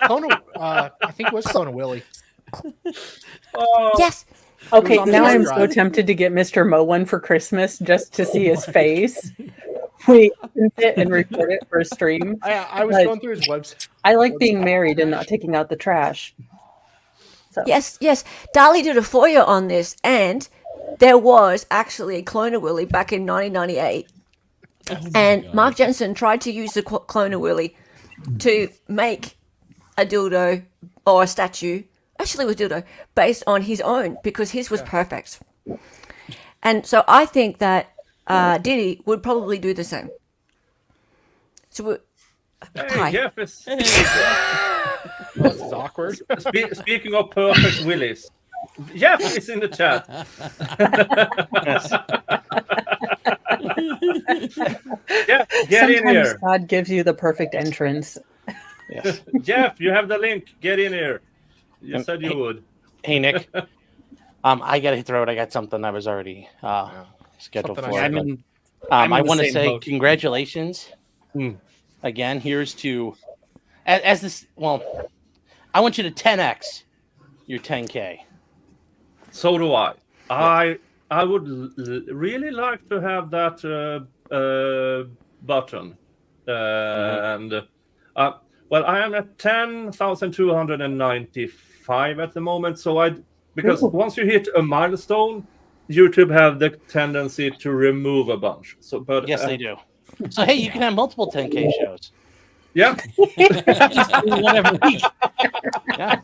Well, I think it was clone of Willy. Yes. Okay, on the now test I'm drive. so tempted to get Mr. Mo one for Christmas just to see his face. We print it and record it for a stream. I was But going through his website. I like being married and not taking out the trash. So. Yes. Dolly did a FOIA on this, and there was actually a clone of Willy back in 1998. And Mark Jensen tried to use the clone of Willy to make a dildo or a statue. Actually, it was dildo based on his own because his was perfect. And so I think that Diddy would probably do the same. So Hey, Jeff is. This is awkward. Speaking of perfect willies, Jeff is in the chat. Jeff, get in Sometimes here. God gives you the perfect entrance. Yes. Jeff, you have the link. Get in here. You said you hey- would. Hey, Nick. I got to hit the road. I got something I was already scheduled Something for. I- but, I'm I in the want to same say boat. congratulations. Again, here's to as this. Well, I want you to 10x your 10K. So do I. I would really like to have that button. And well, I am at 10,295 at the moment. So because once you hit a milestone, YouTube have the tendency to remove a bunch. So, but Yes, they do. So hey, you can have multiple 10K shows. Yeah. Just do one every week. Yeah.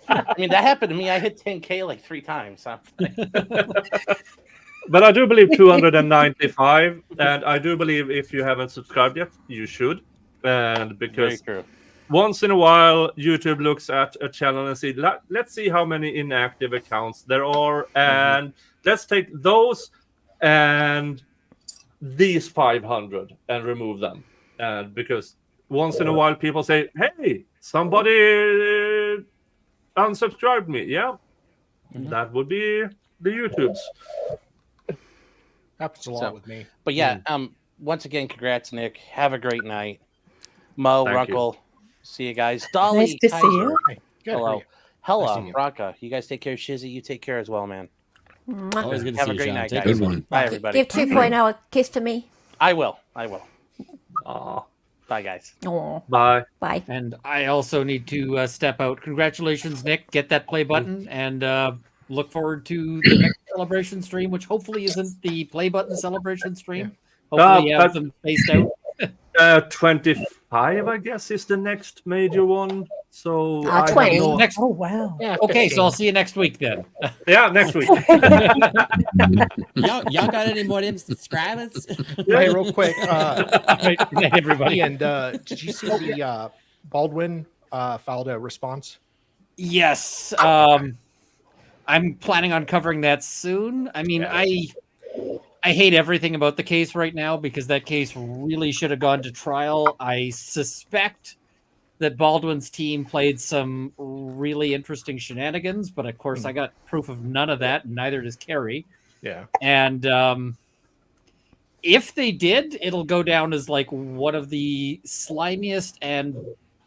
I mean, that happened to me. I hit 10K like 3 times. Huh? But I do believe 295, and I do believe if you haven't subscribed yet, you should. And because Very true. once in a while, YouTube looks at a channel and see, let's see how many inactive accounts there are, and let's take those and these 500 and remove them. And because once in a while, people say, "Hey, somebody unsubscribed me." Yeah, that would be the YouTubes. Happens a lot with me. But yeah, once again, congrats, Nick. Have a great night. Mo, Thank Runkle, see you guys. Dolly, Nice to see Kaiser. you. Hey, good. Hello. Nice to Hella, see you. Bronca. You guys take care of Shizzy. You take care as well, man. Mwah. Always good to Have see a you, great Sean. night, Take guys. care. Good one. Bye, everybody. Give 2.0 a kiss to me. I will. Aw. Bye, guys. Oh, Bye. bye. And I also need to step out. Congratulations, Nick. Get that play button and look forward to the next celebration stream, which hopefully isn't the play button celebration stream. Hopefully you have them spaced out. 25, I guess, is the next major one. So I don't 20. know. Next, Oh wow. Yeah, okay, 15. so I'll see you next week then. Yeah, next week. Y'all got any more them subscribers? Hey, real quick. Right, good night, everybody. And did you see the Baldwin filed a response? Yes. I'm planning on covering that soon. I mean, I hate everything about the case right now because that case really should have gone to trial. I suspect that Baldwin's team played some really interesting shenanigans, but of course I got proof of none of that, and neither does Kerry. Yeah. And if they did, it'll go down as like one of the slimiest and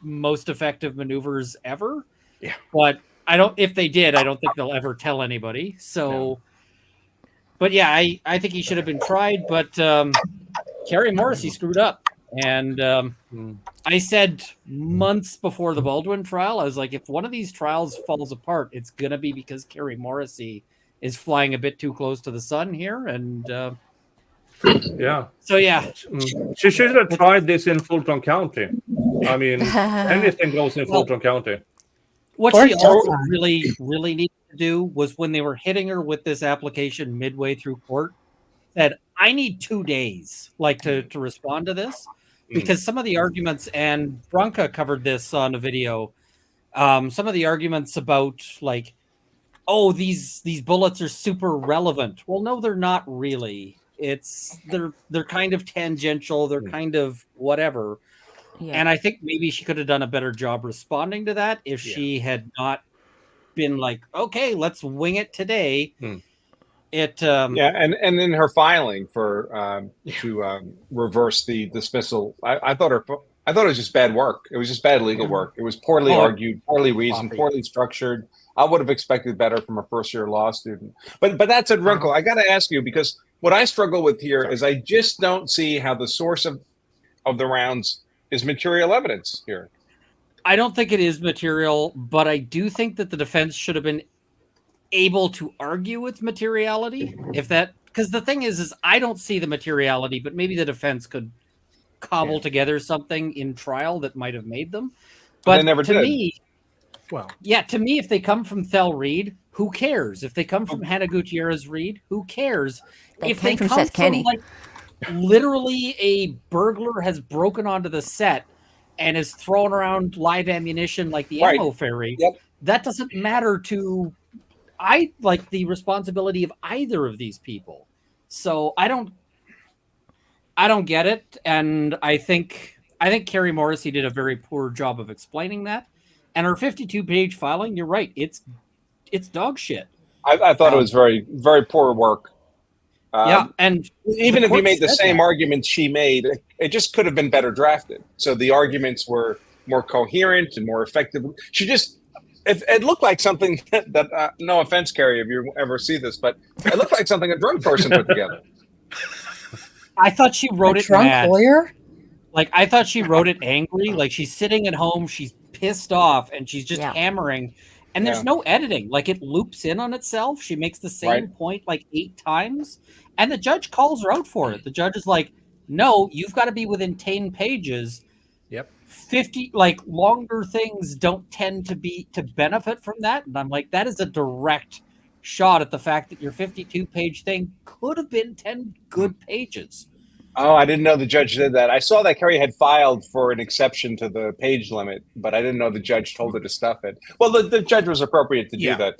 most effective maneuvers ever. Yeah. But if they did, I don't think they'll ever tell anybody. So, but yeah, I think he should have been tried, but Kerry Morrissey screwed up. And I said months before the Baldwin trial, I was like, if one of these trials falls apart, it's going to be because Kerry Morrissey is flying a bit too close to the sun here. And Yeah. so, yeah. She should have tried this in Fulton County. I mean, anything goes in Fulton County. What she also really, really needed to do was when they were hitting her with this application midway through court, said, I need 2 days to respond to this. Because some of the arguments, and Bronca covered this on a video, some of the arguments about like, oh, these bullets are super relevant. Well, no, they're not really. They're kind of tangential. They're kind of whatever. Yeah. And I think maybe she could have done a better job responding to that if she had not been like, okay, let's wing it today. And in her filing for to reverse the dismissal, I thought it was just bad work. It was just bad legal work. It was poorly argued, poorly reasoned, poorly structured. I would have expected better from a first-year law student. But that's a wrinkle. I got to ask you, because what I struggle with here is I just don't see how the source of the rounds is material evidence here. I don't think it is material, but I do think that the defense should have been able to argue its materiality. Because the thing is I don't see the materiality, but maybe the defense could cobble together something in trial that might have made them. But they never to did. me, to me, if they come from Thel Reed, who cares? If they come from Hannah Gutierrez Reed, who cares? If they come from like literally a burglar has broken onto the set and is throwing around live ammunition like the ammo fairy, that doesn't matter to the responsibility of either of these people. So I don't get it. And I think Kerry Morrissey did a very poor job of explaining that. And her 52-page filing, you're right. It's dog shit. I thought it was very, very poor work. And even if you made the same arguments she made, it just could have been better drafted. So the arguments were more coherent and more effective. It looked like something that no offense, Carrie, if you ever see this, but it looked like something a drunk person put together. I thought she wrote it drunk mad. lawyer? Like, I thought she wrote it angry. Like, she's sitting at home, she's pissed off, and she's just hammering. And there's no editing. Like, it loops in on itself. She makes the same point like 8 times. And the judge calls her out for it. The judge is like, no, you've got to be within 10 pages. 50, like, longer things don't tend to benefit from that. And I'm like, that is a direct shot at the fact that your 52-page thing could have been 10 good pages. Oh, I didn't know the judge did that. I saw that Kerry had filed for an exception to the page limit, but I didn't know the judge told her to stuff it. Well, the judge was appropriate to do that.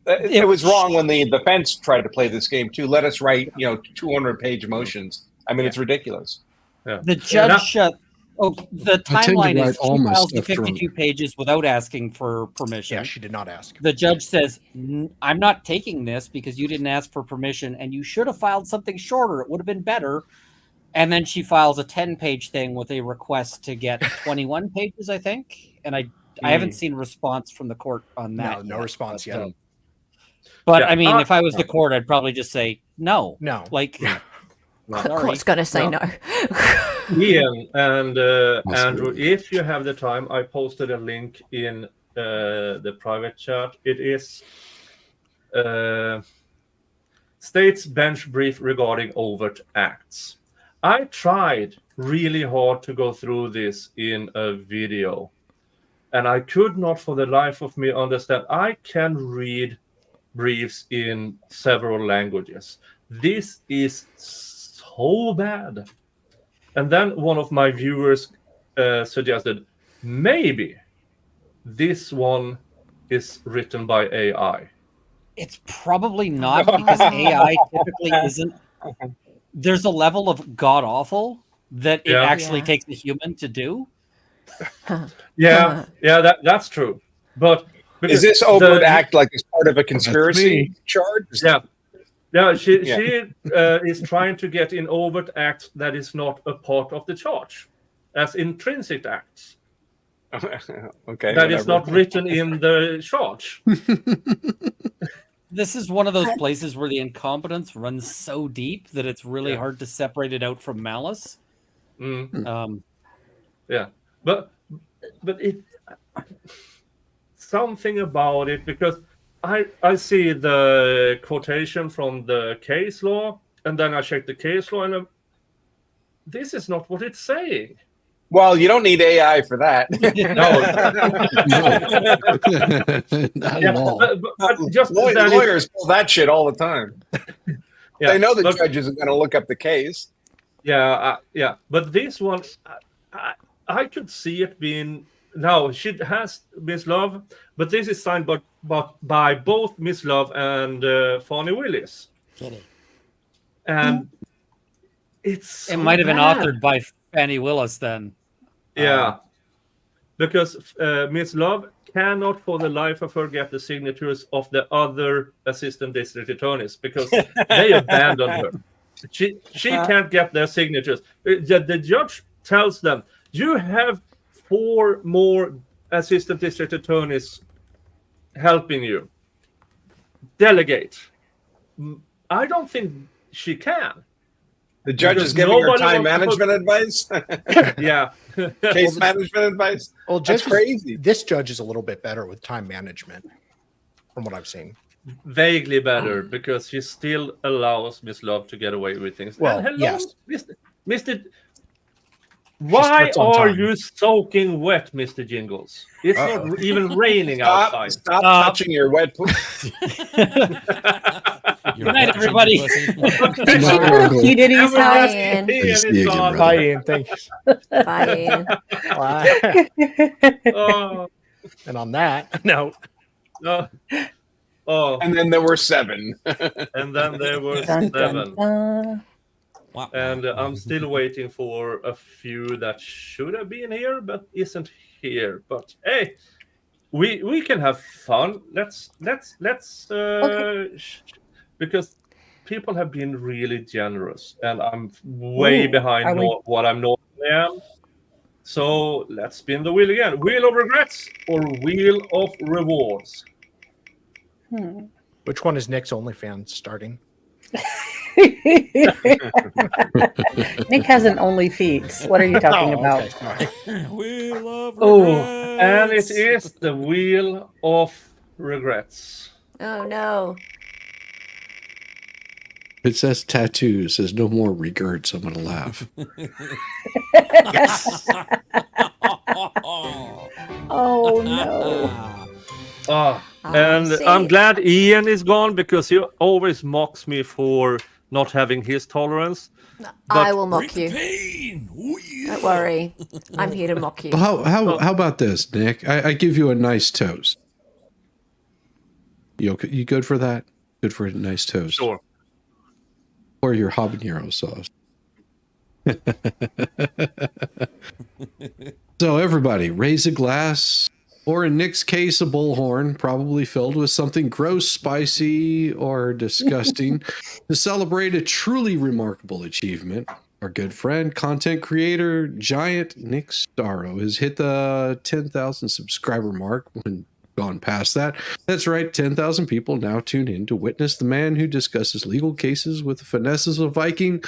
It was wrong when the defense tried to play this game too. Let us write, 200-page motions. I mean, it's ridiculous. The judge, the timeline is she files the 52 pages without asking for permission. Yeah, she did not ask. The judge says, I'm not taking this because you didn't ask for permission, and you should have filed something shorter. It would have been better. And then she files a 10-page thing with a request to get 21 pages, I think. And I haven't seen a response from the court on that. No response yet. But Yeah. I mean, if I was the court, I'd probably just say no. No. Like, The sorry. court's gonna say no. Ian and Andrew, if you have the time, I posted a link in the private chat. It is State's bench brief regarding overt acts. I tried really hard to go through this in a video, and I could not for the life of me understand. I can read briefs in several languages. This is so bad. And then one of my viewers suggested maybe this one is written by AI. It's probably not, because AI typically isn't. There's a level of god awful that it actually takes a human to do. Yeah, that's true. But is this overt act like as part of a conspiracy charge? Yeah, she is trying to get in overt acts that is not a part of the charge, as intrinsic acts. Okay, that is not written in the charge. This is one of those places where the incompetence runs so deep that it's really hard to separate it out from malice. Yeah, but it something about it, because I see the quotation from the case law, and then I check the case law, and this is not what it's saying. Well, you don't need AI for that. Not at all. But just lawyers pull that shit all the time. They know the judges are going to look up the case. Yeah. But this one, I could see it being. Now she has Miss Love, but this is signed by both Miss Love and Fannie Willis. And it might have been authored by Fannie Willis then. Yeah, because Miss Love cannot for the life of her get the signatures of the other assistant district attorneys because they abandoned her. She can't get their signatures. The judge tells them, you have 4 more assistant district attorneys helping you. Delegate. I don't think she can. The judge is giving her time management advice? Yeah. Case management advice? Well, that's crazy. This judge is a little bit better with time management, from what I've seen. Vaguely better, because she still allows Miss Love to get away with things. Well, hello, yes. Mr. Why are you soaking wet, Mr. Jingles? It's not even raining outside. Stop touching your wet Good night, everybody. He did his Hi, Bye, Ian. Thanks. Bye, Ian. And on that note. And then there were 7. And then there were 7. And I'm still waiting for a few that should have been here but isn't here. But hey, we can have fun. Let's because people have been really generous, and I'm way behind what I'm normally am. So let's spin the wheel again. Wheel of regrets or wheel of rewards? Which one is Nick's OnlyFans starting? Nick has an only feeds. What are you talking about? Wheel of regrets. And it is the wheel of regrets. Oh no. It says tattoo. It says no more regrets. I'm gonna laugh. Yes. Oh no. And I'm glad Ian is gone, because he always mocks me for not having his tolerance. I will mock you. Don't worry. I'm here to mock you. Well, how about this, Nick? I give you a nice toast. You good for that? Good for a nice toast. Sure. Or your habanero sauce. So everybody, raise a glass, or in Nick's case, a bullhorn, probably filled with something gross, spicy, or disgusting, to celebrate a truly remarkable achievement. Our good friend, content creator, giant Nick Starro has hit the 10,000 subscriber mark when gone past that. That's right, 10,000 people now tune in to witness the man who discusses legal cases with the finesses of a Viking,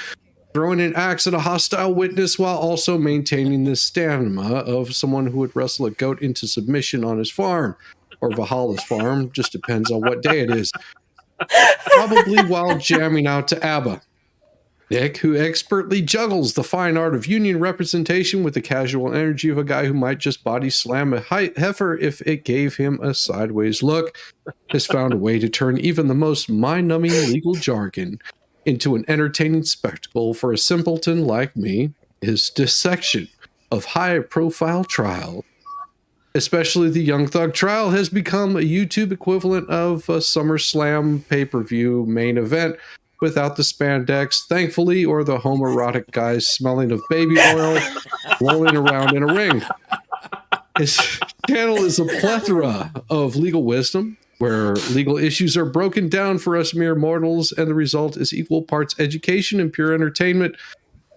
throwing an axe at a hostile witness while also maintaining the stamina of someone who would wrestle a goat into submission on his farm, or Valhalla's farm, just depends on what day it is. Probably while jamming out to ABBA. Nick, who expertly juggles the fine art of union representation with the casual energy of a guy who might just body slam a heifer if it gave him a sideways look, has found a way to turn even the most mind-numbing legal jargon into an entertaining spectacle for a simpleton like me. His dissection of high-profile trial, especially the Young Thug trial, has become a YouTube equivalent of a SummerSlam pay-per-view main event without the spandex, thankfully, or the homoerotic guys smelling of baby oil rolling around in a ring. His channel is a plethora of legal wisdom, where legal issues are broken down for us mere mortals, and the result is equal parts education and pure entertainment.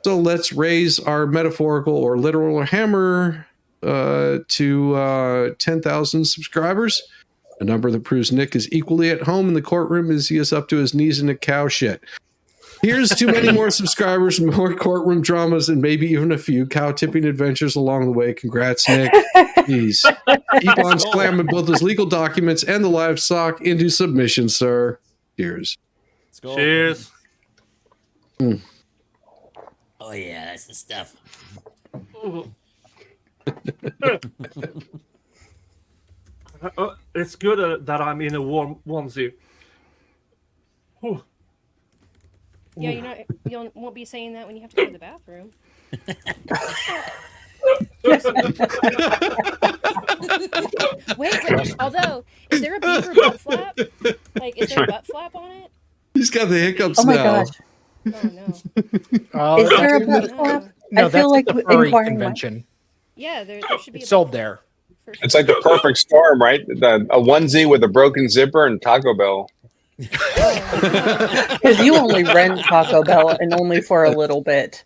So let's raise our metaphorical or literal hammer to 10,000 subscribers. A number that proves Nick is equally at home in the courtroom as he is up to his knees in a cow shit. Here's to many more subscribers, more courtroom dramas, and maybe even a few cow tipping adventures along the way. Congrats, Nick. Please keep on slamming both his legal documents and the livestock into submission, sir. Cheers. Let's go. Cheers. Oh yeah, that's the stuff. It's good that I'm in a warm onesie. Whew. Yeah, you won't be saying that when you have to go to the bathroom. wait. Although, is there a beaver butt flap? Like, is there a butt flap on it? He's got the hiccups Oh my now. gosh. Oh, Is there a butt flap? No, I feel that's like at the furry inquiring convention. Yeah, there should be. It's sold there. It's like the perfect storm, right? A onesie with a broken zipper and Taco Bell. Because you only rent Taco Bell and only for a little bit.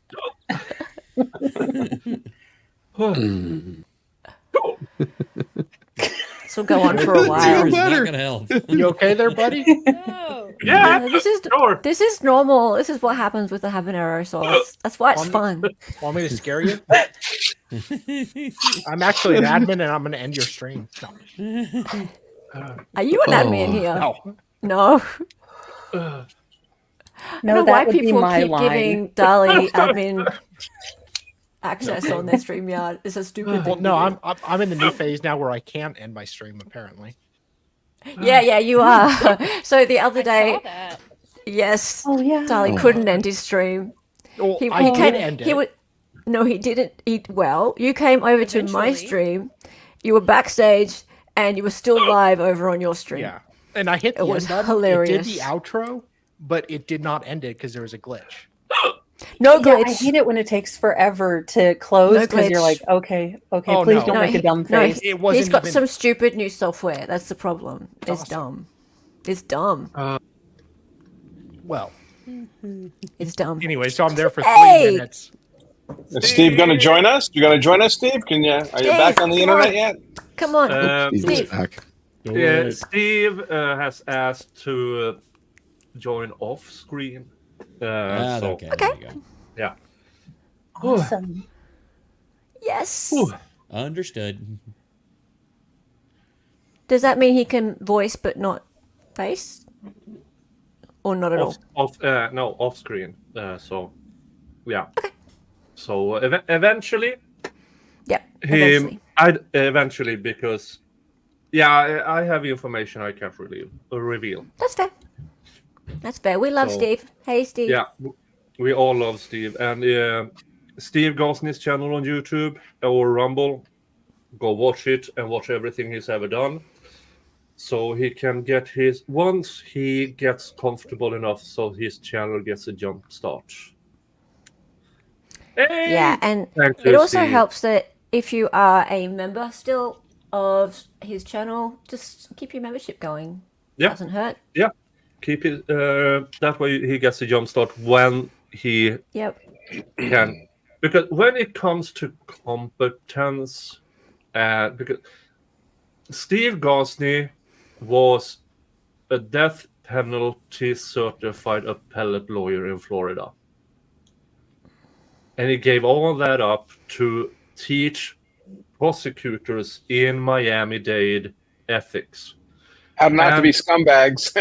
This will go on for a while. Not gonna help. You okay there, buddy? No. Yeah, this is normal. This is what happens with the habanero sauce. That's why it's fun. Want me to scare you? I'm actually an admin, and I'm going to end your stream. Are you an admin here? No. No. No, I don't know that why would be people my keep line. giving Dali admin access on their StreamYard. It's a stupid Well, thing. no, I'm in the new phase now where I can't end my stream. Apparently. Yeah, you are. So the other day, saw that. yes, Oh yeah. Dali couldn't end his stream. Well, I did end He it. would. No, he didn't. You came over to my Eventually. stream. You were backstage, and you were still live over on your stream. Yeah, and I hit the It was end button. hilarious. It did the outro, but it did not end it because there was a glitch. No Yeah, I glitch. hate it when it takes forever to close No because you're glitch. like, okay, Oh, please no. don't No, make a dumb no, face. It wasn't He's got even- some stupid new software. That's the problem. It's awesome. dumb. It's dumb. Well, It's dumb. anyway, so I'm there for 3 Hey! minutes. Is Steve going to join us? You going to join us, Steve? Are you back on the come internet on. yet? Come on, He's Steve. back. Yeah, Steve has asked to join off screen. So, Okay. There you go. yeah. Awesome. Yes. Understood. Does that mean he can voice but not face? Or not at all? No, off screen. So, yeah. So eventually, Yep. Eventually. eventually because, yeah, I have information I can't really reveal. That's fair. That's fair. We love So- Steve. Hey, Steve. Yeah, we all love Steve, and Steve goes on his channel on YouTube or Rumble. Go watch it and watch everything he's ever done, so he can get once he gets comfortable enough, so his channel gets a jump start. Hey! Yeah, and Thank you, it also Steve. helps that if you are a member still of his channel, just keep your membership going. Yeah. Doesn't hurt. Yeah, keep it. That way he gets a jump start when he Yep. can, because when it comes to competence, because Steve Gosney was a death penalty certified appellate lawyer in Florida. And he gave all that up to teach prosecutors in Miami-Dade ethics. How not to be scumbags.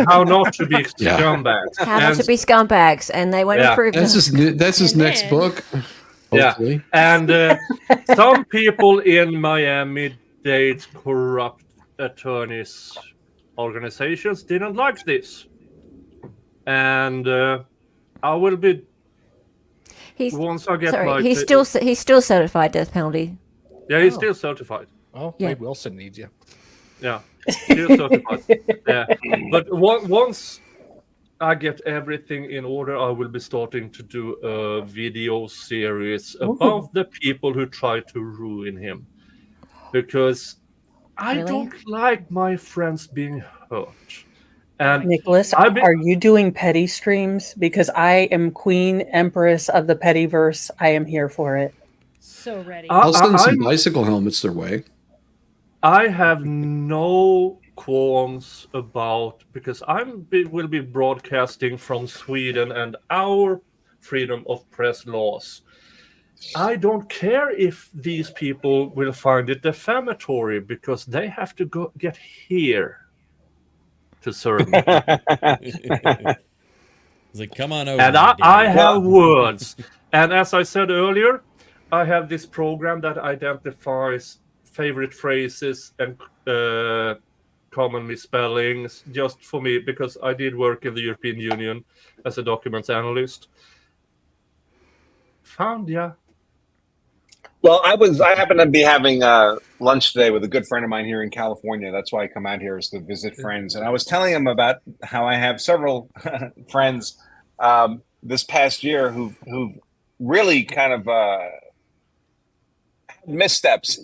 How not to be scumbags. How not to be scumbags, and they went and proved That's his next book. Hopefully. Yeah, and some people in Miami-Dade's corrupt attorneys organizations didn't like this, and I will be. Once I get my. He's still certified death penalty. Yeah, he's still certified. Oh, Yeah. Wade Wilson needs you. Yeah, still certified. Yeah, but once I get everything in order, I will be starting to do a video series about the people who try to ruin him, because I don't like my friends being hurt. And Nicholas, are you doing petty streams? Because I am Queen Empress of the Pettyverse. I am here for it. So ready. I'll send some bicycle helmets their way. I have no qualms about, because will be broadcasting from Sweden and our freedom of press laws. I don't care if these people will find it defamatory, because they have to get here to serve me. It's like, come on over. And I have words. And as I said earlier, I have this program that identifies favorite phrases and common misspellings just for me, because I did work in the European Union as a documents analyst. Found ya. Well, I happen to be having lunch today with a good friend of mine here in California. That's why I come out here, is to visit friends. And I was telling him about how I have several friends this past year who've really kind of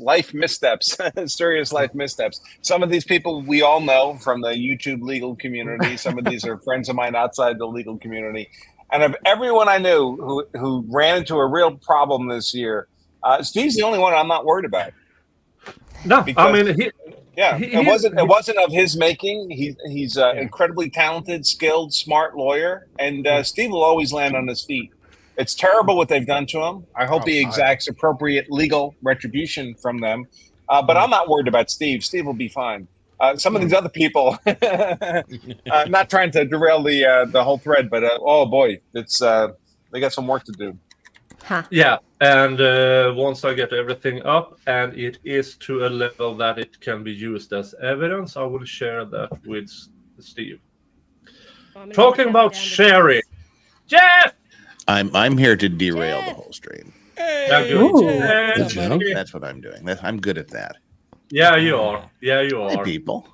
life missteps, serious life missteps. Some of these people we all know from the YouTube legal community. Some of these are friends of mine outside the legal community. And of everyone I knew who ran into a real problem this year, Steve's the only one I'm not worried about. No, because, I mean, it wasn't of his making. He's incredibly talented, skilled, smart lawyer, and Steve will always land on his feet. It's terrible what they've done to him. I hope he exacts appropriate legal retribution from them. But I'm not worried about Steve. Steve will be fine. Some of these other people, not trying to derail the whole thread, but oh boy, it's they got some work to do. Huh. Yeah, and once I get everything up and it is to a level that it can be used as evidence, I will share that with Steve. Talking about sharing, Jeff. I'm here to derail the whole stream. That's what I'm doing. I'm good at that. Yeah, you are. Yeah, you Hi, are. people.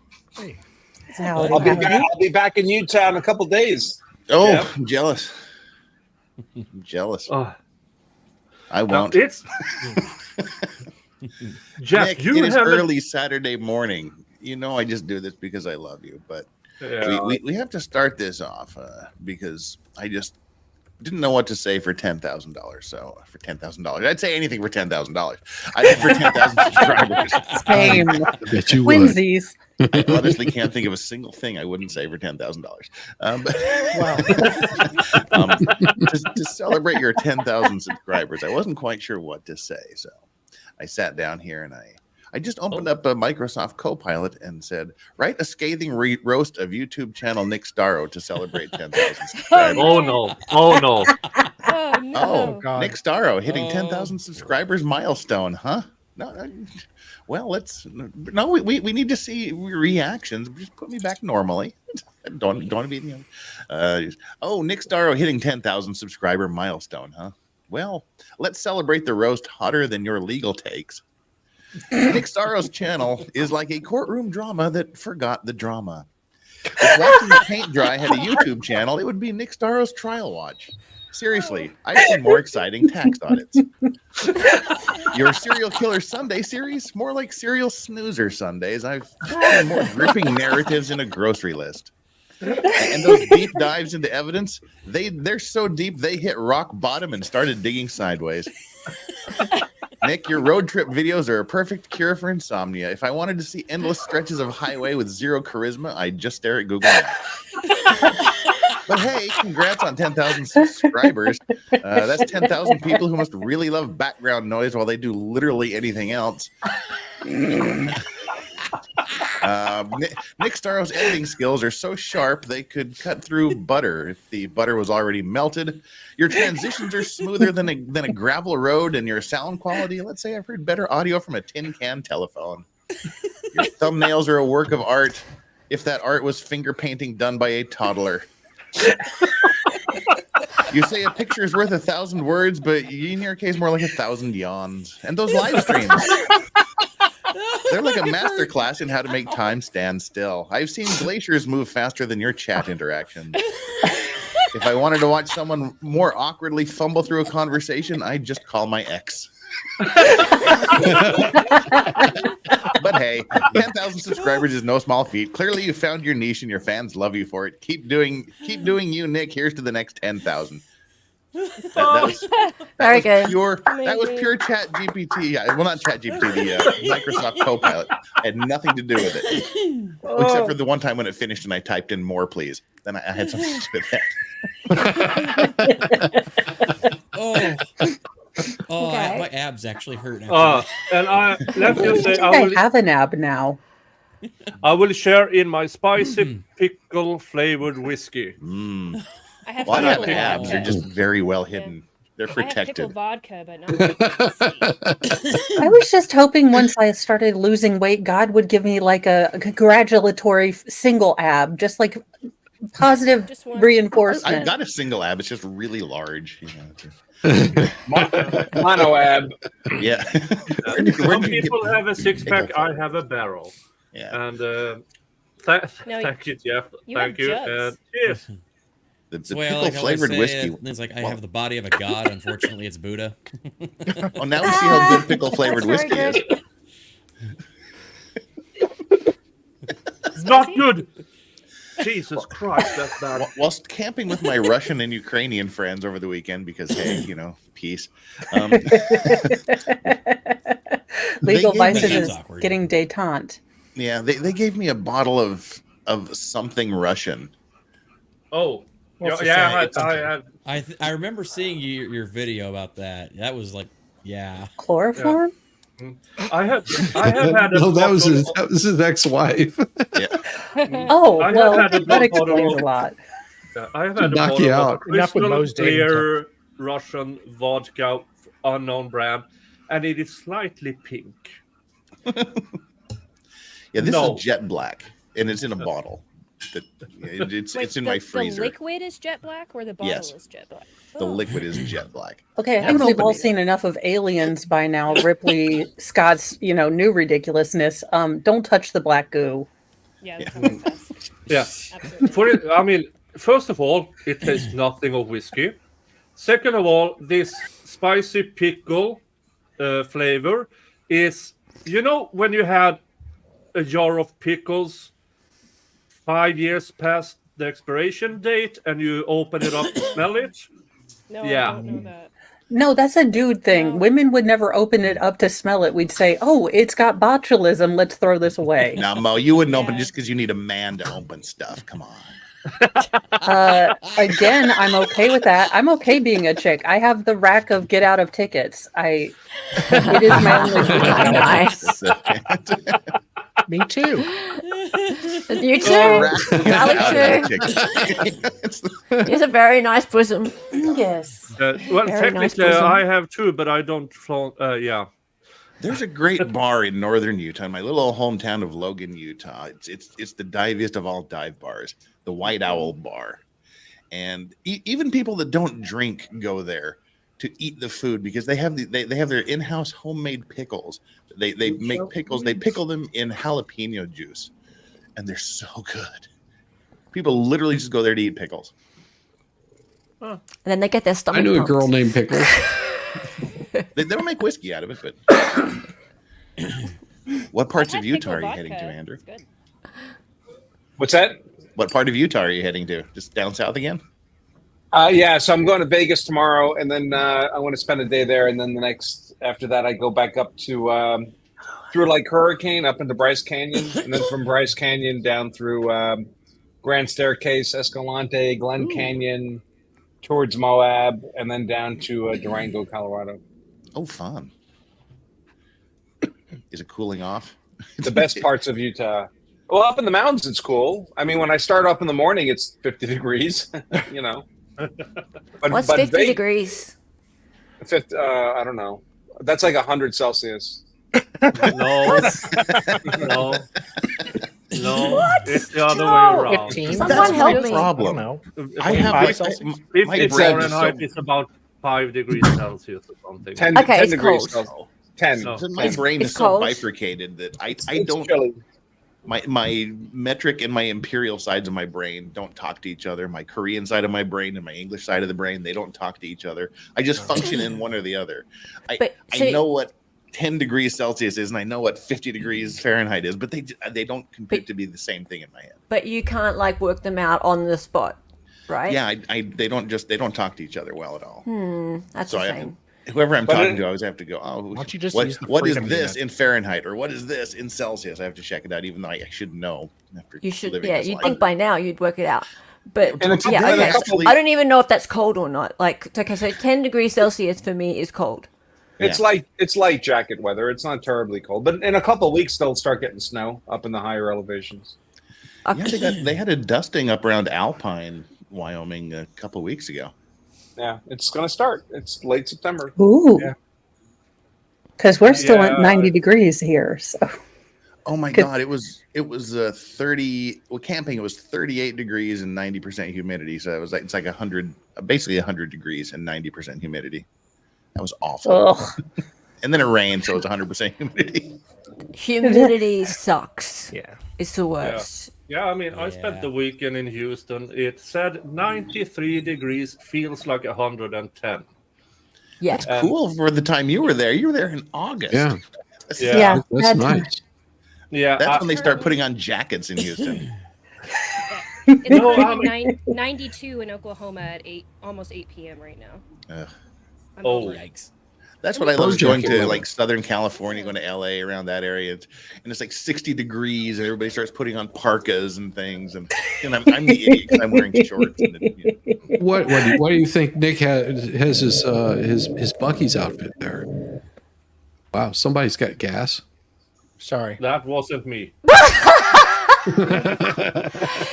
I'll be back in Utah in a couple days. Oh, Yeah. I'm jealous. Jealous. I Now, won't. it's Jeff. Nick, You it is have early Saturday morning. You know, I just do this because I love you, but Yeah. we have to start this off because I just didn't know what to say for $10,000. So for $10,000, I'd say anything for $10,000. I did for 10,000 subscribers. Same. I bet you would. Twinsies. I honestly can't think of a single thing I wouldn't say for $10,000. To celebrate your 10,000 subscribers, I wasn't quite sure what to say. So I sat down here and I just opened up a Microsoft Copilot and said, write a scathing roast of YouTube channel Nick Starro to celebrate 10,000 subscribers. Oh, no. Oh, no. Oh, no. Oh, God. Nick Starro hitting 10,000 subscribers milestone, huh? No, well, we need to see reactions. Just put me back normally. Don't want to be Nick Starro hitting 10,000 subscriber milestone, huh? Well, let's celebrate the roast hotter than your legal takes. Nick Starro's channel is like a courtroom drama that forgot the drama. If Watching the Paint Dry had a YouTube channel, it would be Nick Starro's Trial Watch. Seriously, I've seen more exciting tax audits. Your Serial Killer Sunday series, more like Serial Snoozer Sundays. I've seen more gripping narratives in a grocery list. And those deep dives into evidence, they're so deep they hit rock bottom and started digging sideways. Nick, your road trip videos are a perfect cure for insomnia. If I wanted to see endless stretches of highway with zero charisma, I'd just stare at Google Maps. But hey, congrats on 10,000 subscribers. That's 10,000 people who must really love background noise while they do literally anything else. Nick Staro's editing skills are so sharp they could cut through butter if the butter was already melted. Your transitions are smoother than a gravel road, and your sound quality, let's say I've heard better audio from a tin can telephone. Your thumbnails are a work of art if that art was finger painting done by a toddler. You say a picture is worth 1,000 words, but in your case, more like 1,000 yawns. And those live streams, they're like a master class in how to make time stand still. I've seen glaciers move faster than your chat interactions. If I wanted to watch someone more awkwardly fumble through a conversation, I'd just call my ex. But hey, 10,000 subscribers is no small feat. Clearly, you found your niche, and your fans love you for it. Keep doing you, Nick. Here's to the next 10,000. Very good. That was pure Chat GPT. Well, not Chat GPT, the Microsoft Copilot. Had nothing to do with it, except for the one time when it finished and I typed in "more, please." Then I had something to do with that. Okay. My abs actually hurt. And let me say, I have an ab now. I will share in my spicy pickle flavored whiskey. I have Well, I have pickle abs. vodka. They're just very well hidden. They're I have pickle protected. vodka, but not. I was just hoping once I started losing weight, God would give me like a congratulatory single ab, just like positive reinforcement. I've got a single ab. It's just really large. Mono ab. Yeah. Some people have a six pack. I have a barrel. Yeah. And thank you, Jeff. Thank you. And cheers. The Well, pickle like I always flavored say, whiskey. it's like I have the body of a god. Unfortunately, it's Buddha. Oh, now we see how good pickle flavored whiskey is. It's not good. Jesus Christ, that's bad. Whilst camping with my Russian and Ukrainian friends over the weekend, because hey, peace. Legal they gave vices me- is getting détente. Yeah, they gave me a bottle of something Russian. Oh, What's yeah, to say? I had. I remember seeing your video about that. That was like, yeah. Chloroform? I have had a No, that was bottle his ex-wife. Oh, I have well, had a that bottle explains of- a lot. I have To had a knock you bottle out. of Enough with crystal Moe's dating clear Russian vodka, unknown brand, and it is slightly pink. Yeah, this No. is jet black, and it's in a bottle. It's in my freezer. The liquid is jet black, or the bottle Yes. is jet black. The liquid is jet black. Okay, I Haven't think we've all opened it seen enough of Aliens by now. Ripley Scott's, new ridiculousness. Don't touch the black goo. Yeah. Yeah. First of all, it tastes nothing of whiskey. Second of all, this spicy pickle flavor is, when you had a jar of pickles 5 years past the expiration date and you open it up to smell it? No, Yeah. I don't know that. No, that's a dude thing. Women would never open it up to smell it. We'd say, "Oh, it's got botulism. Let's throw this away." Now, Mo, you wouldn't open just because you need a man to open stuff. Come on. Again, I'm okay with that. I'm okay being a chick. I have the rack of get out of tickets. It is my only. Nice. Me too. You too. Sally too. It's a very nice bosom. Yes. Well, Very nice technically, bosom. I have two, but I don't. Yeah. There's a great bar in northern Utah, my little hometown of Logan, Utah. It's the diviest of all dive bars, the White Owl Bar, and even people that don't drink go there to eat the food because they have they have their in-house homemade pickles. They make pickles. They pickle them in jalapeno juice, and they're so good. People literally just go there to eat pickles. And then they get their stomach. I knew a pumped. girl named Pickles. They don't make whiskey out of it, but what parts of Utah are you heading to, Andrew? What's that? What part of Utah are you heading to? Just down south again? Yeah, so I'm going to Vegas tomorrow, and then I want to spend a day there, and then after that, I go back up to through like Hurricane up into Bryce Canyon, and then from Bryce Canyon down through Grand Staircase, Escalante, Glen Canyon, towards Moab, and then down to Durango, Colorado. Oh, fun! Is it cooling off? The best parts of Utah. Well, up in the mountains, it's cool. I mean, when I start up in the morning, it's 50 degrees. You know. What's 50 degrees? 50, I don't know. That's like 100 Celsius. No. It's the other way around. 15? Someone That's help my me. problem. I have 50 Fahrenheit is about 5 degrees Celsius or something. 10, Okay, 10 it's degrees cold. Celsius. 10. So my brain It's is so cold. bifurcated that I It's don't. chilly. My metric and my imperial sides of my brain don't talk to each other. My Korean side of my brain and my English side of the brain, they don't talk to each other. I just function in one or the other. But I know what 10 degrees Celsius is, and I know what 50 degrees Fahrenheit is, but they don't compute to be the same thing in my head. But you can't like work them out on the spot, right? Yeah, they don't talk to each other well at all. That's So a I, shame. whoever I'm But talking it- to, I always have to go, oh, Why don't you just what, use the what is freedom this unit? in Fahrenheit, or what is this in Celsius? I have to check it out, even though I should know. After You should, living yeah. this You'd life. think by now you'd work it out. But And it's yeah, and okay. a couple- I don't even know if that's cold or not. Like, okay, so 10 degrees Celsius for me is cold. It's light jacket weather. It's not terribly cold, but in a couple of weeks they'll start getting snow up in the higher elevations. Yeah, they had a dusting up around Alpine, Wyoming, a couple weeks ago. Yeah, it's going to start. It's late September. Ooh. Yeah. Because we're still Yeah. at 90 degrees here. So Oh my Could- God, it was 30. Well, camping it was 38 degrees and 90% humidity. So it's like 100, basically 100 degrees and 90% humidity. That was awful. ugh. And then it rained, so it was 100% humidity. Humidity sucks. Yeah. It's the worst. Yeah, I mean, I spent the weekend in Houston. It said 93 degrees, feels like 110. Yeah. That's cool for the time you were there. You were there in August. Yeah. Yeah. That's Had- nice. Yeah, That's when they start putting on jackets in Houston. It's No, already 92 in Oklahoma at almost 8 p.m. right now. Ugh. I'm Oh. over it. Yikes. That's what I love Those going jacket to, weather. like Southern California, going to LA around that area, and it's like 60 degrees, and everybody starts putting on parkas and things, and I'm the idiot because I'm wearing shorts. And What do you think Nick has his Bucky's outfit there? Wow, somebody's got gas. Sorry. That wasn't me.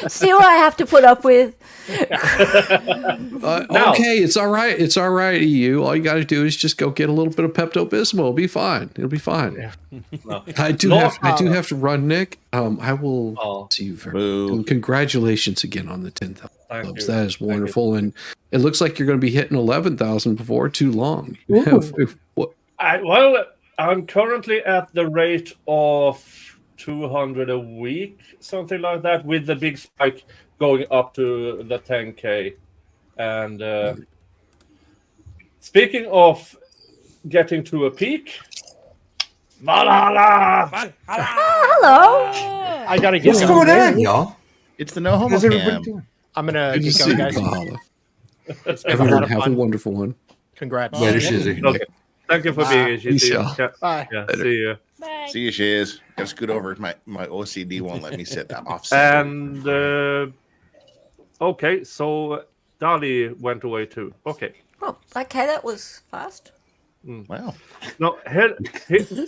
See what I have to put up with? Now- Okay, it's all right. It's all right, EU. All you got to do is just go get a little bit of Pepto Bismol. It'll be fine. It'll be fine. No. I do No, have to run, Nick. I will Oh. see you very. Boo. Congratulations again on the 10,000 Thank subs. you. That is Thank you. wonderful, and it looks like you're going to be hitting 11,000 before too long. You have- what- I'm currently at the rate of 200 a week, something like that, with the big spike going up to the 10K. And speaking of getting to a peak, Valhalla! Hello. I gotta get What's some going more. on, y'all? It's the no homo How's everybody cam. doing? I'm gonna Good to get see going, you, guys. Valhalla. It's been a Everyone lot of have a fun. wonderful one. Congrats. Later, Shizzy. Okay. Thank you for being here, Peace GT. out. Yeah, Bye. yeah, Later. see you. Bye. See you, Shiz. Gotta scoot over. My OCD won't let me sit that off. center. And okay, so Dali went away too. Okay. Oh, okay, that was fast. Wow. No,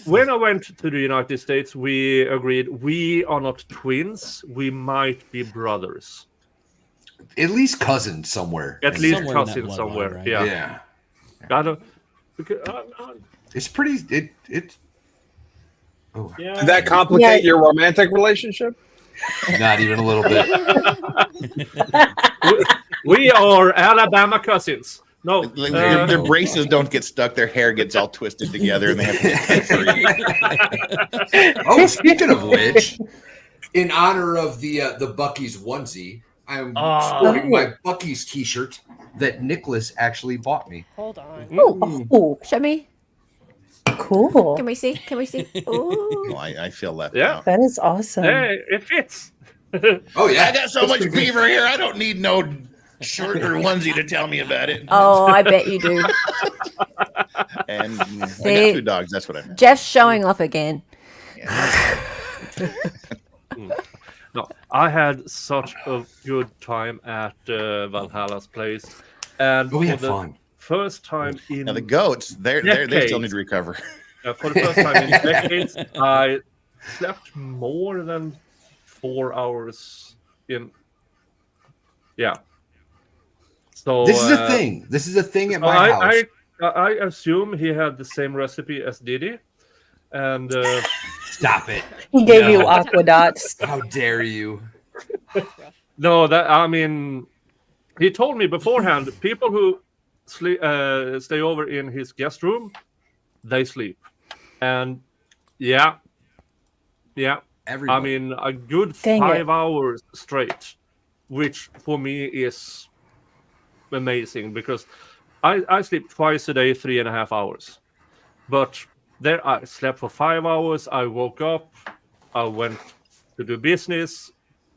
when I went to the United States, we agreed we are not twins. We might be brothers. At least cousins somewhere. At least Somewhere in that cousins bloodline, somewhere. right? Yeah. Yeah. Gotta, because, It's pretty. It's. Oh, yeah. Did that complicate your romantic relationship? not even a little bit. we are Alabama cousins. No, Their braces don't get stuck. Their hair gets all twisted together, and they have to get cut free. Oh, speaking of which, in honor of the Bucky's onesie, I'm sporting my Bucky's T-shirt that Nicholas actually bought me. Hold on. Oh, Show me. cool. Can we see? Can we see? Ooh. Oh, I feel left Yeah. out. That is awesome. Hey, it fits. Oh yeah, I got so much fever here. I don't need no shirt or onesie to tell me about it. Oh, I bet you do. And I See, got 2 dogs. That's what I meant. Jeff's showing off again. No, I had such a good time at Valhalla's place, and we for had the fun. first time in Now the goats, they still need to recover. for the first time in decades, I slept more than 4 hours in. Yeah. So This is a thing. This is a thing at so my house. I assume he had the same recipe as Diddy, and Stop it. He gave you aqua dots. How dare you? No, that I mean, he told me beforehand. People who stay over in his guest room, they sleep, and yeah. Everybody. I mean, a good Dang it. 5 hours straight, which for me is amazing because I sleep twice a day, 3.5 hours, but there I slept for 5 hours. I woke up, I went to do business,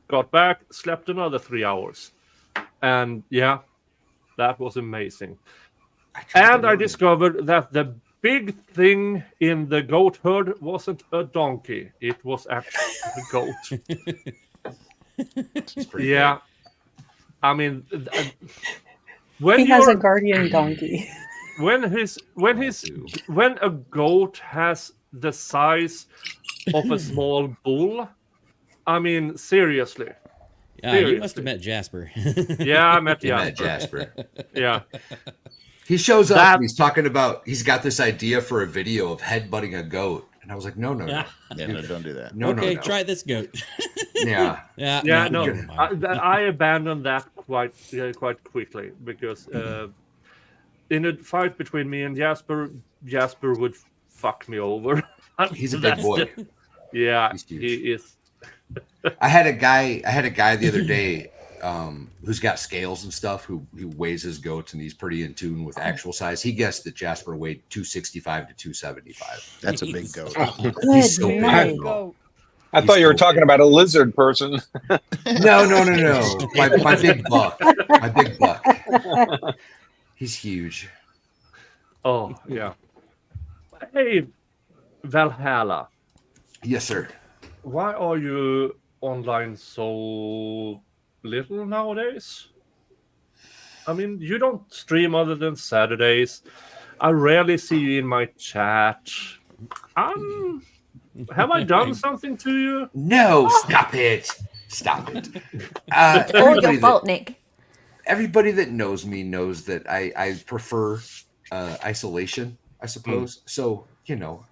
got back, slept another 3 hours, and yeah, that was amazing. And I discovered that the big thing in the goat herd wasn't a donkey; it was actually a goat. Yeah, I mean, when He has a you're- guardian donkey. when a goat has the size of a small bull, I mean, seriously. Yeah, you must have met Jasper. Yeah, I met You met Jasper. Jasper. Yeah. He shows up That- and he's talking about he's got this idea for a video of headbutting a goat. And I was like, no. Yeah, no, don't do that. No, okay, no. try this goat. Yeah. Yeah, no, I abandoned that quite quickly because in a fight between me and Jasper would fuck me over. He's a big boy. Yeah, He's huge. he is. I had a guy the other day who's got scales and stuff who weighs his goats and he's pretty in tune with actual size. He guessed that Jasper weighed 265 to 275. That's a big goat. He's so Good big. night. I thought you were talking about a lizard person. No. My big buck. My big buck. He's huge. Oh yeah. Hey, Valhalla. Yes, sir. Why are you online so little nowadays? I mean, you don't stream other than Saturdays. I rarely see you in my chat. Have I done something to you? No, stop it. Stop it. It's all your fault, Nick. Everybody that knows me knows that I prefer isolation, I suppose. So,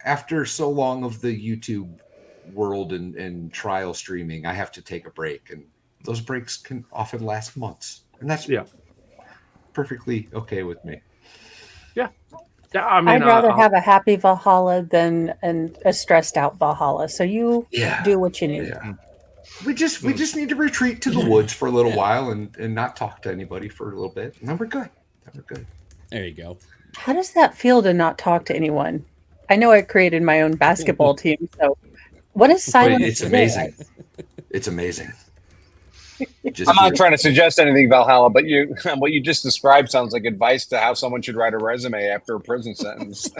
after so long of the YouTube world and trial streaming, I have to take a break. And those breaks can often last months. And that's perfectly okay with me. Yeah. Yeah, I mean, I'd rather have a happy Valhalla than a stressed out Valhalla. So you do what you need. Yeah. We just need to retreat to the woods for a little while and not talk to anybody for a little bit. And then we're good. There you go. How does that feel to not talk to anyone? I know I created my own basketball team, so what is silence? It's amazing. It's amazing. I'm not trying to suggest anything, Valhalla, but what you just described sounds like advice to how someone should write a resume after a prison sentence.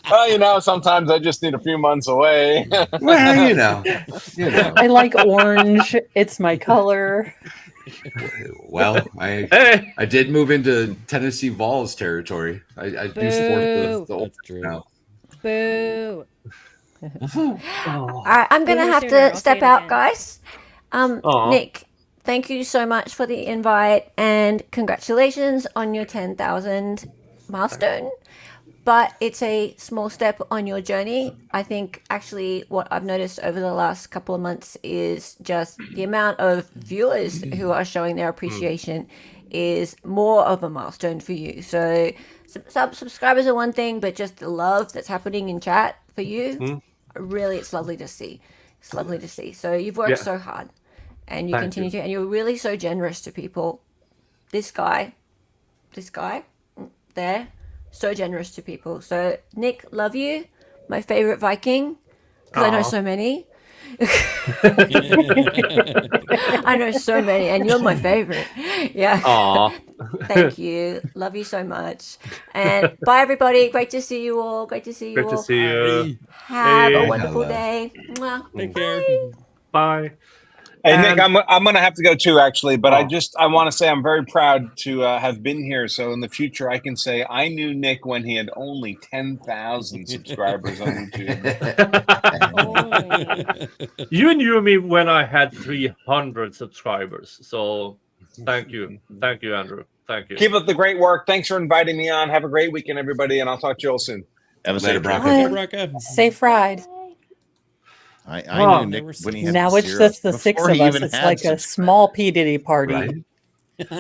Well, sometimes I just need a few months away. Well, I like orange. It's my color. Well, I did move into Tennessee Vols territory. I do support the old now. Boo. All right, I'm gonna Boo have sooner, I'll to say step it out, again. guys. Aw. Nick, thank you so much for the invite and congratulations on your 10,000 milestone. But it's a small step on your journey. I think actually what I've noticed over the last couple of months is just the amount of viewers who are showing their appreciation is more of a milestone for you. So subscribers are one thing, but just the love that's happening in chat for you, really, it's lovely to see. It's lovely to see. So you've worked so hard and you Thank continue you. to, and you're really so generous to people. This guy there, so generous to people. So Nick, love you, my favorite Viking. because I know so many. I know so many, and you're my favorite. Yeah. Aw. Thank you. Love you so much. And bye, everybody. Great to see you all. Great to see you Great to all. see you. Have a Hey. wonderful day. Mwah. Take care. Bye. Hey, And- Nick, I'm going to have to go too, actually. But Oh. I want to say I'm very proud to have been here. So in the future, I can say I knew Nick when he had only 10,000 subscribers on YouTube. You knew me when I had 300 subscribers. So thank you. Thank you, Andrew. Thank you. Keep up the great work. Thanks for inviting me on. Have a great weekend, everybody, and I'll talk to you all soon. Have a Later, safe Bronco. Safe ride. I knew Nick when he had Now it's 0 just the six before of he us. even It's had like a small P. Diddy party. Right.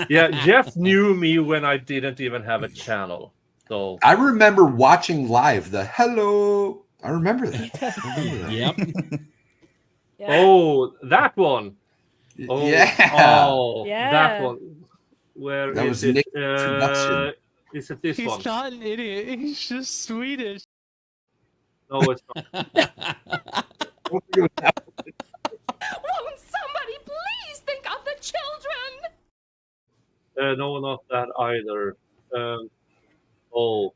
Yeah, Jeff knew me when I didn't even have a channel. So I remember watching live the hello. I remember that. Yep. Oh, that one. Oh, Yeah. Oh, Yeah. that one. Where That is was it? Nick's introduction. Is it this He's one? not an idiot. He's just Swedish. No, it's not. Won't somebody please think of the children? No, not that either. Oh.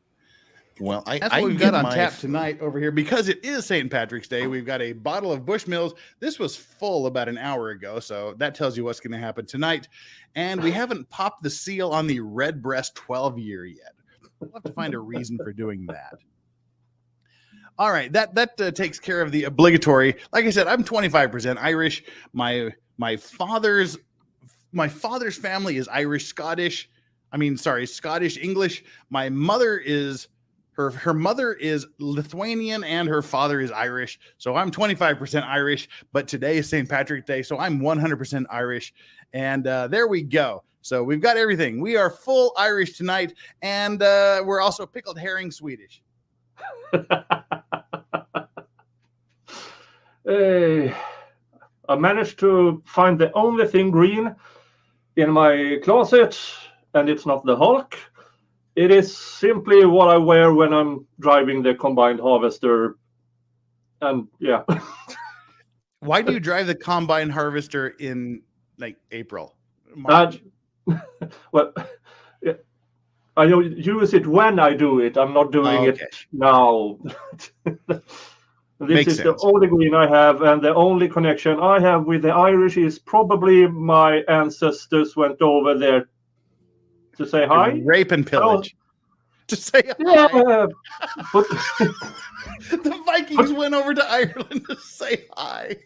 Well, That's I what we've got get on my- tap tonight over here because it is St. Patrick's Day. We've got a bottle of Bushmills. This was full about an hour ago, so that tells you what's going to happen tonight. And we haven't popped the seal on the Redbreast 12-year yet. We'll have to find a reason for doing that. All right, that takes care of the obligatory. Like I said, I'm 25% Irish. My father's family is Irish Scottish. Scottish English. My mother is her mother is Lithuanian and her father is Irish. So I'm 25% Irish, but today is St. Patrick's Day, so I'm 100% Irish. And there we go. So we've got everything. We are full Irish tonight, and we're also pickled herring Swedish. I managed to find the only thing green in my closet, and it's not the Hulk. It is simply what I wear when I'm driving the combined harvester. And yeah. Why do you drive the combine harvester in like April? March? Well, I use it when I do it. I'm not doing it now. This Makes is the sense. only green I have, and the only connection I have with the Irish is probably my ancestors went over there to say hi. Rape and pillage. To say hi. Yeah, but the Vikings went over to Ireland to say hi.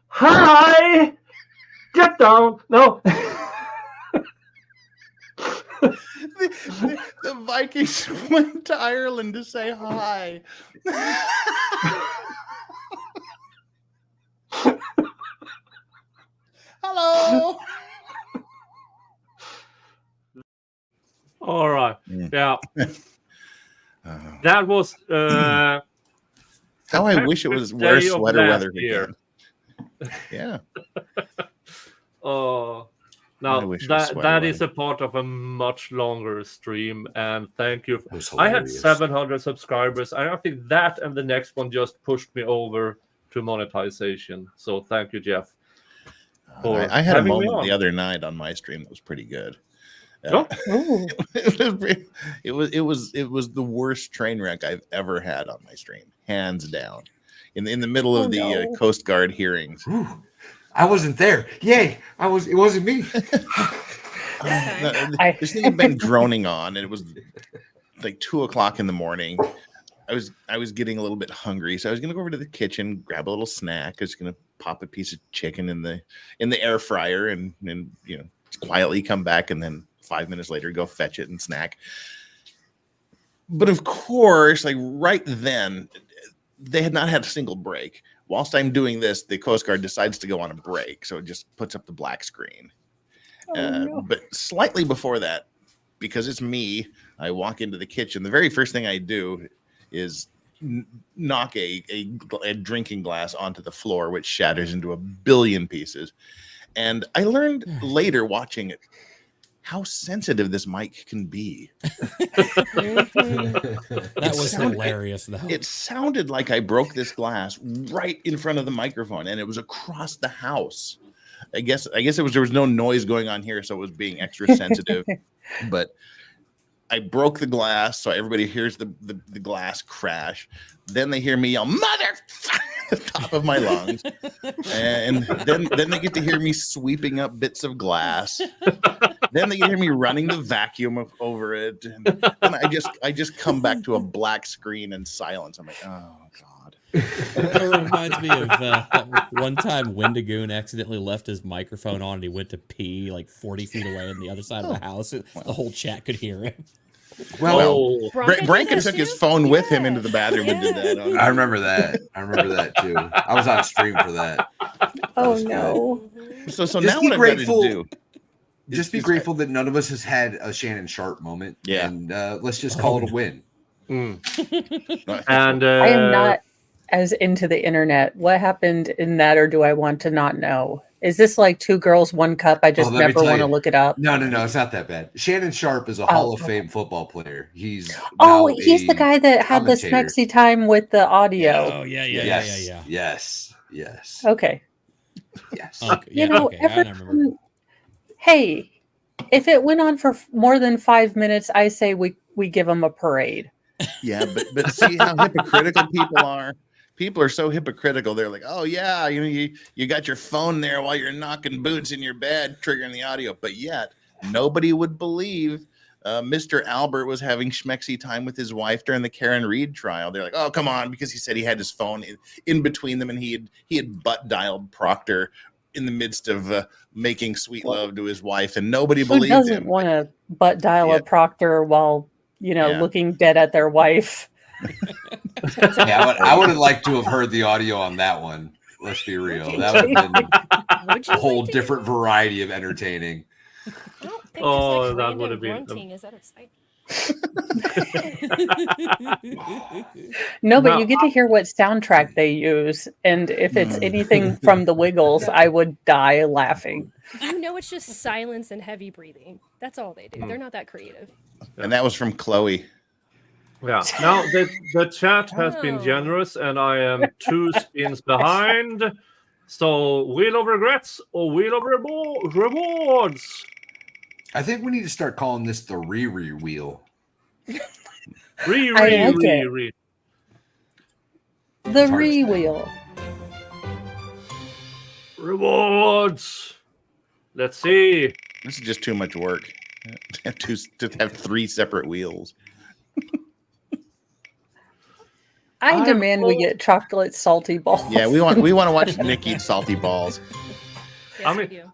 Hi! Get down! No. The Vikings went to Ireland to say hi. Hello. All right. Yeah. That was How I wish it was worse Day of sweater last weather year. again. Yeah. Oh, I now wish it was that sweater is a part of a much longer stream, and thank you. was I had hilarious. 700 subscribers, and I think that and the next one just pushed me over to monetization. So thank you, Jeff. for I had a having me moment on. the other night on my stream that was pretty good. Oh. It was the worst train wreck I've ever had on my stream, hands down. In the middle of the Coast Guard hearings. I wasn't there. Yay! It wasn't me. This thing had been droning on, and it was like 2:00 in the morning. I was getting a little bit hungry, so I was gonna go over to the kitchen, grab a little snack. I was gonna pop a piece of chicken in the air fryer, and quietly come back, and then 5 minutes later go fetch it and snack. But of course, like right then, they had not had a single break. Whilst I'm doing this, the Coast Guard decides to go on a break, so it just puts up the black screen. But slightly before that, because it's me, I walk into the kitchen. The very first thing I do is knock a drinking glass onto the floor, which shatters into a billion pieces. And I learned later watching it how sensitive this mic can be. That was hilarious, though. It sounded like I broke this glass right in front of the microphone, and it was across the house. I guess there was no noise going on here, so it was being extra sensitive. But I broke the glass, so everybody hears the glass crash. Then they hear me yell, "Mother!" at the top of my lungs, and then they get to hear me sweeping up bits of glass. Then they hear me running the vacuum over it, and then I just come back to a black screen and silence. I'm like, oh god. It reminds me of one time Wendigoon accidentally left his microphone on and he went to pee like 40 feet away on the other side of the house. The whole chat could hear him. Well, Brankin took his phone with him into the bathroom and did that. I remember that. I remember that too. I was on stream for that. Oh no! So Just now be what grateful. I've got to do. Just be grateful that none of us has had a Shannon Sharp moment. Yeah. And let's just call it a win. And I am not as into the internet. What happened in that, or do I want to not know? Is this like Two Girls, One Cup? I just let me never tell want to you. look it up. No, it's not that bad. Shannon Sharp is a Hall of Fame football player. He's He's the guy that had the commentator. sexy time with the audio. Oh, yeah. Yes. Okay. Yes. Okay, You know, okay, I remember. hey, if it went on for more than 5 minutes, I say we give them a parade. Yeah, but see how hypocritical people are. People are so hypocritical. They're like, oh yeah, you got your phone there while you're knocking boots in your bed, triggering the audio. But yet nobody would believe Mr. Albert was having schmexy time with his wife during the Karen Reed trial. They're like, oh come on, because he said he had his phone in between them and he had butt dialed Proctor in the midst of making sweet love to his wife, and nobody Who believed doesn't him. want to butt dial a proctor while looking dead at their wife? Yeah, I would have liked to have heard the audio on that one. Let's be real. That would have been a whole different variety of entertaining. Oh, that would have been. Grunting, is that exciting? No, but you get to hear what soundtrack they use, and if it's anything from the Wiggles, I would die laughing. You know, it's just silence and heavy breathing. That's all they do. They're not that creative. And that was from Chloe. Yeah. Now the chat has been generous, and I am 2 spins behind. So, wheel of regrets or wheel of rewards? I think we need to start calling this the Riri wheel. Re. The re-wheel. Rewards. Let's see. This is just too much work. To have 3 separate wheels. I demand we get chocolate salty balls. Yeah, we want to watch Nick eat salty balls. I mean,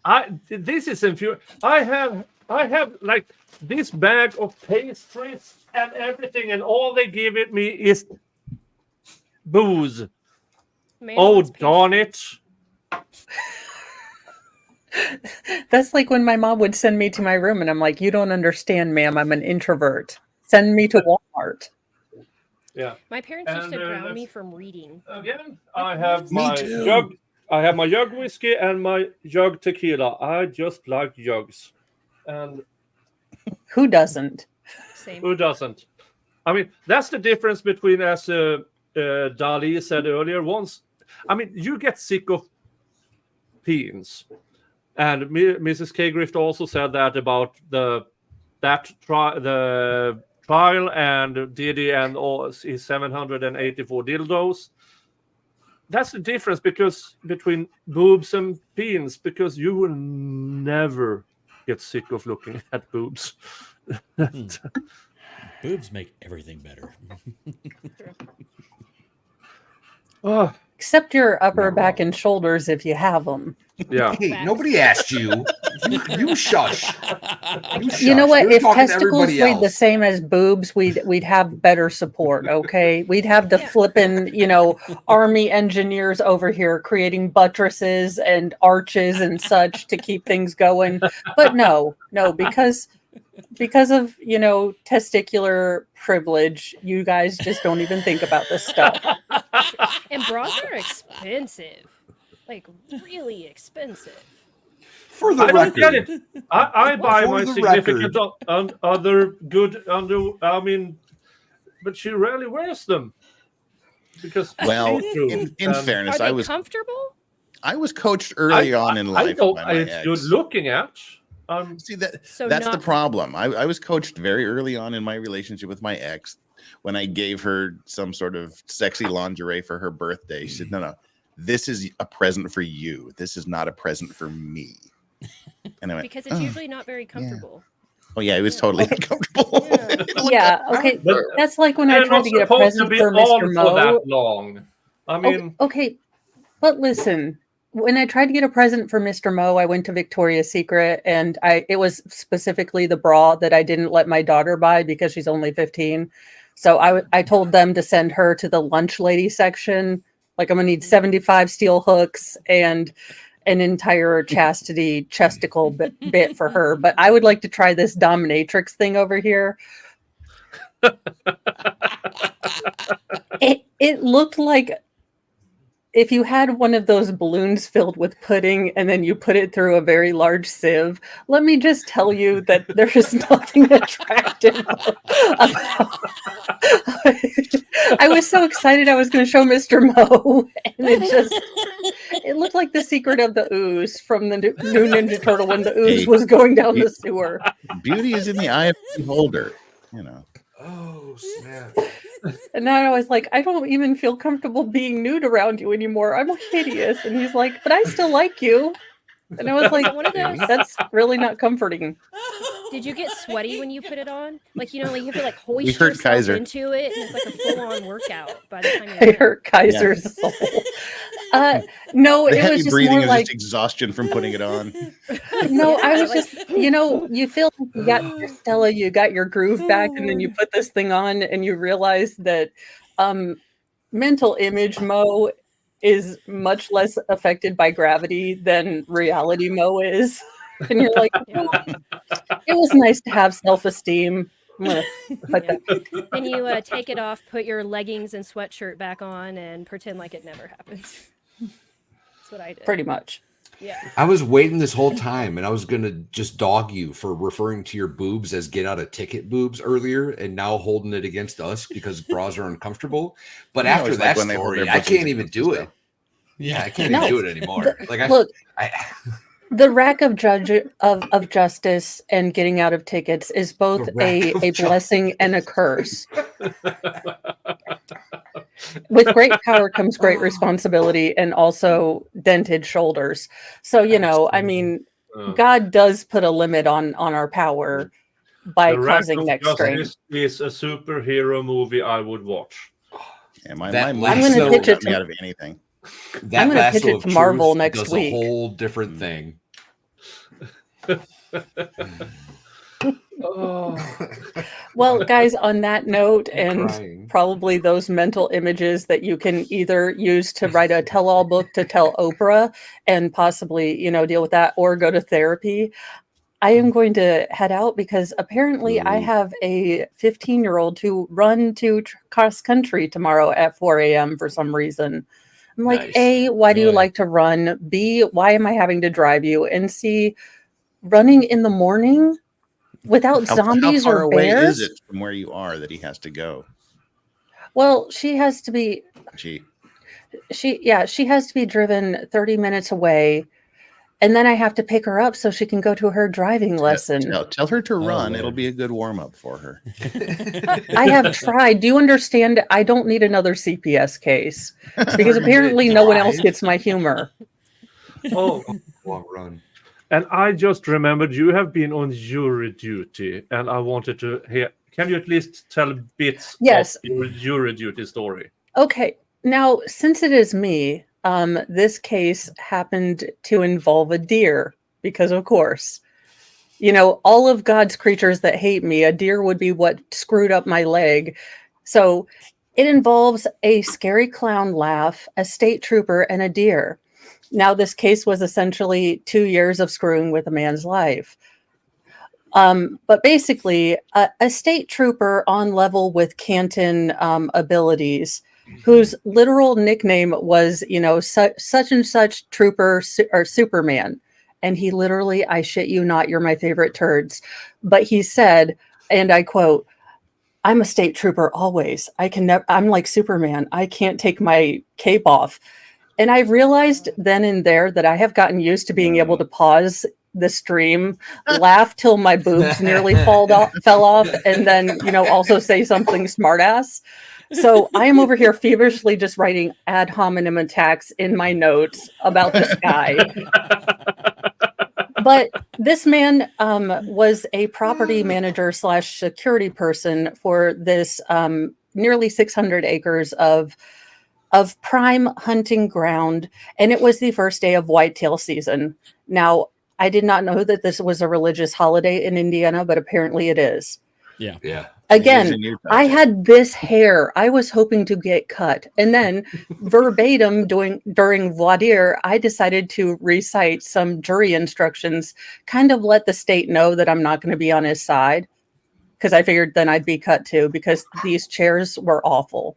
this is infuriating. I have like this bag of pastries and everything, and all they give it me is booze. Oh, darn it. That's like when my mom would send me to my room and I'm like, you don't understand, ma'am. I'm an introvert. Send me to Walmart. Yeah. My parents used to ground me from reading. Again, I have my jug. I have my jug whiskey and my jug tequila. I just like jugs. And who doesn't? Same. Who doesn't? I mean, that's the difference between, as Dali said earlier, you get sick of peens. And Mrs. K. Grift also said that about the trial and Diddy and all his 784 dildos. That's the difference between boobs and peens, because you will never get sick of looking at boobs. Boobs make everything better. Except your upper back and shoulders if you have them. Yeah. Hey, nobody asked you. You shush. You know what? You're If talking to testicles everybody weighed the else. same as boobs, we'd have better support. Okay, we'd have the flippin', army engineers over here creating buttresses and arches and such to keep things going. But no, because of testicular privilege, you guys just don't even think about this stuff. And bras are expensive. Like, really expensive. For the I don't get record. it. I buy For my the significant other good but she rarely wears them because Well, see-through. in fairness, Are they comfortable? I was coached early on in life. I know by my it's ex. good looking at. See that So that's the not- problem. I was coached very early on in my relationship with my ex when I gave her some sort of sexy lingerie for her birthday. She said, "No, this is a present for you. This is not a present for me." And I went, Because it's usually not very comfortable. "Oh yeah, it was totally uncomfortable." Yeah, okay. But That's like when I they're tried not to get a supposed to present be for on Mr. for that Mo. long. I mean, Okay, but listen, when I tried to get a present for Mr. Mo, I went to Victoria's Secret, and it was specifically the bra that I didn't let my daughter buy because she's only 15. So I told them to send her to the lunch lady section. Like, I'm gonna need 75 steel hooks and an entire chastity chesticle bit for her. But I would like to try this dominatrix thing over here. It looked like if you had one of those balloons filled with pudding and then you put it through a very large sieve. Let me just tell you that there is nothing attractive about. I was so excited I was going to show Mr. Mo, and it looked like the secret of the ooze from the new Ninja Turtle when the ooze was going down the sewer. Beauty is in the eye of the beholder, you know. Oh snap! And now I was like, I don't even feel comfortable being nude around you anymore. I'm hideous. And he's like, but I still like you. And I was like, One of those- that's really not comforting. Did you get sweaty when you put it on? Like, you know, like you have to like hoist We heard yourself Kaiser. into it, and it's like a full-on workout by the time I you're hurt Kaiser's soul. No, The it heavy was just breathing more is like just exhaustion from putting it on. no, I Yeah, was like- just, you know, you feel like you got your Stella, you got your groove back, and then you put this thing on and you realize that mental image Mo is much less affected by gravity than reality Mo is. And you're like, "Oh, it was nice to have self-esteem. I'm gonna put that. Then you take it off, put your leggings and sweatshirt back on, and pretend like it never happened. That's what I did. Pretty much. Yeah. I was waiting this whole time, and I was gonna just dog you for referring to your boobs as get out of ticket boobs earlier, and now holding it against us because bras are uncomfortable. But You know, after it's like that when they hold story, their I butts can't into even the do it. Yeah, I can't No. even do it anymore. Like Look, I the rack of justice and getting out of tickets is both The rack of a blessing and a curse. With great power comes great responsibility and also dented shoulders. So, you know, I mean, God does put a limit on our power by The Rack causing of neck strain. Justice is a superhero movie I would watch. Yeah, my That my I'm gonna lasso pitch it got me to- out of anything. that I'm gonna lasso pitch it of to Marvel truth next does week. a whole different thing. Well, guys, on that note, and crying. probably those mental images that you can either use to write a tell-all book to tell Oprah and possibly, you know, deal with that, or go to therapy, I am going to head out because apparently I have a 15-year-old to run to cross country tomorrow at 4 a.m. for some reason. I'm like, Nice. A, why do you Good. like to run? B, why am I having to drive you? And C, running in the morning without zombies how far or away bears? is it from where you are that he has to go? Well, she has to be Gee, she has to be driven 30 minutes away, and then I have to pick her up so she can go to her driving lesson. tell her to run. Lord. It'll be a good warm up for her. I have tried. Do you understand? I don't need another CPS case because apparently no one else gets my humor. Oh, Long run. and I just remembered you have been on jury duty, and I wanted to hear. Can you at least tell bits Yes. of your jury duty story? Okay. Now, since it is me, this case happened to involve a deer because, of course, you know, all of God's creatures that hate me, a deer would be what screwed up my leg. So it involves a scary clown laugh, a state trooper, and a deer. Now, this case was essentially 2 years of screwing with a man's life. But basically, a state trooper on level with Canton abilities, whose literal nickname was, you know, such and such trooper or Superman. And he literally, I shit you not, you're my favorite turds. But he said, and I quote, "I'm a state trooper always. I can never, I'm like Superman. I can't take my cape off." And I realized then and there that I have gotten used to being able to pause the stream, laugh till my boobs nearly fell off, and then, also say something smartass. So I am over here feverishly just writing ad hominem attacks in my notes about this guy. But this man was a property manager / security person for this nearly 600 acres of prime hunting ground, and it was the first day of whitetail season. Now, I did not know that this was a religious holiday in Indiana, but apparently it is. Yeah. Yeah. Again, I had this hair. I was hoping to get cut. And then verbatim during voir dire, I decided to recite some jury instructions, kind of let the state know that I'm not going to be on his side, because I figured then I'd be cut too, because these chairs were awful.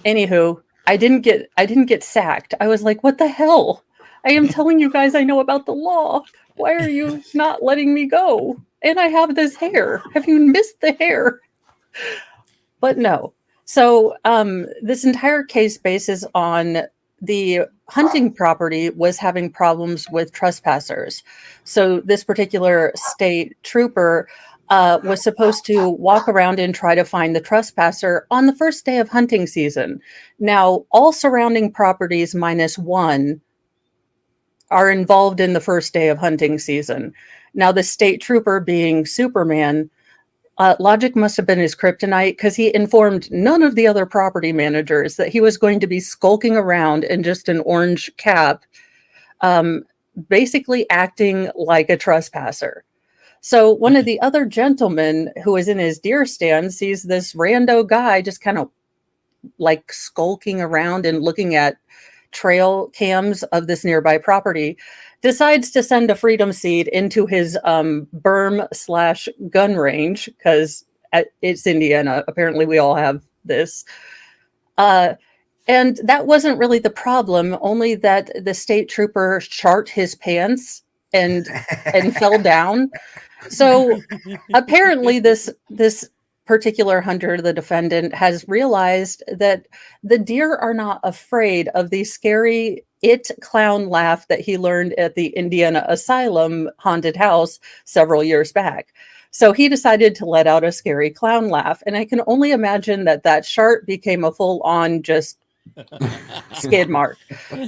Anywho, I didn't get sacked. I was like, what the hell? I am telling you guys I know about the law. Why are you not letting me go? And I have this hair. Have you missed the hair? But no. So this entire case bases on the hunting property was having problems with trespassers. So this particular state trooper was supposed to walk around and try to find the trespasser on the first day of hunting season. Now, all surrounding properties minus one are involved in the first day of hunting season. Now, the state trooper, being Superman, logic must have been his kryptonite, because he informed none of the other property managers that he was going to be skulking around in just an orange cap, basically acting like a trespasser. So one of the other gentlemen who was in his deer stand sees this rando guy just kind of like skulking around and looking at trail cams of this nearby property, decides to send a freedom seed into his berm / gun range, because it's Indiana. Apparently we all have this. And that wasn't really the problem, only that the state trooper shart his pants and fell down. So apparently this particular hunter, the defendant, has realized that the deer are not afraid of the scary clown laugh that he learned at the Indiana Asylum haunted house several years back. So he decided to let out a scary clown laugh. And I can only imagine that shart became a full-on just skid mark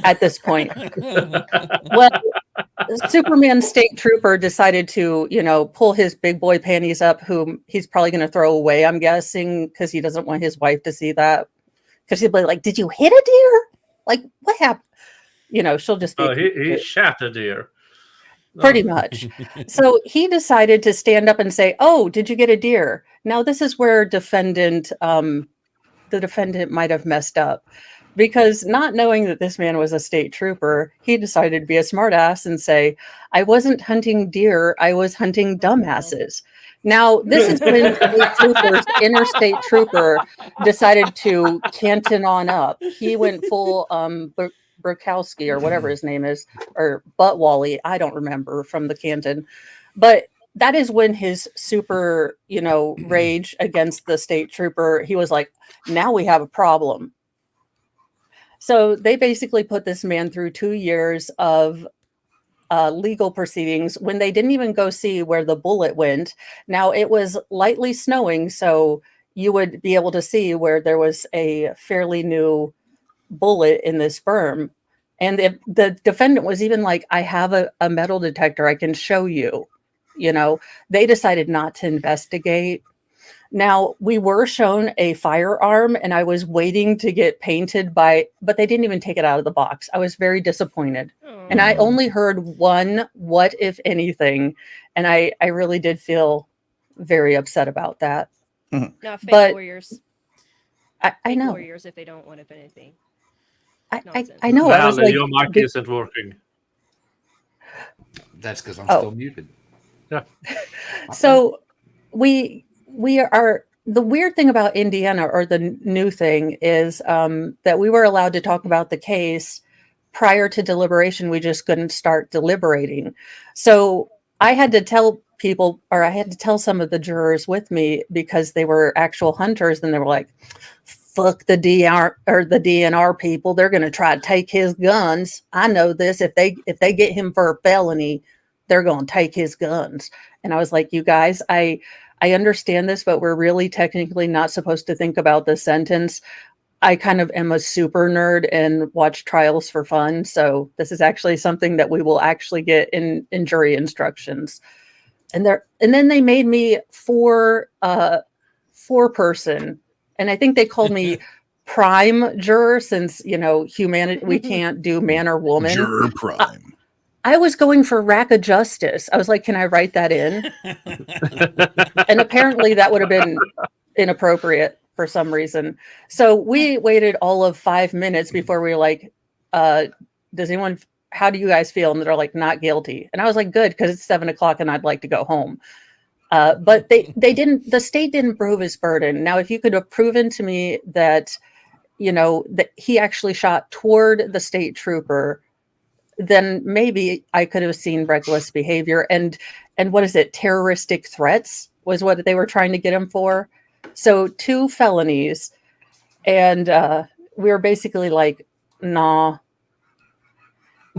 at this point. Well, Superman state trooper decided to, pull his big boy panties up, whom he's probably going to throw away, I'm guessing, because he doesn't want his wife to see that. Because she'll be like, "Did you hit a deer? Like, what happened?" She'll just be. He shot a deer. Pretty much. So he decided to stand up and say, "Oh, did you get a deer?" Now, this is where the defendant might have messed up. Because not knowing that this man was a state trooper, he decided to be a smartass and say, "I wasn't hunting deer, I was hunting dumbasses." Now, this is when the interstate trooper decided to canton on up. He went full Brokowski or whatever his name is, or Buttwally, I don't remember, from the canton. But that is when his super, rage against the state trooper, he was like, now we have a problem. So they basically put this man through 2 years of legal proceedings when they didn't even go see where the bullet went. Now, it was lightly snowing, so you would be able to see where there was a fairly new bullet in this berm. And the defendant was even like, "I have a metal detector, I can show you." They decided not to investigate. Now, we were shown a firearm, and I was waiting to get painted but they didn't even take it out of the box. I was very disappointed. And I only heard one "what if anything," and I really did feel very upset about that. Not fake But warriors. I Fake know. warriors if they don't want if anything. I know. I was Valley, like, your mic isn't working. That's because I'm Oh. still muted. Yeah. So we are, the weird thing about Indiana, or the new thing, is that we were allowed to talk about the case prior to deliberation, we just couldn't start deliberating. So I had to tell people, or I had to tell some of the jurors with me, because they were actual hunters, and they were like, fuck the DR or the DNR people. They're going to try to take his guns. I know this. If they get him for a felony, they're going to take his guns. And I was like, you guys, I understand this, but we're really technically not supposed to think about the sentence. I kind of am a super nerd and watch trials for fun. So this is actually something that we will actually get in jury instructions. And then they made me four person. And I think they called me prime juror, since, humanity, we can't do man or woman. Juror prime. I was going for rack of justice. I was like, can I write that in? And apparently that would have been inappropriate for some reason. So we waited all of 5 minutes before we were like, how do you guys feel? And they're like, not guilty. And I was like, good, because it's 7:00 and I'd like to go home. But the state didn't prove his burden. Now, if you could have proven to me that, that he actually shot toward the state trooper, then maybe I could have seen reckless behavior and what is it? Terroristic threats was what they were trying to get him for. So 2 felonies. And we were basically like, nah.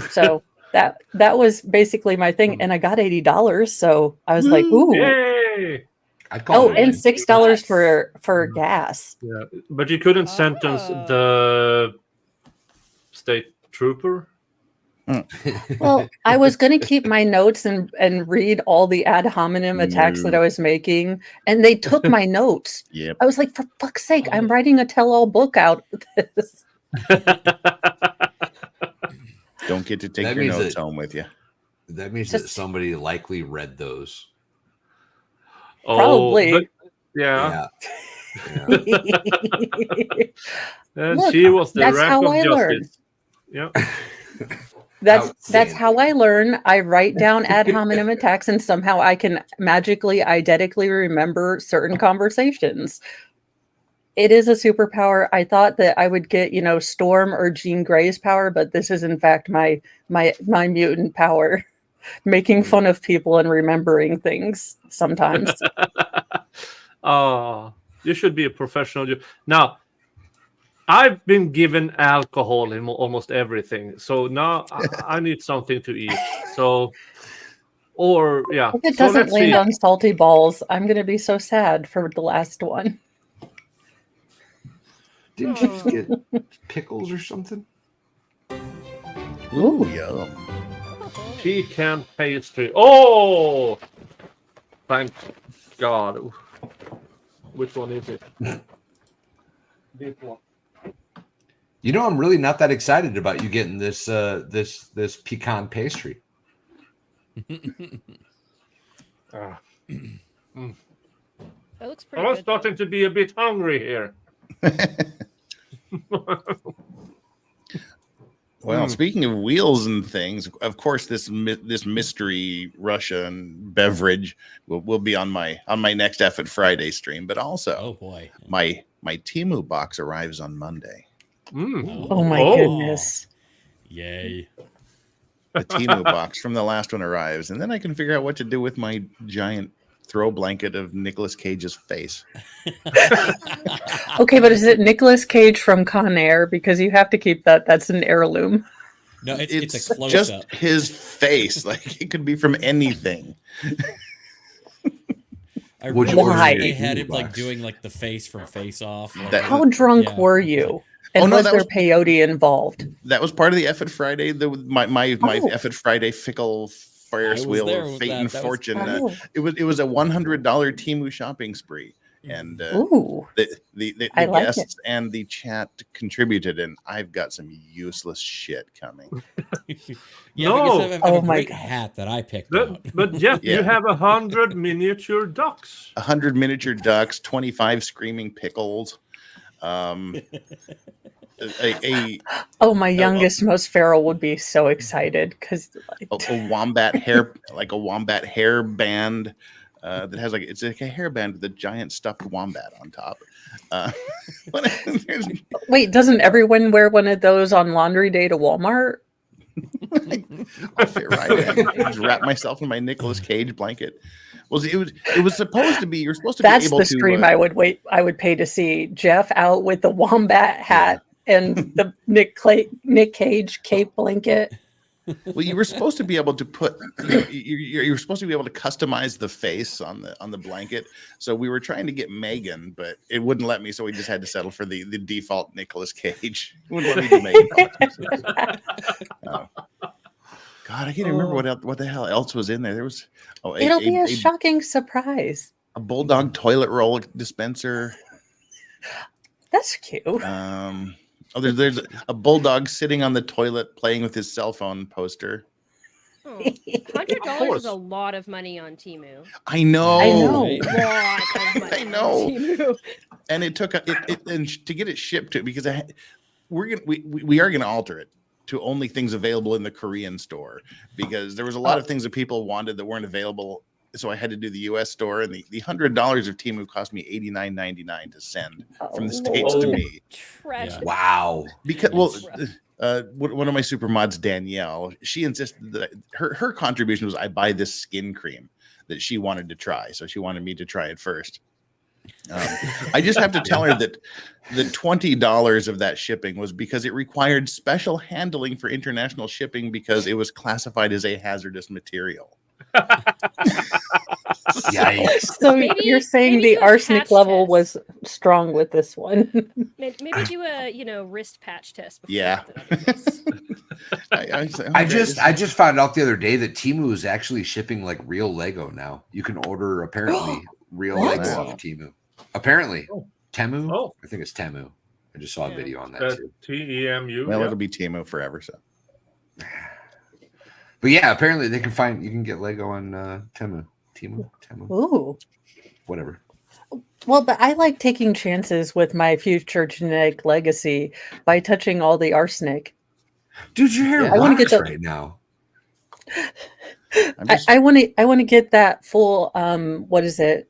So that was basically my thing. And I got $80. So I was like, ooh. Yay! And $6 for gas. Yeah, but you couldn't sentence the state trooper. Well, I was going to keep my notes and read all the ad hominem attacks that I was making, and they took my notes. Yep. I was like, for fuck's sake, I'm writing a tell-all book out of this. Don't get to take That your means notes that- home with you. That means that somebody likely read those. Probably. But, yeah. And Look, she was the that's rank how of I learn. justice. Yeah. That's how I learn. I write down ad hominem attacks, and somehow I can magically, eidetically remember certain conversations. It is a superpower. I thought that I would get, Storm or Jean Grey's power, but this is in fact my mutant power, making fun of people and remembering things sometimes. Oh, you should be a professional. Now, I've been given alcohol in almost everything, so now I need something to eat. So, If it doesn't land on salty balls, I'm going to be so sad for the last one. Didn't you just get pickles or something? Ooh, yum. Pecan pastry. Oh, thank God. Which one is it? This one. I'm really not that excited about you getting this this pecan pastry. That looks I pretty was good. starting to be a bit hungry here. Well, speaking of wheels and things, of course, this mystery Russian beverage will be on my next Effort Friday stream. But also, oh boy, my Teemu box arrives on Monday. Oh my goodness! Yay! The Teemu box from the last one arrives, and then I can figure out what to do with my giant throw blanket of Nicolas Cage's face. Okay, but is it Nicolas Cage from Con Air? Because you have to keep that. That's an heirloom. No, it's a close just up. his face. Like it could be from anything. I Would really you wish order they a had Teemu him like box? doing like the face from Face Off. Like, That- How drunk Yeah. were you? And Oh, no, was that there was- peyote involved? That was part of the Effort Friday. My Oh. Effort Friday fickle Ferris I was wheel there of with fate that. and That was- fortune. Oh. It was a $100 Teemu shopping spree, and Ooh, the I like it. guests and the chat contributed, and I've got some useless shit coming. yeah, No. because I have Oh a my great God. hat that I picked out. But Jeff, Yeah. you have 100 miniature ducks. 100 miniature ducks, 25 screaming pickles. Oh, my youngest, most feral would be so excited because a wombat hair, like a wombat hair band that has it's like a hairband with a giant stuffed wombat on top. wait, doesn't everyone wear one of those on laundry day to Walmart? I'll fit right in. Just wrap myself in my Nicolas Cage blanket. Well, it was supposed to be. You're supposed to be That's able the to. stream I would pay to see. Jeff out with the wombat hat and the Nick Cage cape blanket. Well, you were supposed to be able to put. You were supposed to be able to customize the face on the blanket. So we were trying to get Megan, but it wouldn't let me. So we just had to settle for the default Nicolas Cage. It wouldn't let me do Megan. God, I can't remember what the hell else was in there. There was It'll be a shocking surprise. A bulldog toilet roll dispenser. That's cute. There's a bulldog sitting on the toilet playing with his cell phone poster. Oh, $100 is a lot of money on Teemu. I know. I know. And it took and to get it shipped to because we are gonna alter it to only things available in the Korean store because there was a lot of things that people wanted that weren't available. So I had to do the U.S. store, and the $100 of Teemu cost me $89.99 to send from the States to me. Tragic. Wow. Because one of my super mods, Danielle, she insisted that her contribution was I buy this skin cream that she wanted to try, so she wanted me to try it first. I just have to tell her that the $20 of that shipping was because it required special handling for international shipping because it was classified as a hazardous material. Yikes. So you're saying the arsenic level was strong with this one? Maybe do a wrist patch test. Yeah. I just found out the other day that Teemu is actually shipping like real Lego now. You can order apparently real Lego off Teemu. Apparently, Teemu. Oh. I think it's Teemu. I just saw a video on that too. Teemu. Well, it'll be Teemu forever. So. But yeah, apparently you can get Lego on Teemu. Ooh. Whatever. Well, but I like taking chances with my future genetic legacy by touching all the arsenic. Dude, your hair I want to get right now. I want to get that full. What is it?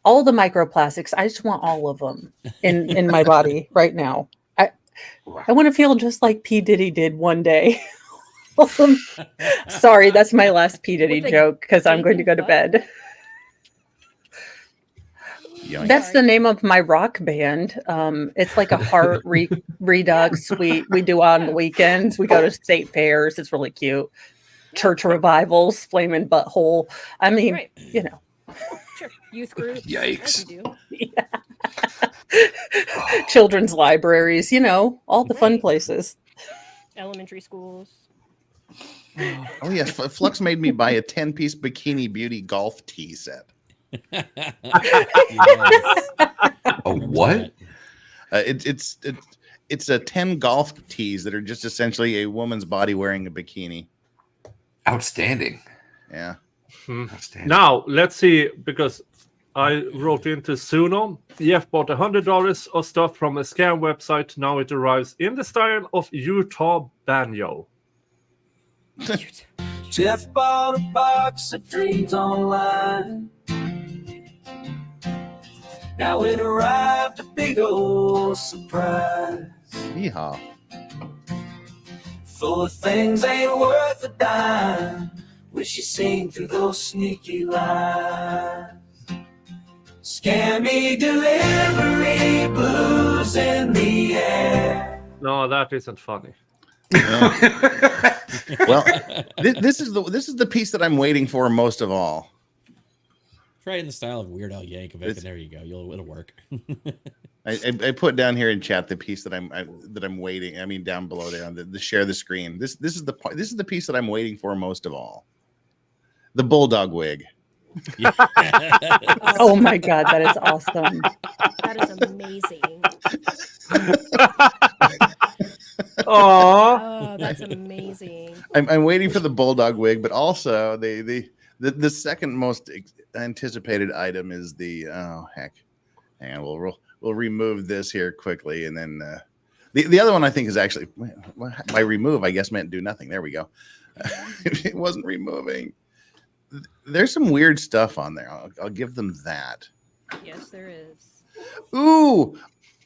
All the microplastics. I just want all of them in my body right now. I want to feel just like P. Diddy did one day. Sorry, that's my last P. Diddy joke because I'm going to go to bed. That's the name of my rock band. It's like a heart redux. We do on the weekends. We go to state fairs. It's really cute. Church revivals, flaming butthole. I mean, Sure. Youth groups. Yikes. Children's libraries, all the fun places. Elementary schools. Oh yes, Flux made me buy a 10-piece Bikini Beauty golf tee set. A what? It's a 10 golf tees that are just essentially a woman's body wearing a bikini. Outstanding. Yeah. Now let's see, because I wrote into Suno. Jeff bought $100 of stuff from a scam website. Now it arrives in the style of Utah Banjo. Jeff bought a box of dreams online. Now it arrived, a big old surprise. Yeehaw. Full of things ain't worth a dime. Wish you seen through those sneaky lies. Scammy delivery, blues in the air. No, that isn't funny. Well, this is the piece that I'm waiting for most of all. Try it in the style of Weird Al Yankovic, and there you go. It'll work. I put down here in chat the piece that I'm waiting. I mean, down below there on the share the screen. This is the piece that I'm waiting for most of all. The bulldog wig. Oh my god, that is awesome. That is amazing. Oh, that's amazing. I'm waiting for the bulldog wig, but also the second most anticipated item is the and we'll remove this here quickly, and then the other one I think is actually by remove I guess meant do nothing. There we go. It wasn't removing. There's some weird stuff on there. I'll give them that. Yes, there is. Ooh,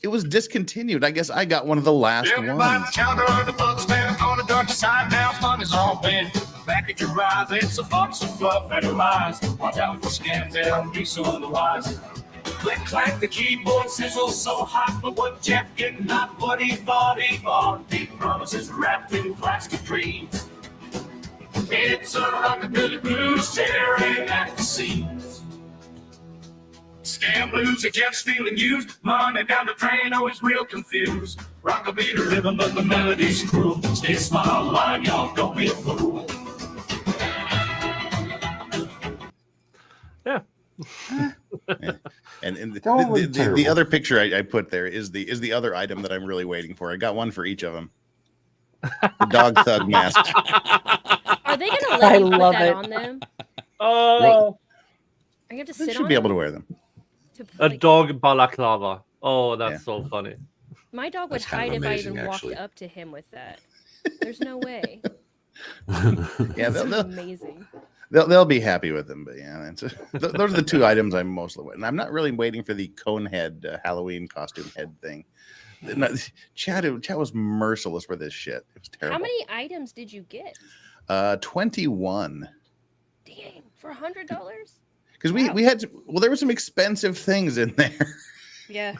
it was discontinued. I guess I got one of the last ones. Counter the books, man, on the dark side now. Money's all bent. Back at your eyes, it's a box of fluff and your lies. Watch out for scams, they'll be so otherwise. Click clack, the keyboard sizzles so hot, but what Jeff getting not what he thought he bought. Deep promises wrapped in plastic dreams. It's a rockabilly blues tearing at the seams. Scam blues, Jeff's feeling used. Money down the drain, always real confused. Rockabilly rhythm, but the melody's cruel. Stay smile line, y'all, don't be a fool. Yeah. And the other picture I put there is the other item that I'm really waiting for. I got one for each of them. The dog thug masks. Are they gonna let you put that on them? Oh, I have to They sit should on be them? able to wear them. a dog balaclava. Oh, that's so funny. My dog would That's kind hide of if I amazing, even actually. walked up to him with that. There's no way. Yeah, This is they'll, amazing. they'll be happy with them. But yeah, those are the two items I'm mostly waiting. I'm not really waiting for the cone head Halloween costume head thing. No, Chad was merciless for this shit. It was terrible. How many items did you get? 21. Dang, for $100? Because we had there were some expensive things in there. Yeah.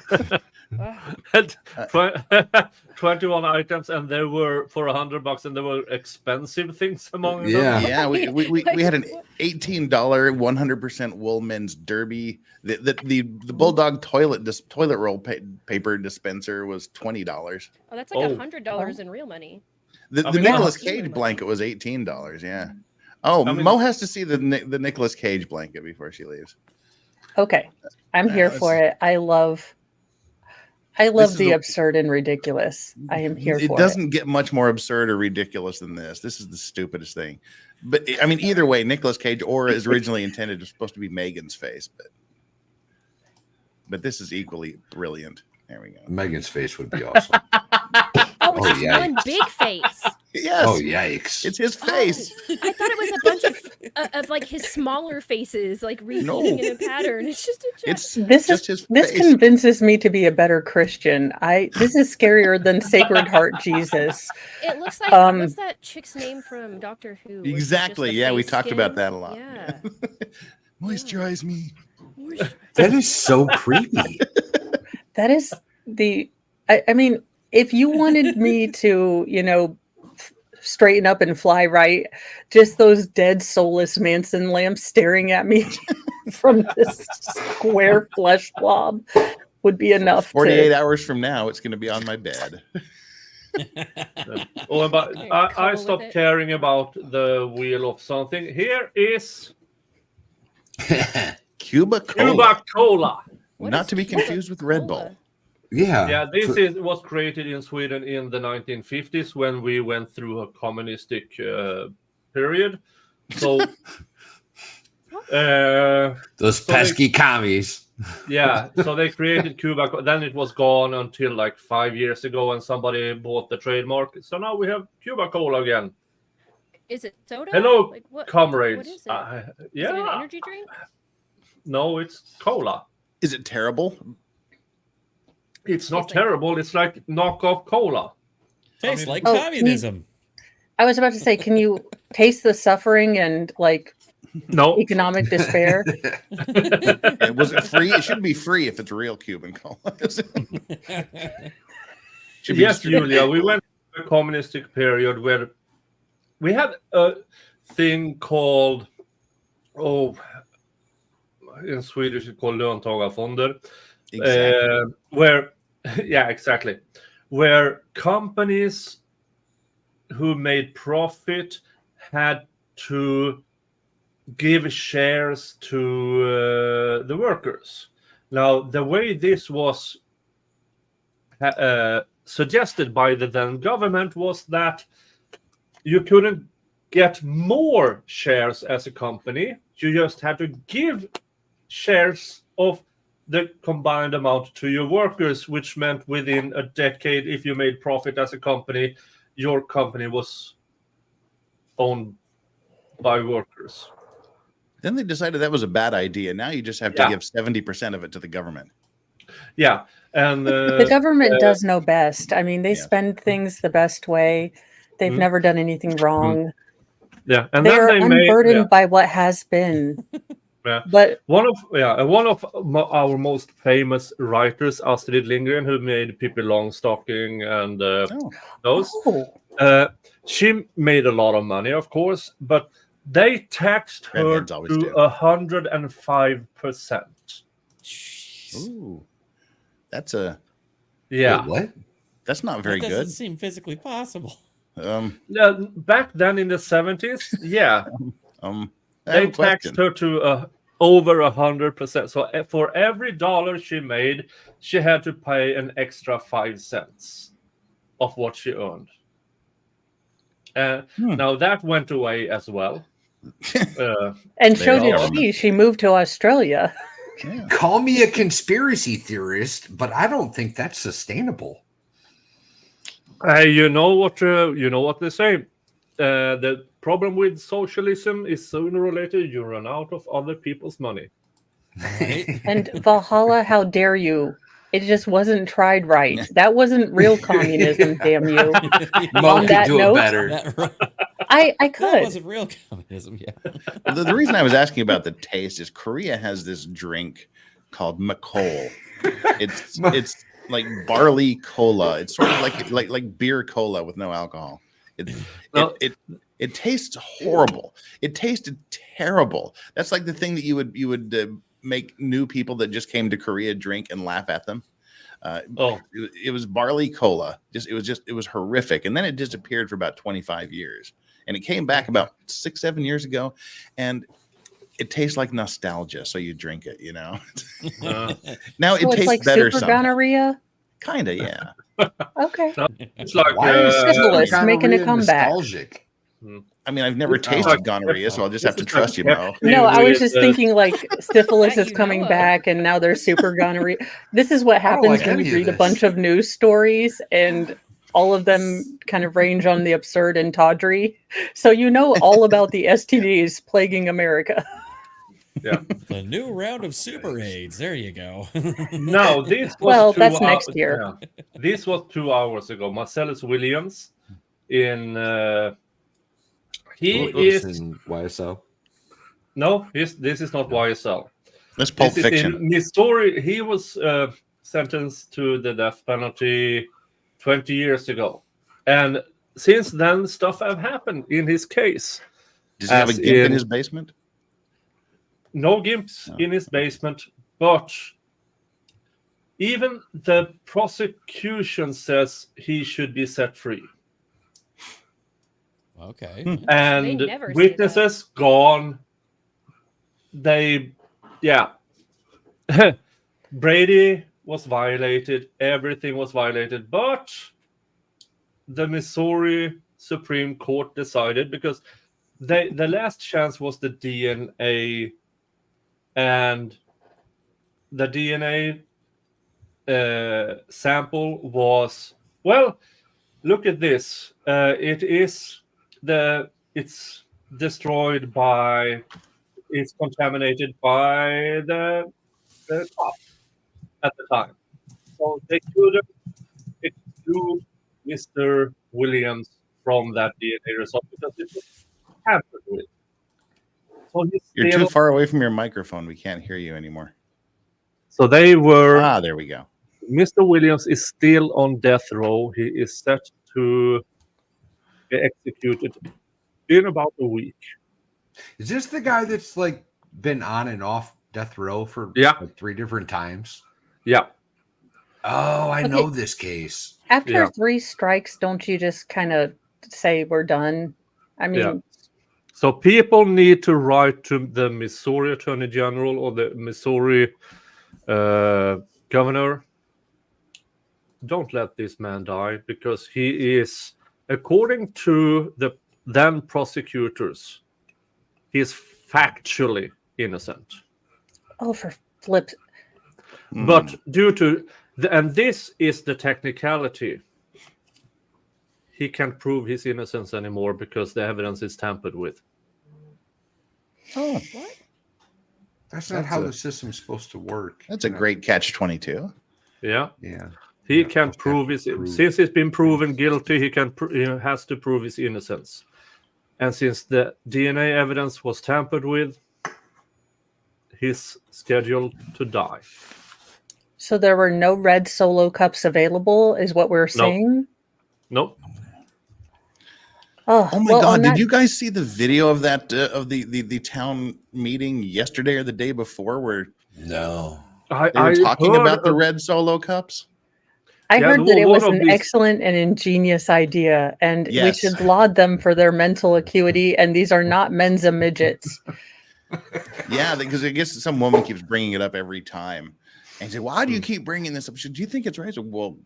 21 items, and they were for $100, and there were expensive things among them. Yeah. We had an $18 100% wool men's derby. The bulldog toilet roll paper dispenser was $20. Oh, that's like $100 in real money. The Nicolas Cage blanket was $18. Yeah. Oh, Mo has to see the Nicolas Cage blanket before she leaves. Okay, I'm here for it. I love the absurd and ridiculous. I am here for it. It doesn't get much more absurd or ridiculous than this. This is the stupidest thing. But I mean, either way, Nicolas Cage or as originally intended was supposed to be Megan's face, but this is equally brilliant. There we go. Megan's face would be awesome. Oh, it's just yikes. one big face. Yes. Oh, yikes. It's his face. I thought it was a bunch of like his smaller faces, like repeating in a pattern. It's just a joke. This convinces me to be a better Christian. This is scarier than Sacred Heart Jesus. It looks like what's that chick's name from Doctor Who? Where she's Exactly. just the Yeah, we face talked skin? about that a lot. Yeah. Moisturize me. That is so creepy. That is I mean, if you wanted me to, straighten up and fly right, just those dead soulless Manson lamps staring at me from this square flesh blob would be enough. 48 hours from now, it's going to be on my bed. Oh, but I stopped caring about the wheel of something. Here is Cuba Cola. Not to be confused with Red Bull. Yeah. This was created in Sweden in the 1950s when we went through a communistic period. So those pesky commies. Yeah, so they created Cuba. Then it was gone until like 5 years ago, and somebody bought the trademark. So now we have Cuba Cola again. Is it soda? Hello, Like, what comrades. is it? Is it Yeah. an energy drink? No, it's cola. Is it terrible? It's not terrible. It's like knockoff cola. Tastes like Oh, communism. I was about to say, can you taste the suffering and no economic despair? Was it free? It should be free if it's real Cuban cola. Yes, Julia, we went through a communistic period where we had a thing called, in Swedish it's called löntagarfonder. Exactly. Where companies who made profit had to give shares to the workers. Now, the way this was suggested by the then government was that you couldn't get more shares as a company. You just had to give shares of the combined amount to your workers, which meant within a decade, if you made profit as a company, your company was owned by workers. Then they decided that was a bad idea. Now you just have to give 70% of it to the government. Yeah, and The government does know best. I mean, they spend things the best way. They've never done anything wrong. Yeah, and They then are they made unburdened by what has been. Yeah. But one of our most famous writers, Astrid Lindgren, who made Pippi Longstocking and those, she made a lot of money, of course, but they taxed her Redheads always to do. 105%. Ooh, that's a Yeah. Wait, what? That's not very That doesn't good. seem physically possible. Yeah, back then in the 70s, yeah. I have They a question. taxed her to over 100%. So for every dollar she made, she had to pay an extra 5 cents of what she earned. Now that went away as well. and so did she. She moved to Australia. Call me a conspiracy theorist, but I don't think that's sustainable. You know what they say. The problem with socialism is sooner or later you run out of other people's money. And Valhalla, how dare you? It just wasn't tried right. That wasn't real communism, damn you. On that note, I could. That wasn't real communism, yeah. The reason I was asking about the taste is Korea has this drink called Makol. It's like barley cola. It's sort of like beer cola with no alcohol. It tastes horrible. It tasted terrible. That's like the thing that you would make new people that just came to Korea drink and laugh at them. It was barley cola. It was horrific. And then it disappeared for about 25 years. And it came back about 6-7 years ago, and it tastes like nostalgia. So you drink it, you know. Now so it tastes like better. super gonorrhea. Kinda, yeah. Okay. It's like Why is syphilis making a gonorrhea comeback. nostalgic? I mean, I've never tasted gonorrhea, so I'll just have to trust you, Mo. No, I was just thinking like syphilis is coming back and now there's super gonorrhea. This is what happens like when any you of read a this. bunch of news stories and all of them kind of range on the absurd and tawdry. So you know all about the STDs plaguing America. Yeah. The new round of super AIDS. There you go. No, this was Well, 2 that's next hours- year. yeah. This was 2 hours ago. Marcellus Williams in he This is in YSL. no, this is not YSL. That's Pulp This is Fiction. in Missouri. He was sentenced to the death penalty 20 years ago, and since then stuff have happened in his case. Does he have a As gimp in his basement? No gimps in his basement, but even the prosecution says he should be set free. Okay. They And never say witnesses gone. Brady was violated. Everything was violated, but the Missouri Supreme Court decided, because the last chance was the DNA, and the DNA sample was, well, look at this. It's destroyed by, it's contaminated by the cop at the time. So they couldn't exclude Mr. Williams from that DNA result because it was tampered with. So You're too far away from your microphone. We can't hear you anymore. So they were. There we go. Mr. Williams is still on death row. He is set to be executed in about a week. Is this the guy that's like been on and off death row for like 3 different times? Yeah. Oh, I know this case. After 3 strikes, don't you just kind of say we're done? I mean, So people need to write to the Missouri Attorney General or the Missouri governor. Don't let this man die, because he is, according to the then prosecutors, he is factually innocent. oh, for flips. But due to and this is the technicality, he can't prove his innocence anymore because the evidence is tampered with. Oh, That's not how the system's supposed to work. That's a great catch-22. Yeah. Yeah. He can prove his since he's been proven guilty. He has to prove his innocence, and since the DNA evidence was tampered with, he's scheduled to die. So there were no red Solo cups available, is what we're saying? Nope. Oh, my well, God! on Did that- you guys see the video of that of the town meeting yesterday or the day before where no they were talking heard about the of- red Solo cups? I Yeah, heard that it one was of an these- excellent and ingenious idea, and we Yes. should laud them for their mental acuity. And these are not men's and midgets. Yeah, because I guess some woman keeps bringing it up every time, and say, "Why do you keep bringing this up?" She said, "Do you think it's right?" I said, "Well,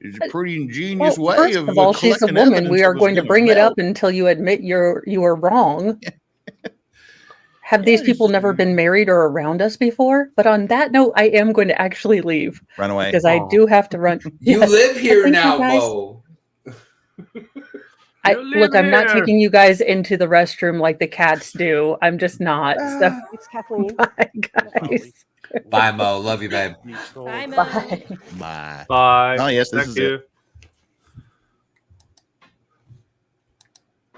it's a pretty ingenious way first of all, she's a collecting woman. evidence We that are was going to gonna bring it melt." up until you admit you were wrong. Have these people never been married or around us before? But on that note, I am going to actually leave. Run away. Because I do have to run. You Yes, live here thank you now, guys. Mo. Look, I'm not here. taking you guys into the restroom like the cats do. I'm just not. So, It's Kathleen. bye, guys. Bye, Mo. Love you, babe. Bye, Mo. Bye. Bye. Bye. Oh yes, this Thank is you. it.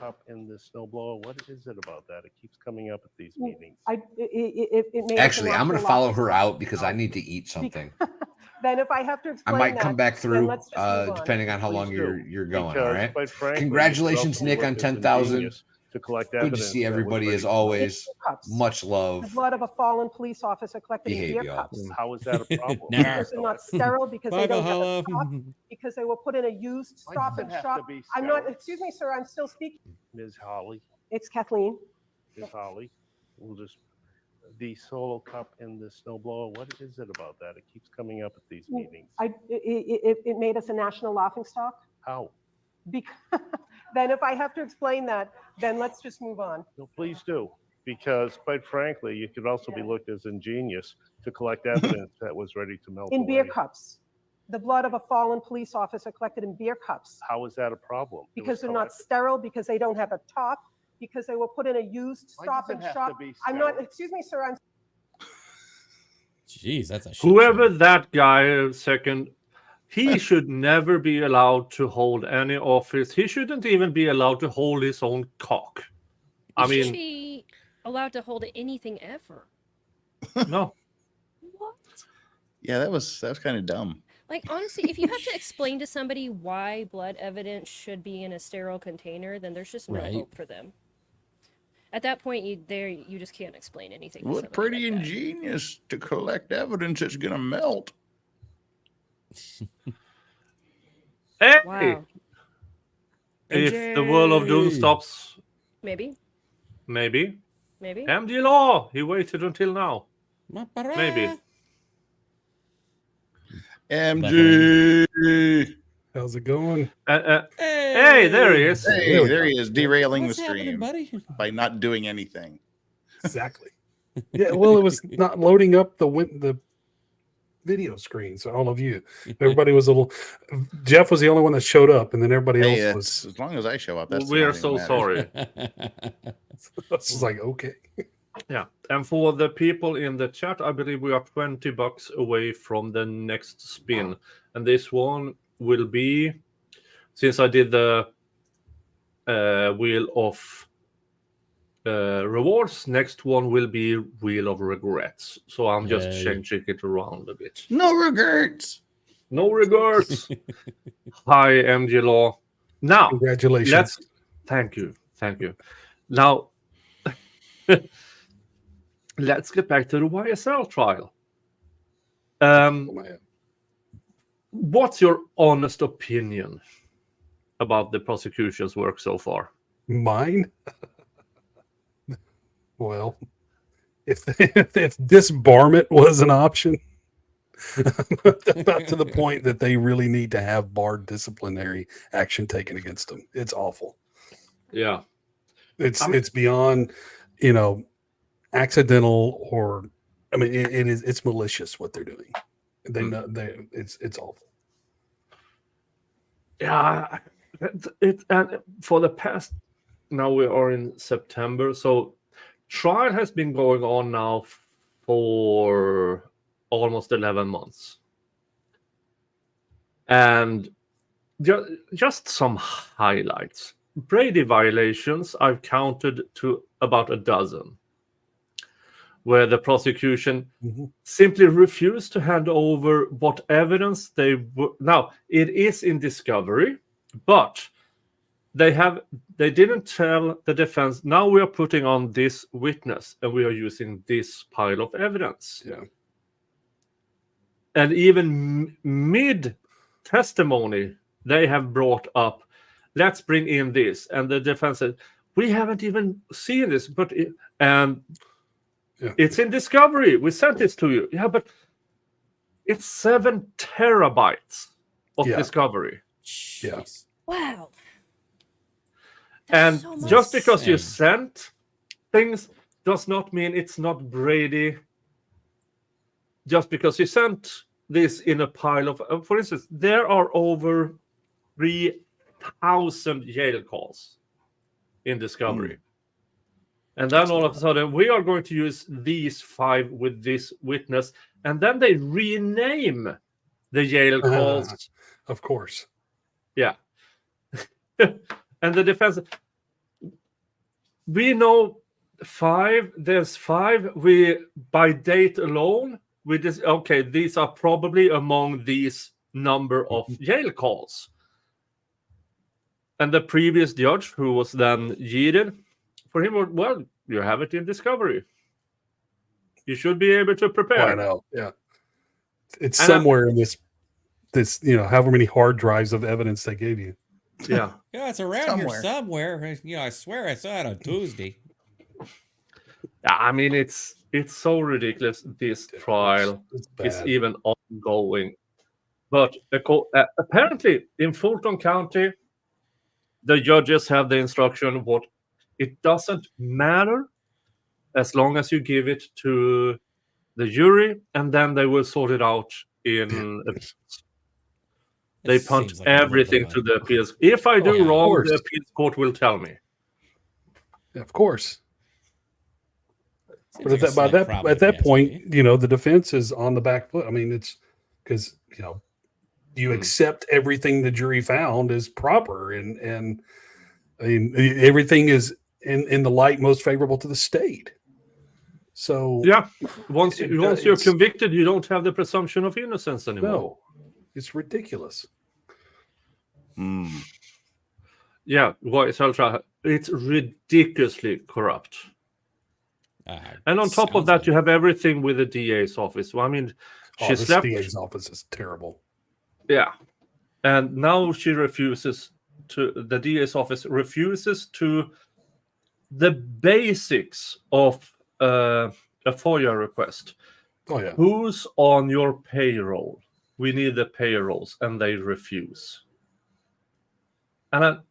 Up in the snowblower. What is it about that? It keeps coming up at these meetings. It made Actually, us a I'm going to national follow law. her out because I need to eat something. Then if I have to I explain might that, come back then through, let's just move on. depending on how long Please you're do, going. All because, right. quite frankly, Congratulations, you could Nick, also on look as 10,000. ingenious to collect Good to evidence see that was everybody ready as to always. Cups. Much The love. blood of a fallen police officer collected in Behave, beer y'all. cups. How is that a problem? Because they're not sterile, because Bye, they don't have a Valhalla. top, because they were put in a used Why stop does and it have shop. to be I'm not, sterile? excuse me, sir, I'm still speaking. Ms. Holly, It's Kathleen. Ms. Holly, we'll just the solo cup in the snowblower. What is it about that? It keeps coming up at these meetings. It made us a national laughingstock. How? Because, then if I have to explain that, then let's just move on. No, please do. Because quite frankly, you could also be looked as ingenious to collect evidence that was ready to melt In beer away. cups. The blood of a fallen police officer collected in beer cups. How is that a problem? It Because was they're not collected. sterile, because they don't have a top, because they were put in a used Why stop does it and have shop. to be I'm not, sterile? excuse me, sir, I'm Jeez, that's a shit Whoever that guy second, he should never be allowed to hold any office. He shouldn't even be allowed to hold his own cock. I He should mean, be allowed to hold anything ever. no. What? Yeah, that was kind of dumb. Like, honestly, if you have to explain to somebody why blood evidence should be in a sterile container, then there's just no Right. hope for them. At that point, you just can't explain anything. to What somebody pretty like that. ingenious to collect evidence that's gonna melt. Hey! Wow. If the world of doom MJ. stops, Maybe. maybe. Maybe. MD Law, he waited until now. Maybe. MG. How's it going? Hey, there he is. Hey, there he is, derailing What's the happening, stream buddy? by not doing anything. Exactly. Yeah, well, it was not loading up the video screen. So all of you, everybody was a little. Jeff was the only one that showed up, and then everybody Hey, else was. as long as I show up, that's We the are only so thing that sorry. matters. This is like okay. Yeah, and for the people in the chat, I believe we are $20 away from the next spin, and this one will be, since I did the wheel of rewards, next one will be wheel of regrets. So I'm just Yay. changing it around a bit. No regrets. No regrets. Hi, MG Law. Now, Congratulations. Thank you. Now, let's get back to the YSL trial. What's your honest opinion about the prosecution's work so far? Mine? Well, if disbarment was an option, about to the point that they really need to have barred disciplinary action taken against them. It's awful. Yeah. It's beyond, accidental or, I mean, it's malicious what they're doing. It's awful. Yeah, and for the past, now we are in September, so trial has been going on now for almost 11 months. And just some highlights. Brady violations, I've counted to about a dozen, where the prosecution simply refused to hand over what evidence they were. Now, it is in discovery, but they didn't tell the defense, now we are putting on this witness and we are using this pile of evidence. Yeah. And even mid testimony, they have brought up, let's bring in this. And the defense said, we haven't even seen this, but it's in discovery. We sent this to you. Yeah, but it's 7 terabytes of discovery. Yes. Wow. And so much. just because you sent things does not mean it's not Brady. Just because you sent this in a pile of, for instance, there are over 3,000 jail calls in discovery. And then all of a sudden, we are going to use these 5 with this witness. And then they rename the jail calls. Of course. Yeah. And the defense, we know 5, there's 5. We, by date alone, we just, okay, these are probably among these number of jail calls. And the previous judge, who was then yeeted, for him, well, you have it in discovery. You should be able to prepare. I know, yeah. It's somewhere in this, however many hard drives of evidence they gave you. Yeah. Yeah, it's around here somewhere. I swear I saw it on Tuesday. I mean, it's so ridiculous. This trial is even ongoing. But apparently, in Fulton County, the judges have the instruction what it doesn't matter as long as you give it to the jury, and then they will sort it out in appeals. They punch everything to the appeals. If I do wrong, the appeals court will tell me. Yeah, of course. But at that point, the defense is on the back foot. I mean, it's because you accept everything the jury found is proper, and I mean everything is in the light most favorable to the state. So yeah, once you're convicted, you don't have the presumption of innocence anymore. No, it's ridiculous. Yeah, it's ridiculously corrupt. And on top of that, you have everything with the DA's office. Well, I mean, she slept. The DA's office is terrible. Yeah, and now she refuses to. The DA's office refuses to the basics of a FOIA request. Oh yeah. Who's on your payroll? We need the payrolls, and they refuse. And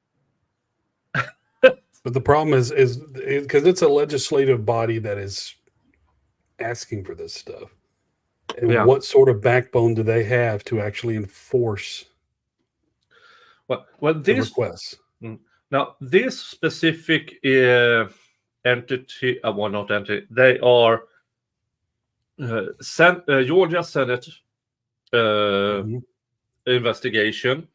but the problem is because it's a legislative body that is asking for this stuff. And what sort of backbone do they have to actually enforce the requests? Now, this specific entity, not entity, they are Georgia Senate investigation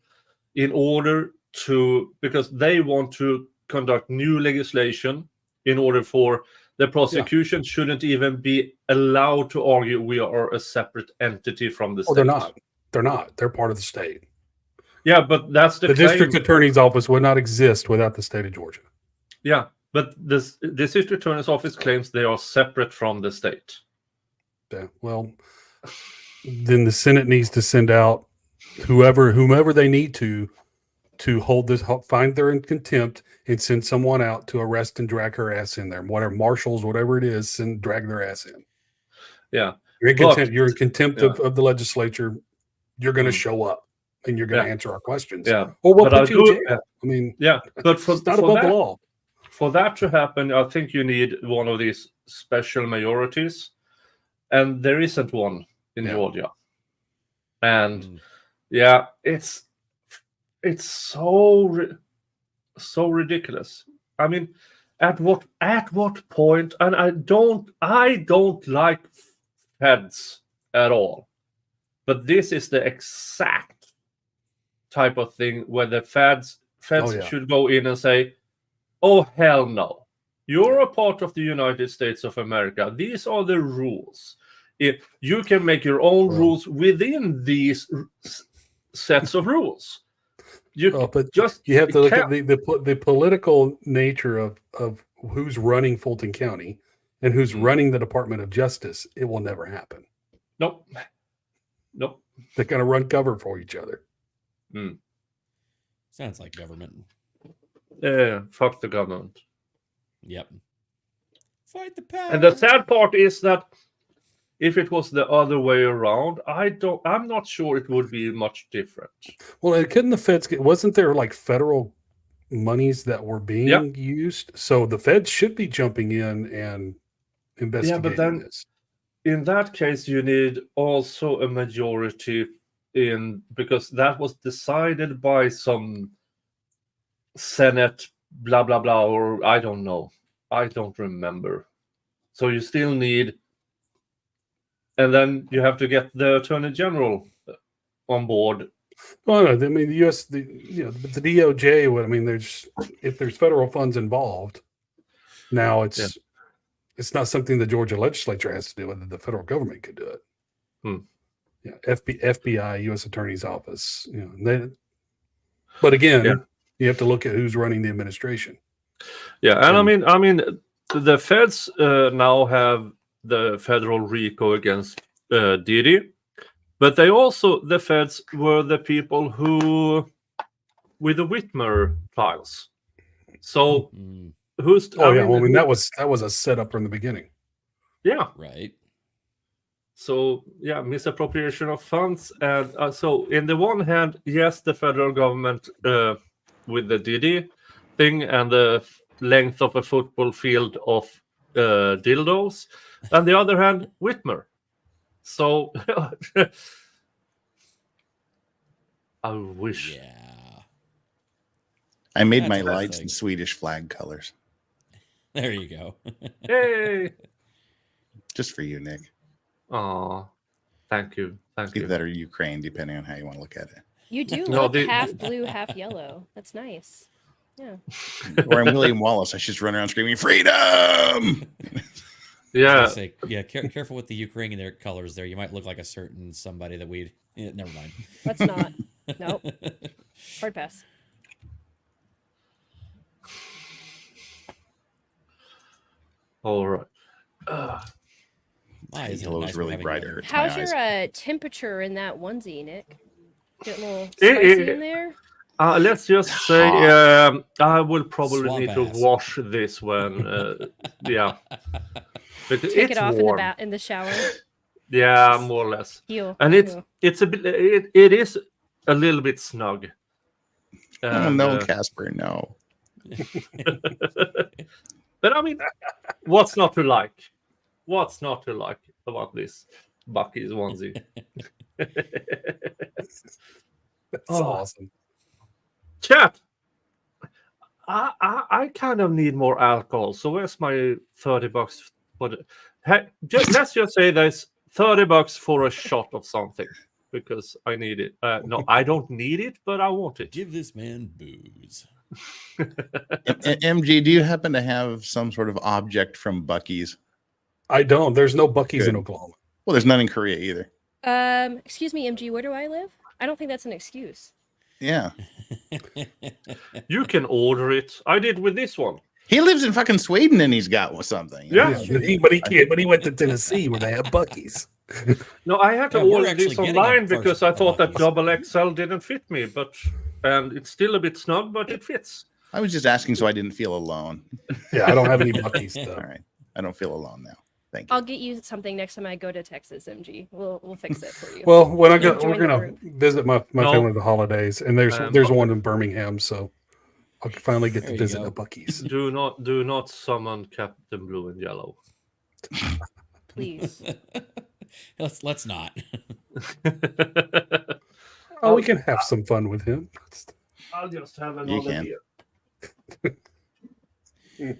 in order to, because they want to conduct new legislation in order for the prosecution shouldn't even be allowed to argue we are a separate entity from the state. They're not. They're not. They're part of the state. Yeah, but that's the district attorney's office would not exist without the state of Georgia. Yeah, but the district attorney's office claims they are separate from the state. Yeah, well, then the Senate needs to send out whomever they need to find their in contempt and send someone out to arrest and drag her ass in there. Whatever marshals, whatever it is, and drag their ass in. Yeah, you're in contempt. You're in contempt of the legislature. You're going to show up and you're going to answer our questions. Yeah, or we'll put you in jail. I mean, yeah, but it's not above the law. For that to happen, I think you need one of these special majorities, and there isn't one in Georgia. And it's so ridiculous. I mean, at what point? And I don't like feds at all, but this is the exact type of thing where the feds Oh, yeah. should go in and say, "Oh hell no, you're a part of the United States of America. These are the rules. You can make your own rules within these sets of rules." But you have to look at the political nature of who's running Fulton County and who's running the Department of Justice. It will never happen. Nope. They're going to run cover for each other. Sounds like government. Yeah, fuck the government. Yep. Fight the power. And the sad part is that if it was the other way around, I'm not sure it would be much different. Well, couldn't the feds wasn't there like federal monies that were being used? So the feds should be jumping in and investigating but then this. In that case, you need also a majority because that was decided by some Senate, blah, blah, blah, or I don't know. I don't remember. So you still need, and then you have to get the Attorney General on board. Well, no, I mean, the DOJ. I mean, if there's federal funds involved, now it's not something the Georgia legislature has to do. Whether the federal government could do it. Yeah, FBI, U.S. Attorney's Office. But again, you have to look at who's running the administration. Yeah, and I mean, the feds now have the federal RICO against Diddy, but the feds were the people who, with the Whitmer trials. So who's? I mean, that was a setup from the beginning. Yeah. Right. So misappropriation of funds, and so in the one hand, yes, the federal government with the Diddy thing and the length of a football field of dildos, and the other hand, Whitmer. So I wish. Yeah. I made That's my a lights thing. in Swedish flag colors. There you go. Hey. Just for you, Nick. Oh, thank you. Either that or Ukraine, depending on how you want to look at it. You do look half blue, half yellow. That's nice. Yeah. Or I'm William Wallace. I should just run around screaming, "Freedom!" Yeah. Careful with the Ukrainian their colors there. You might look like a certain somebody that we'd. Never mind. Let's not. Nope. Hard pass. Oh, All right. Why is it Yellow's nice really having bright. yellow? It hurts my How's eyes. your temperature in that onesie, Nick? Get a little spicy in there? Let's just say I will probably Swamp need to ass. wash this when, yeah. Because Take it's it off warm. in the shower. Yeah, more or less. Heal. And it's a bit. It is a little bit snug. Oh no, Casper, no. But I mean, what's not to like? What's not to like about this Bucky's onesie? That's Oh. awesome. Chat. I kind of need more alcohol. So where's my $30 for the? Hey, let's just say there's $30 for a shot of something because I need it. No, I don't need it, but I want it. Give this man booze. MG, do you happen to have some sort of object from Bucky's? I don't. There's no Bucky's Good. in Oklahoma. Well, there's none in Korea either. Excuse me, MG, where do I live? I don't think that's an excuse. Yeah. You can order it. I did with this one. He lives in fucking Sweden and he's got something. Yeah. But he can't. But he went to Tennessee where they have Bucky's. No, I had to Yeah, we're order actually this getting online it first, because I the thought that Buc-ee's. double XL didn't fit me, and it's still a bit snug, but it fits. I was just asking so I didn't feel alone. Yeah, I don't have any Bucky's though. All right. I don't feel alone now. Thank you. I'll get you something next time I go to Texas, MG. We'll fix it for you. Well, when I go, Join we're the gonna group. visit my No. family the holidays, and there's one in Birmingham, so I'll finally get There to you visit go. a Bucky's. Do not summon Captain Blue and Yellow. Please. Let's not. Oh, we can have some fun with him. I'll just have You another can. beer.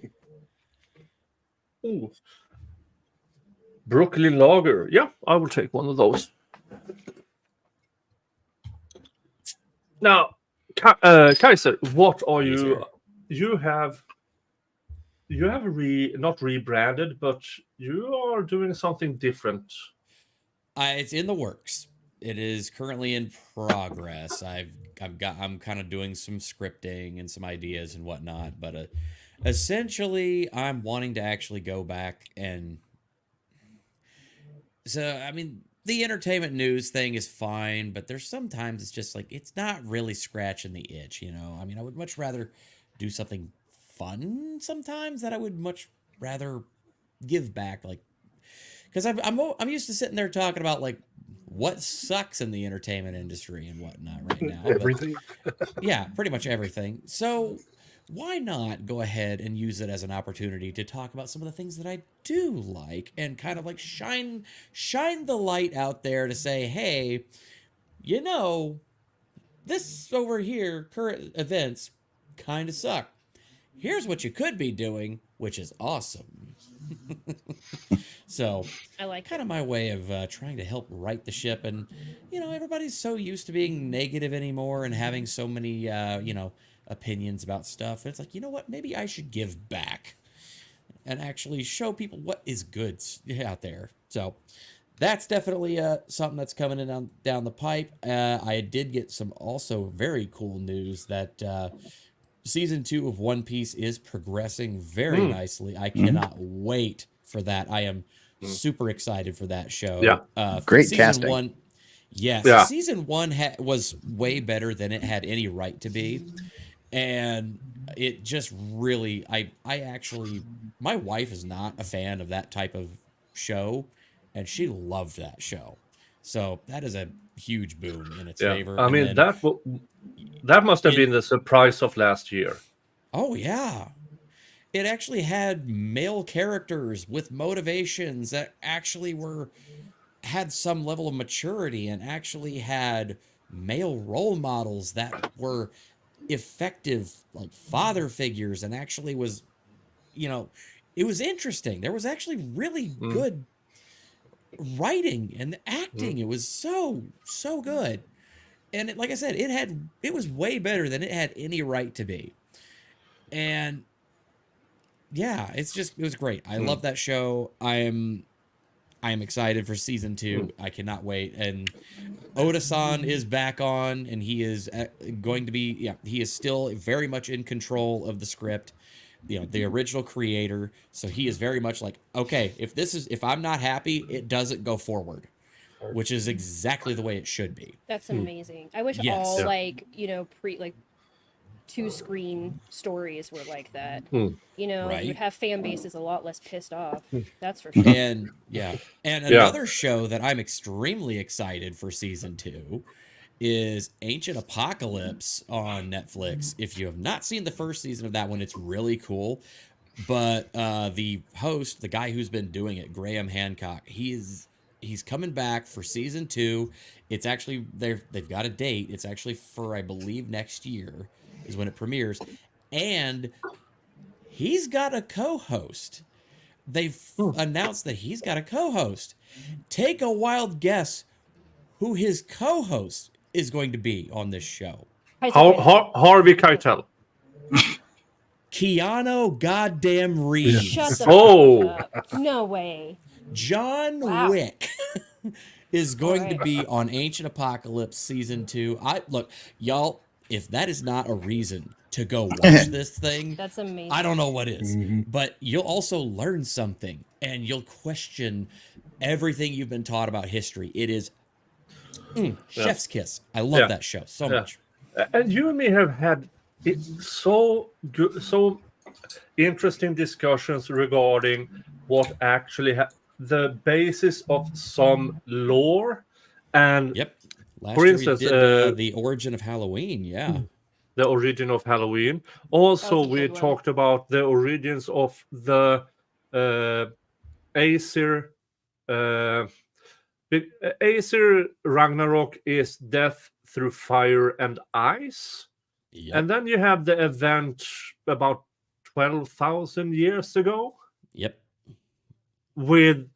Ooh. Brooklyn Lager. Yeah, I will take one of those. Now, Kaiser, what are Yes, you? sir. You have not rebranded, but you are doing something different. It's in the works. It is currently in progress. I'm kind of doing some scripting and some ideas and whatnot, but essentially I'm wanting to actually go back and I mean, the entertainment news thing is fine, but there's sometimes it's just like it's not really scratching the itch, you know. I mean, I would much rather do something fun sometimes that I would much rather give back, like because I'm used to sitting there talking about like what sucks in the entertainment industry and whatnot right now. Everything. Yeah, pretty much everything. So why not go ahead and use it as an opportunity to talk about some of the things that I do like and kind of like shine the light out there to say, hey, you know, this over here, current events, kind of suck. Here's what you could be doing, which is awesome. So I like kind of my way of trying to help right the ship. And, you know, everybody's so used to being negative anymore and having so many, you know, opinions about stuff. It's like, you know what? Maybe I should give back and actually show people what is good out there. So that's definitely something that's coming in down the pipe. I did get some also very cool news that season 2 of One Piece is progressing very nicely. I cannot wait for that. I am super excited for that show. Yeah. Great season casting. 1, yes. Yeah. Season 1 was way better than it had any right to be. And it just really, I actually, my wife is not a fan of that type of show, and she loved that show. So that is a huge boon in its favor. I And mean, then that must have been the surprise of last year. Oh, yeah. It actually had male characters with motivations that actually had some level of maturity and actually had male role models that were effective, like father figures, and actually was, you know, it was interesting. There was actually really good writing and acting. It was so good. And like I said, it was way better than it had any right to be. And yeah, it was great. I love that show. I am excited for season 2. I cannot wait. And Oda-san is back on, and he is going to be, he is still very much in control of the script, you know, the original creator. So he is very much like, okay, if I'm not happy, it doesn't go forward, which is exactly the way it should be. That's amazing. I wish all you know, 2-screen stories were like that. You know, Right. you'd have fan bases a lot less pissed off. That's for sure. And another show that I'm extremely excited for season 2 is Ancient Apocalypse on Netflix. If you have not seen the first season of that one, it's really cool. But the host, the guy who's been doing it, Graham Hancock, he's coming back for season 2. It's actually they've got a date. It's actually for, I believe, next year is when it premieres. And he's got a co-host. They've announced that he's got a co-host. Take a wild guess who his co-host is going to be on this show. Harvey Keitel. Keanu goddamn Reeves. Shut the fuck up. No way. John Wick is going to be on Ancient Apocalypse season 2. Look, y'all, if that is not a reason to go watch this thing, that's amazing. I don't know what is. But you'll also learn something, and you'll question everything you've been taught about history. It is chef's kiss. I love that show so much. And you and me have had so interesting discussions regarding what actually the basis of some lore. And Last for year instance, we did, the origin of Halloween. The origin of Halloween. Also, we talked about the origins of the Aesir. Aesir Ragnarok is death through fire and ice. And then you have the event about 12,000 years ago. With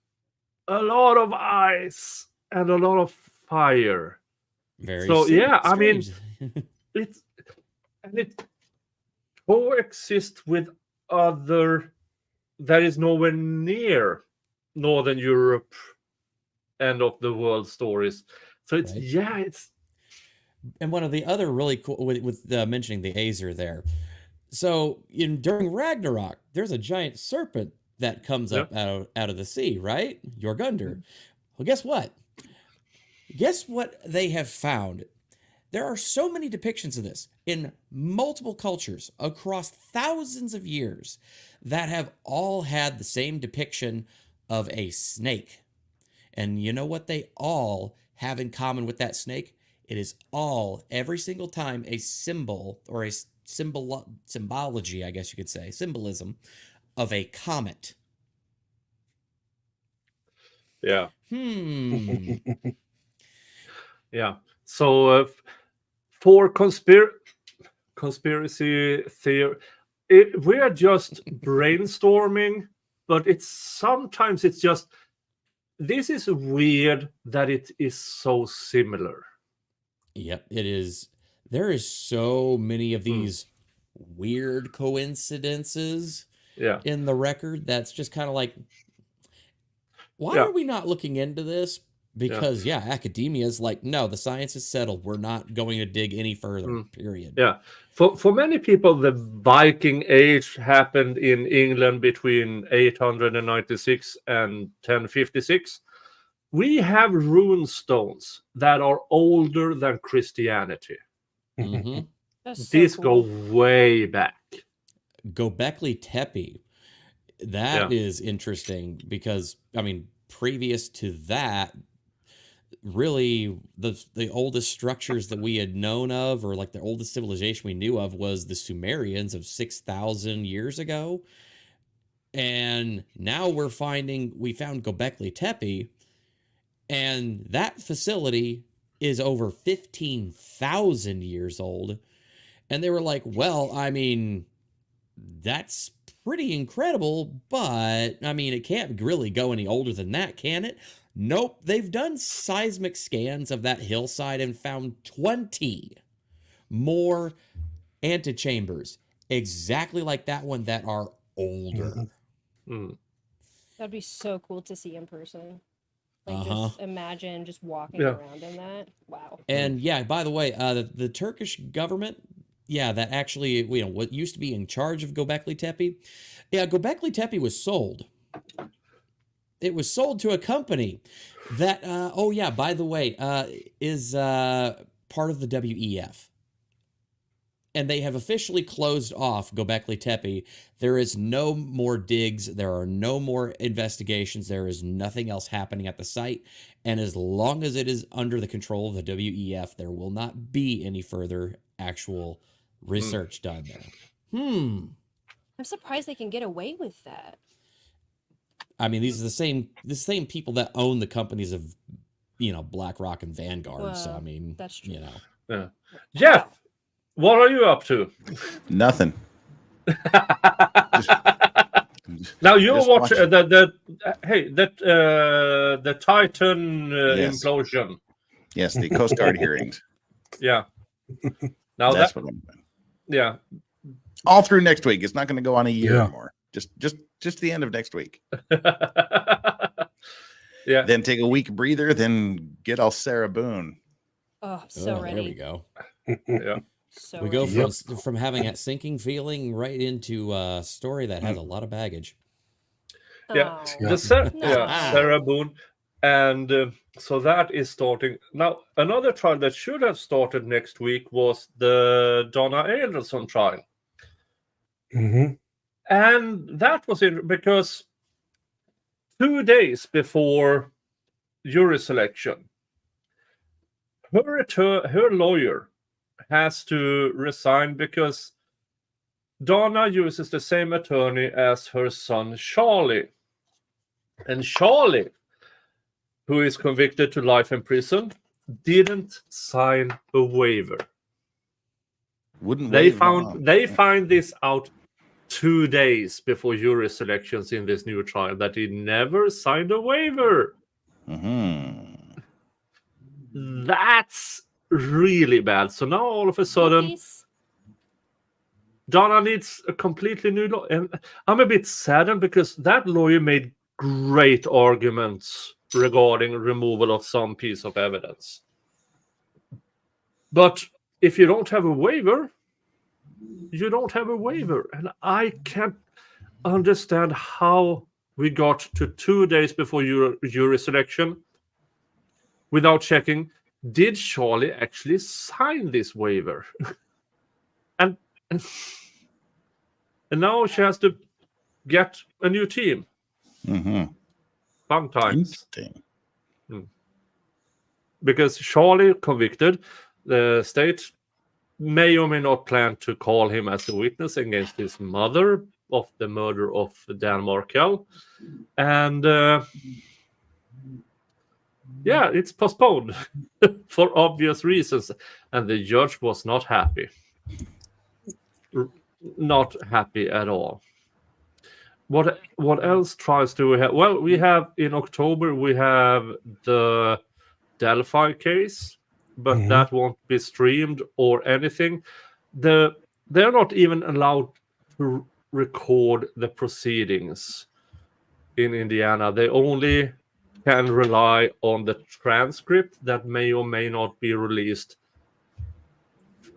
a lot of ice and a lot of fire. Very so strange. I mean, it coexists with other that is nowhere near Northern Europe end of the world stories. So it's it's. And one of the other really cool with mentioning the Aesir there. So during Ragnarok, there's a giant serpent that comes up out of the sea, right? Jorgundur. Well, guess what? Guess what they have found? There are so many depictions of this in multiple cultures across thousands of years that have all had the same depiction of a snake. And you know what they all have in common with that snake? It is all, every single time, a symbol or a symbology, I guess you could say, symbolism of a comet. Yeah. Yeah. So for conspiracy theory, we are just brainstorming, but sometimes it's just, this is weird that it is so similar. Yep, it is. There is so many of these weird coincidences in the record that's just kind of like, why are we not looking into this? Because academia is like, no, the science is settled. We're not going to dig any further. Period. Yeah. For many people, the Viking Age happened in England between 896 and 1056. We have rune stones that are older than Christianity. These go way back. Göbekli Tepe. That is interesting because, I mean, previous to that, really the oldest structures that we had known of, or like the oldest civilization we knew of, was the Sumerians of 6,000 years ago. And now we found Göbekli Tepe, and that facility is over 15,000 years old. And they were like, well, I mean, that's pretty incredible, but I mean, it can't really go any older than that, can it? Nope. They've done seismic scans of that hillside and found 20 more antechambers exactly like that one that are older. That'd be so cool to see in person. Like, just imagine just walking around in that. Wow. And by the way, the Turkish government, that actually, what used to be in charge of Göbekli Tepe. Yeah, Göbekli Tepe was sold. It was sold to a company that, by the way, is part of the WEF. And they have officially closed off Göbekli Tepe. There is no more digs. There are no more investigations. There is nothing else happening at the site. And as long as it is under the control of the WEF, there will not be any further actual research done there. I'm surprised they can get away with that. I mean, these are the same people that own the companies of, BlackRock and Vanguard. Well, so I mean, that's true. Jeff, what are you up to? Nothing. Now you just watch watch- the Titan Yes. implosion. Yes, the Coast Guard hearings. Yeah. Now That's what I'm doing. Yeah. All through next week. It's not going to go on a year Yeah. anymore. Just the end of next week. Yeah. Then take a week breather. Then get all Sarah Boone. Oh, so ready. There we go. Yeah. So We go ready. from having that sinking feeling right into a story that has a lot of baggage. Yeah, Oh, Sarah Boone, and so that is starting now. Another trial that should have started next week was the Donna Adelson trial, and that was because 2 days before jury selection, her lawyer has to resign because Donna uses the same attorney as her son Charlie. And Charlie, who is convicted to life in prison, didn't sign a waiver. They find this out 2 days before jury selections in this new trial that he never signed a waiver. That's really bad. So now all of a sudden, Donna needs a completely new lawyer. And I'm a bit saddened because that lawyer made great arguments regarding removal of some piece of evidence. But if you don't have a waiver, you don't have a waiver. And I can't understand how we got to 2 days before jury selection without checking, did Charlie actually sign this waiver? and now she has to get a new team. Mm-hmm. Fun times. Because Charlie convicted, the state may or may not plan to call him as a witness against his mother of the murder of Dan Markel. And it's postponed for obvious reasons. And the judge was not happy. Not happy at all. What else trials do we have? Well, we have in October, we have the Delphi case, but that won't be streamed or anything. They're not even allowed to record the proceedings in Indiana. They only can rely on the transcript that may or may not be released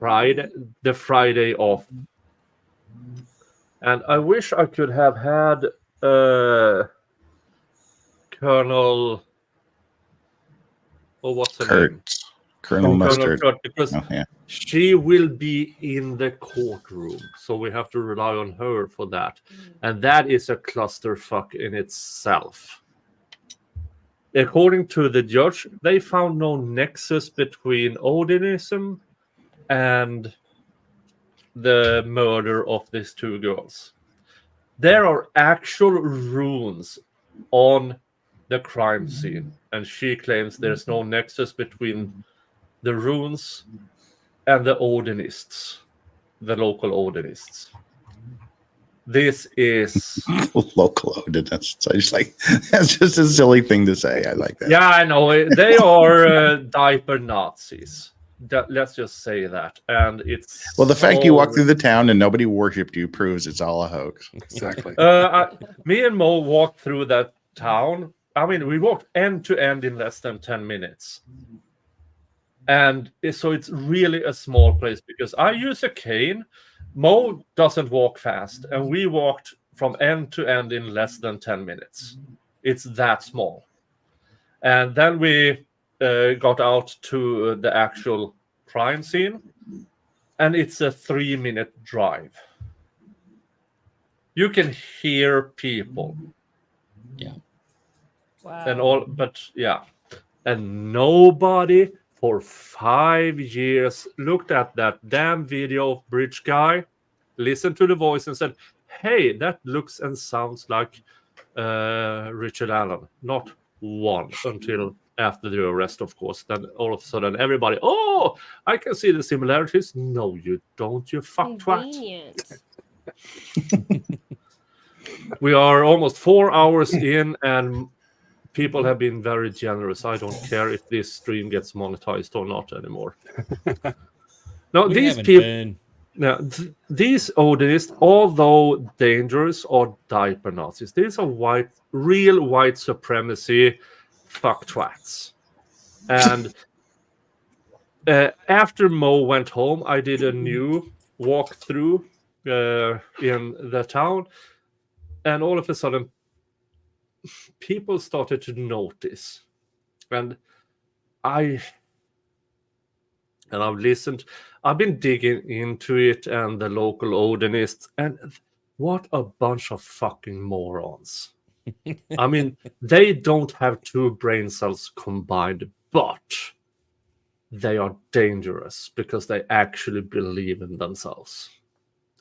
the Friday of. And I wish I could have had Colonel... Oh, what's her name? Colonel Mustard. Kurt, because she will be in the courtroom. So we have to rely on her for that. And that is a clusterfuck in itself. According to the judge, they found no nexus between Odinism and the murder of these two girls. There are actual runes on the crime scene, and she claims there's no nexus between the runes and the Odinists, the local Odinists. This is local Odinists. I just like that's just a silly thing to say. I like that. Yeah, I know they are diaper Nazis. Let's just say that. And it's well, the fact you walk through the town and nobody worshipped you proves it's all a hoax. Exactly. Me and Mo walked through that town. I mean, we walked end to end in less than 10 minutes. And so it's really a small place because I use a cane. Mo doesn't walk fast. And we walked from end to end in less than 10 minutes. It's that small. And then we got out to the actual crime scene. And it's a 3-minute drive. You can hear people. Yeah. Wow. And all, but yeah. And nobody for 5 years looked at that damn video of Bridge Guy, listened to the voice and said, hey, that looks and sounds like Richard Allen. Not one until after the arrest, of course. Then all of a sudden everybody, oh, I can see the similarities. No, you don't, you fuck twat. We are almost 4 hours in and people have been very generous. I don't care if this stream gets monetized or not anymore. Now, these people, these Odinists, although dangerous, are diaper Nazis. These are real white supremacy fuck twats. And after Mo went home, I did a new walkthrough in the town. And all of a sudden, people started to notice. And I've listened. I've been digging into it and the local Odinists. And what a bunch of fucking morons. I mean, they don't have 2 brain cells combined, but they are dangerous because they actually believe in themselves.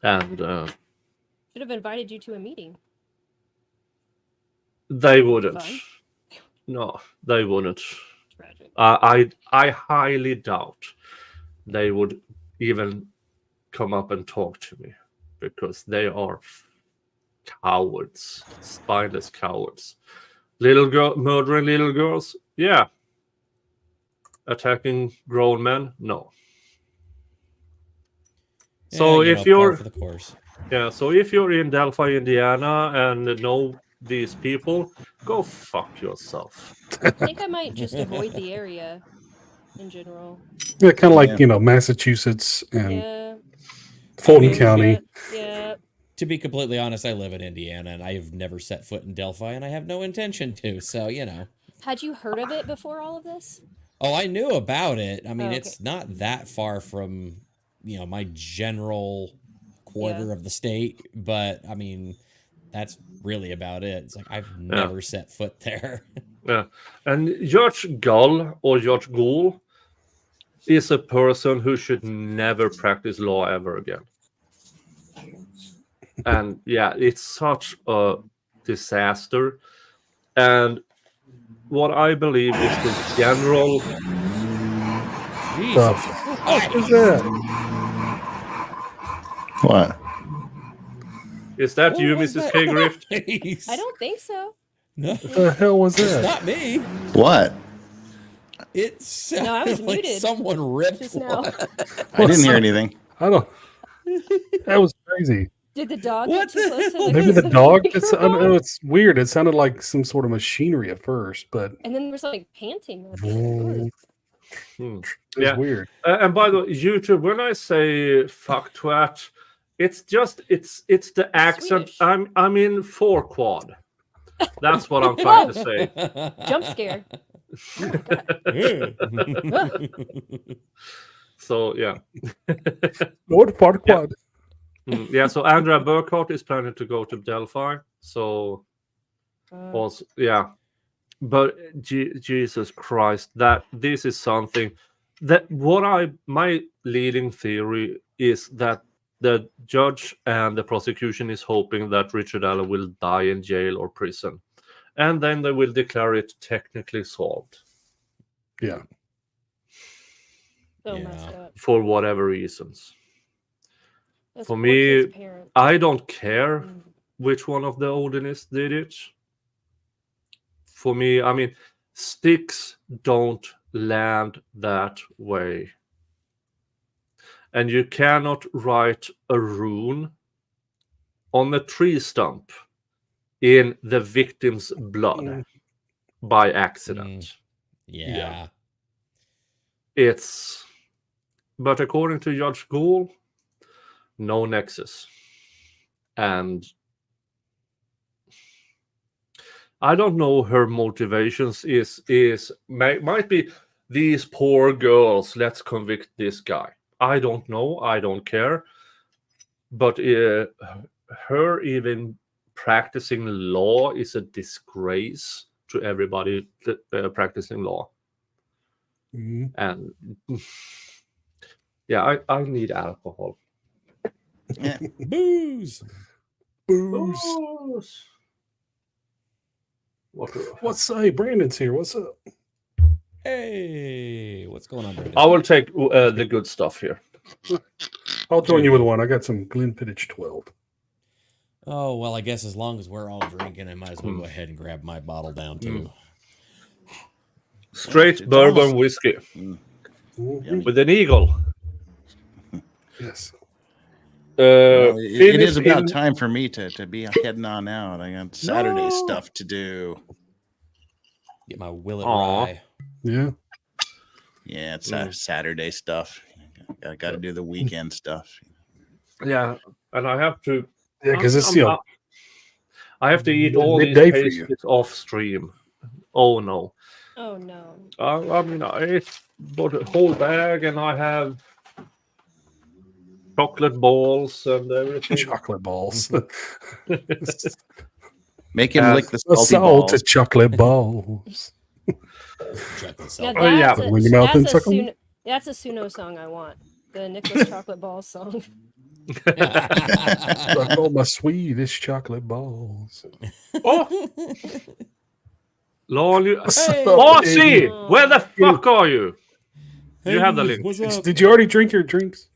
And should have invited you to a meeting. They wouldn't. Fun. No, they wouldn't. Tragic. I highly doubt they would even come up and talk to me because they are cowards, spineless cowards. Little girl murdering little girls, yeah. attacking grown men, no. Yeah, So you if know, par you're for the course. yeah, so if you're in Delphi, Indiana, and know these people, go fuck yourself. I think I might just avoid the area in general. Yeah, kind of like Yeah. you know Massachusetts and Yeah. Fulton Yeah. County. Yeah. To be completely honest, I live in Indiana and I have never set foot in Delphi and I have no intention to. So, you know. Had you heard of it before all of this? Oh, I knew about it. I mean, Oh, okay. it's not that far from, you know, my general quarter of the state, but I mean, that's really about it. It's like I've never set foot there. Yeah, and Judge Gull or Judge Gould is a person who should never practice law ever again. And yeah, it's such a disaster. And what I believe is the general. Jesus. What is that? What? Is that What you, was Mrs. that? K. Grift? I don't think so. No. What the hell was It's that? not me. What? It sounded No, I was like muted someone ripped just now. one. I didn't hear anything. I don't. That was crazy. Did the dog What get too close to the Maybe the dog. It's, I don't microphone? know, it's weird. It sounded like some sort of machinery at first, but And then there was something panting. At the end. it's Yeah. weird. And by the way, YouTube, when I say fuck twat, it's just it's the accent. I'm in 4 quad. That's what I'm trying to say. Jump scare. So yeah. What part quad? Yeah, so Andrea Burkhardt is planning to go to Delphi. So also yeah. But Jesus Christ, that this is something that my leading theory is that the judge and the prosecution is hoping that Richard Allen will die in jail or prison. And then they will declare it technically solved. Yeah. So messed up. For whatever reasons. That's For poor me, kid's parents. I don't care which one of the Odinists did it. For me, I mean, sticks don't land that way. And you cannot write a rune on a tree stump in the victim's blood by accident. Yeah. But according to Judge Gould, no nexus. And I don't know her motivations might be these poor girls, let's convict this guy. I don't know, I don't care. But her even practicing law is a disgrace to everybody practicing law. And yeah, I need alcohol. Yeah. Booze. What's hey Brandon's here? What's up? Hey, what's going on, Brandon? I will take the good stuff here. I'll join you with one. I got some Glenfiddich 12. Oh, well, I guess as long as we're all drinking, I might as well go ahead and grab my bottle down, too. Straight bourbon whiskey with an eagle. Yes. Well, it is about time for me to be heading on out. I got Saturday stuff to do. Get my Willet Rye. Yeah. Yeah, it's Saturday stuff. I got to do the weekend stuff. Yeah, and I have to. Yeah, because it's I have to eat all these midday for you. pastries off stream. Oh no. Oh no. I mean, I ate a whole bag, and I have chocolate balls and everything. Chocolate balls. Make him lick the salty salted balls. chocolate balls. Now Oh, yeah. that's Go in your mouth and suck 'em. That's a Suno song I want. The Nicholas Chocolate Balls song. Suck all my Swedish chocolate balls. Oh, Lol, you. Hey. Marcy, where the fuck are you? You have the link. Did you already drink your drinks?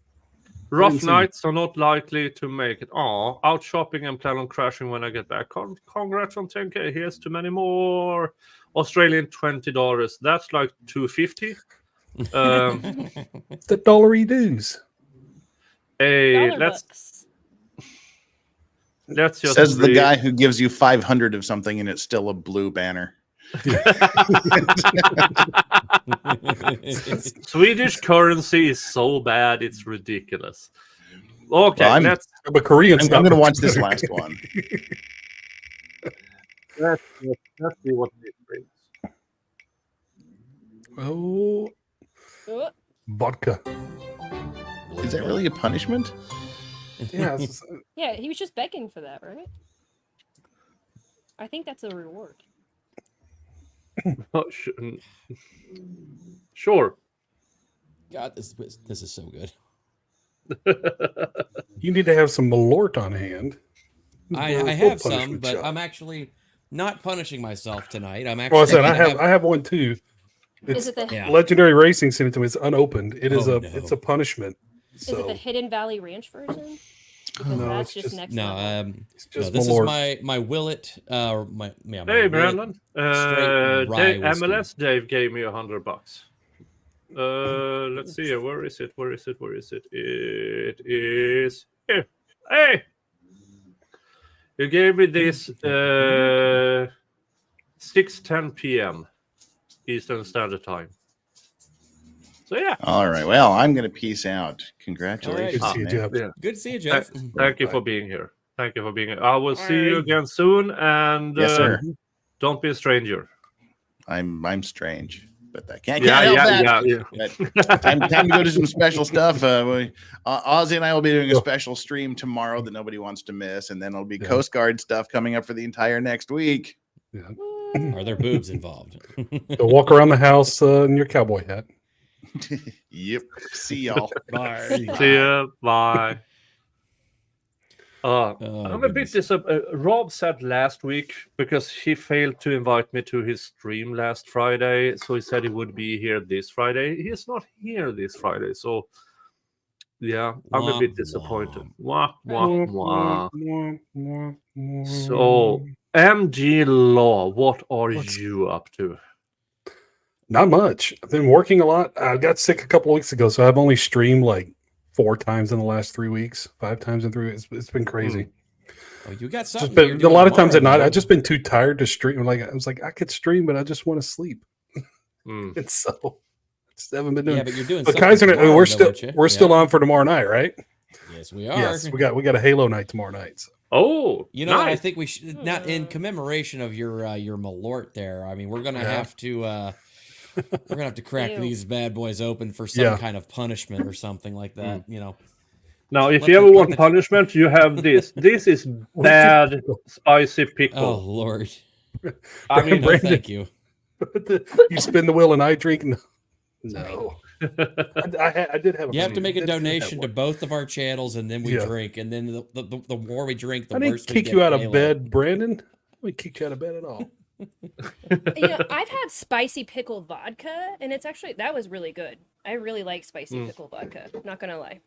Rough nights are not likely to make it. Out shopping and plan on crashing when I get back. Congrats on 10K. Here's too many more. Australian $20. That's like $2.50. It's the dollary dues. Hey, let's just Says the read- guy who gives you 500 of something and it's still a blue banner. Swedish currency is so bad, it's ridiculous. Okay, Well, let's. But Korean's I'm not going to much watch this better. last one. Let's see what this brings. Oh, Oh, vodka. Is that really a punishment? Yeah. it's- yeah, he was just begging for that, right? I think that's a reward. Oh, sure. God, this is so good. You need to have some Malort on hand. I Or have full some, punishment but shot. I'm actually not punishing myself tonight. I'm Well, I actually. said gonna I have one too. It's Is it the- Yeah. Legendary Racing sent it to me. It's unopened. It is Oh, it's a punishment. Is it So the Hidden Valley Ranch version? Because No, that's it's just next No, level. just this Malort. is my Willet. My Hey, Willet Brandon. straight rye whiskey. MLS Dave gave me $100. Let's see. Where is it? Where is it? Where is it? It is here. Hey, you gave me this 6:10 p.m. Eastern Standard Time. So yeah. All right. Well, I'm going to peace out. Congratulations. Good to see you, man. Jeff. Yeah. Good to see you, Jeff. Thank you for being here. Thank you for being here. I will see you again soon. And Yes, sir. don't be a stranger. I'm strange, but I can't Yeah, help yeah, that. yeah. But time to go to some special stuff. Ozzy and I will be doing a special stream tomorrow that nobody wants to miss, and then it'll be Coast Guard stuff coming up for the entire next week. Are there boobs involved? So walk around the house in your cowboy hat. Yep. See y'all. Bye. See ya. Bye. I'm a bit goodness. disappointed. Rob said last week because he failed to invite me to his stream last Friday, so he said he would be here this Friday. He is not here this Friday, so yeah, I'm a bit disappointed. Wah, wah, wah. So, MG Law, what are you up to? Not much. I've been working a lot. I got sick a couple of weeks ago, so I've only streamed like 4 times in the last 3 weeks, 5 times in 3 weeks. It's been crazy. Oh, you got It's something. been, you're a doing lot of times at tomorrow, night, man. I've just been too tired to stream. Like I was like, I could stream, but I just want to sleep. And so I just haven't been doing. Yeah, but you're doing But something Kaiser, tomorrow, we're though, still aren't you? we're still Yeah. on for tomorrow night, right? Yes, we are. Yes, we got a Halo night tomorrow night. So. Oh, You know, I nice. think we should not in commemoration of your Malort there. I mean, we're gonna Yeah. have to we're gonna have to crack Ew. these bad boys open for some Yeah. kind of punishment or something like that. You know. Now, if Let you the- ever let want the- punishment, you have this. This is bad spicy pickle. Oh Lord. I mean, No, thank you. You spin the wheel and I drink. No. I did have. You have to make a did have donation to one. both of our channels, and then we Yeah. drink. And then the more we drink, the I didn't worse we kick get you out of Halo. bed, Brandon. We kicked you out of bed at all. You know, I've had spicy pickle vodka, and it's actually that was really good. I really like spicy pickle vodka. Not gonna lie.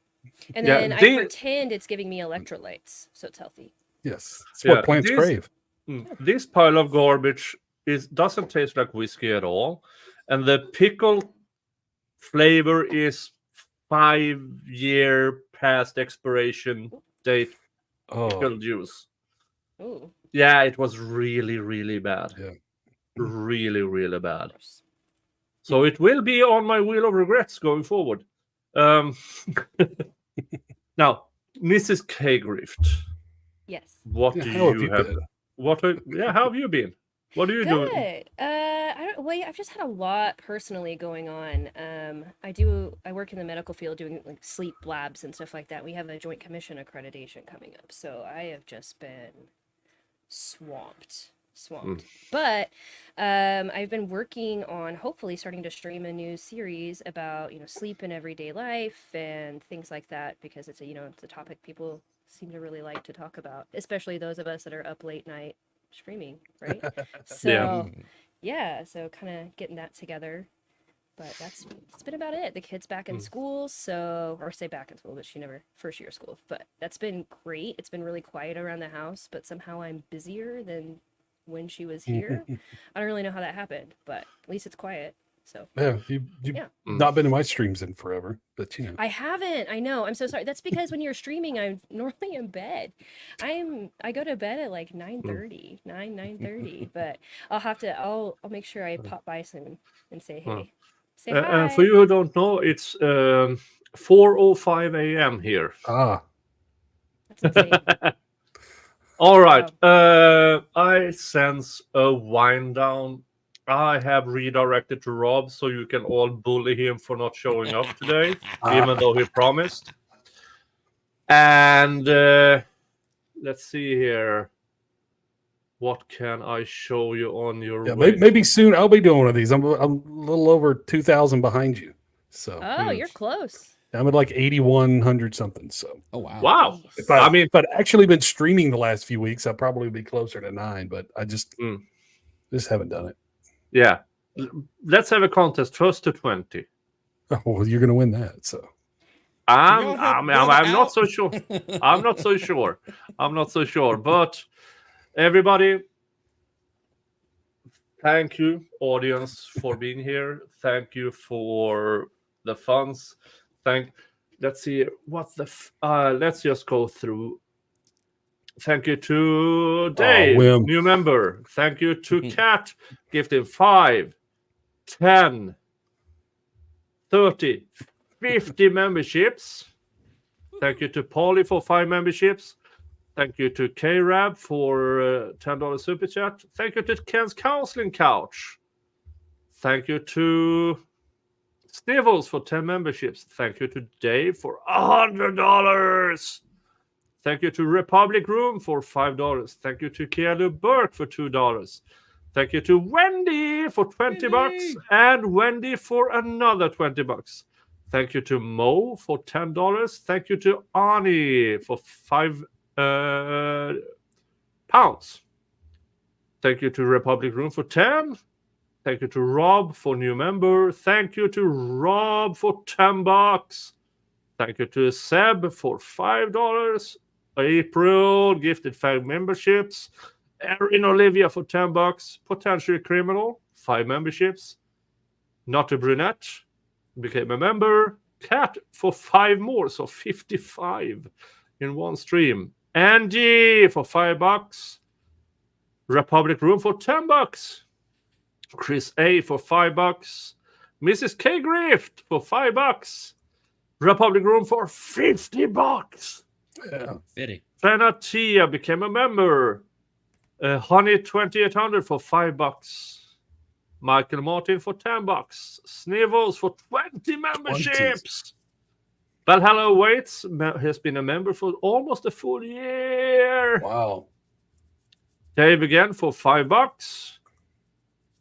And Yeah, then I they- pretend it's giving me electrolytes, so it's healthy. Yes, it's what plants this- crave. This pile of garbage doesn't taste like whiskey at all, and the pickle flavor is 5-year past expiration date pickle juice. Ooh. Yeah, it was really, really bad. Yeah. Really, really bad. So it will be on my wheel of regrets going forward. Now, Mrs. K-Grift, Yes. what Yeah, do how have you you have? been? How have you been? What are you doing? Good. I've just had a lot personally going on. I work in the medical field doing like sleep labs and stuff like that. We have a Joint Commission accreditation coming up, so I have just been swamped. But I've been working on hopefully starting to stream a new series about sleep in everyday life and things like that, because it's a topic people seem to really like to talk about, especially those of us that are up late night streaming, right? So so kind of getting that together. But that's been about it. The kid's back in school, or say back in school, but she never first year of school. But that's been great. It's been really quiet around the house, but somehow I'm busier than when she was here. I don't really know how that happened, but at least it's quiet. So Yeah, you've Yeah. not been in my streams in forever, but you know. I haven't. I know. I'm so sorry. That's because when you're streaming, I'm normally in bed. I go to bed at like 9:30, 9:30. But I'll make sure I pop by some and say hey. Say hi. And for you who don't know, it's 4:05 a.m. here. Ah. That's insane. All right. I sense a wind down. I have redirected to Rob so you can all bully him for not showing up today, even though he promised. And let's see here. What can I show you on your way? Maybe soon I'll be doing one of these. I'm a little over 2,000 behind you. So Oh, you're close. I'm at like 8,100 something. So Wow. If I'd actually been streaming the last few weeks, I'd probably be closer to 9, but I just haven't done it. Yeah. Let's have a contest, first to 20. Oh, well, you're gonna win that. So I'm not so sure. I'm not so sure. I'm not so sure. But everybody, thank you, audience, for being here. Thank you for the funds. Let's see what let's just go through. Thank you to Dave, Wim. new member. Thank you to Kat, gifted 5, 10, 30, 50 memberships. Thank you to Polly for 5 memberships. Thank you to K-Rab for $10 super chat. Thank you to Ken's Counseling Couch. Thank you to Snivels for 10 memberships. Thank you to Dave for $100. Thank you to Republic Room for $5. Thank you to Keanu Burke for $2. Thank you to Wendy for $20 and Wendy for another $20. Thank you to Mo for $10. Thank you to Ani for £5. Thank you to Republic Room for 10. Thank you to Rob for new member. Thank you to Rob for $10. Thank you to Seb for $5. April gifted 5 memberships. Erin Olivia for $10. Potentially Criminal, 5 memberships. Not a Brunette became a member. Cat for 5 more, so 55 in one stream. Angie for $5. Republic Room for $10. Chris A for $5. Mrs. K Grift for $5. Republic Room for $50. Yeah. Fitty. Fenatia became a member. Honey 2800 for $5. Michael Martin for $10. Snivels for 20 memberships. Valhalla Waits has been a member for almost a full year. Wow. Dave again for $5.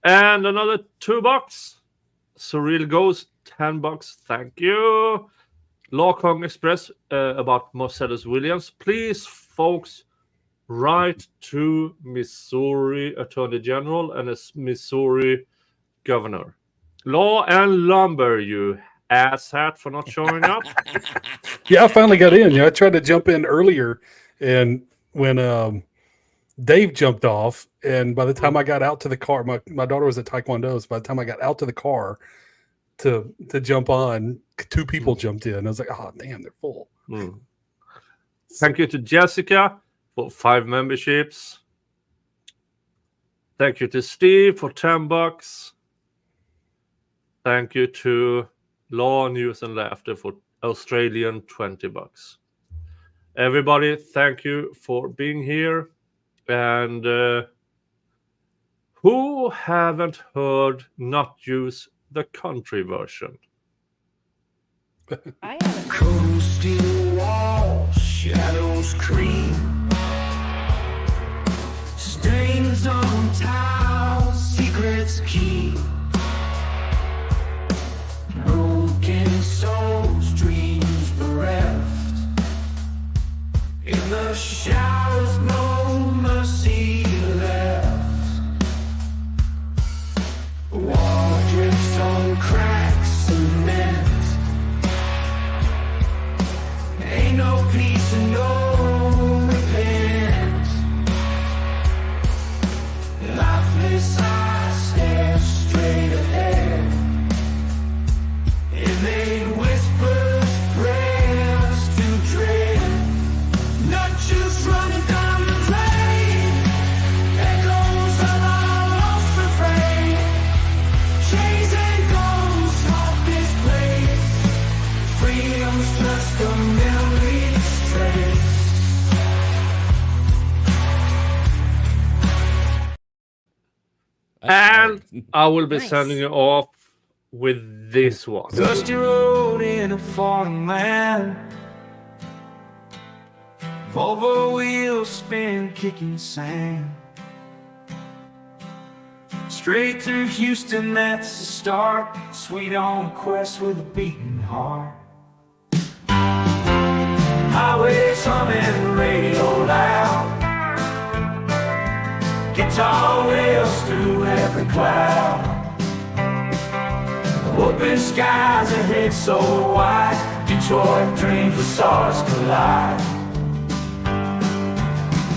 And another $2. Surreal Ghost, $10. Thank you. Law Kong Express about Marcellus Williams. Please, folks, write to Missouri Attorney General and a Missouri Governor. Law and Lumber, you asshat for not showing up. Yeah, I finally got in. I tried to jump in earlier, and when Dave jumped off, and by the time I got out to the car, my daughter was at Taekwondo, so by the time I got out to the car to jump on, 2 people jumped in. I was like, oh, damn, they're full. Thank you to Jessica for 5 memberships. Thank you to Steve for $10. Thank you to Law, News and Laughter for Australian $20. Everybody, thank you for being here. And who haven't heard Not Use the Country version? I haven't. Cold steel walls, shadows creep. Stains on tiles, secrets keep. Broken souls, dreams bereft. In the showers, no mercy left. Wall drifts on cracks and cement. Ain't no peace and no repent. Lifeless eyes stare straight. I will be sending you off with this one. Dusty road in a foreign land. Volvo wheels spin, kicking sand. Straight through Houston, that's the start. Sweet on a quest with a beating heart. Highways humming, radio loud. Guitar wails through every cloud. Open skies ahead so wide. Detroit dreams with stars collide.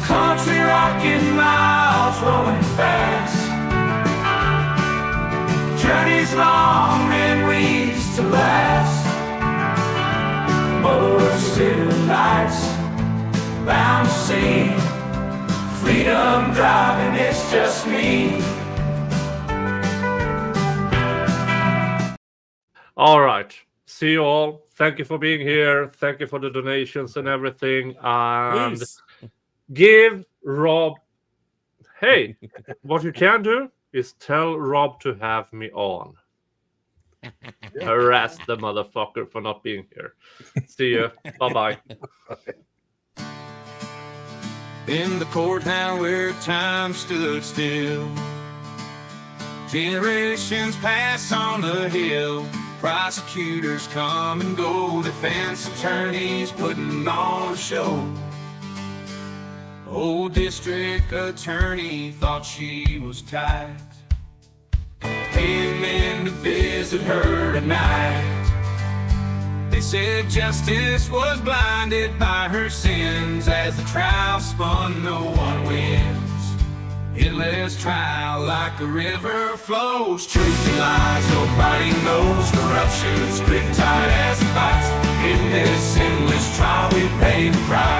Country rocking miles rolling fast. Journeys long and weeks to last. Motor city lights bound to see. Freedom driving, it's just me. All right. See you all. Thank you for being here. Thank you for the donations and everything. And Peace. give Rob. Hey, what you can do is tell Rob to have me on. Harass the motherfucker for not being here. See you. Bye-bye. In the courthouse where time stood still, generations pass on the hill. Prosecutors come and go, defense attorneys putting on a show. Old district attorney thought she was tight, came in to visit her tonight. They said justice was blinded by her sins. As the trial spun, no one wins. Endless trial like a river flows. Truth and lies, nobody knows. Corruption's grip tight as a vice. In this endless trial, we pay the price.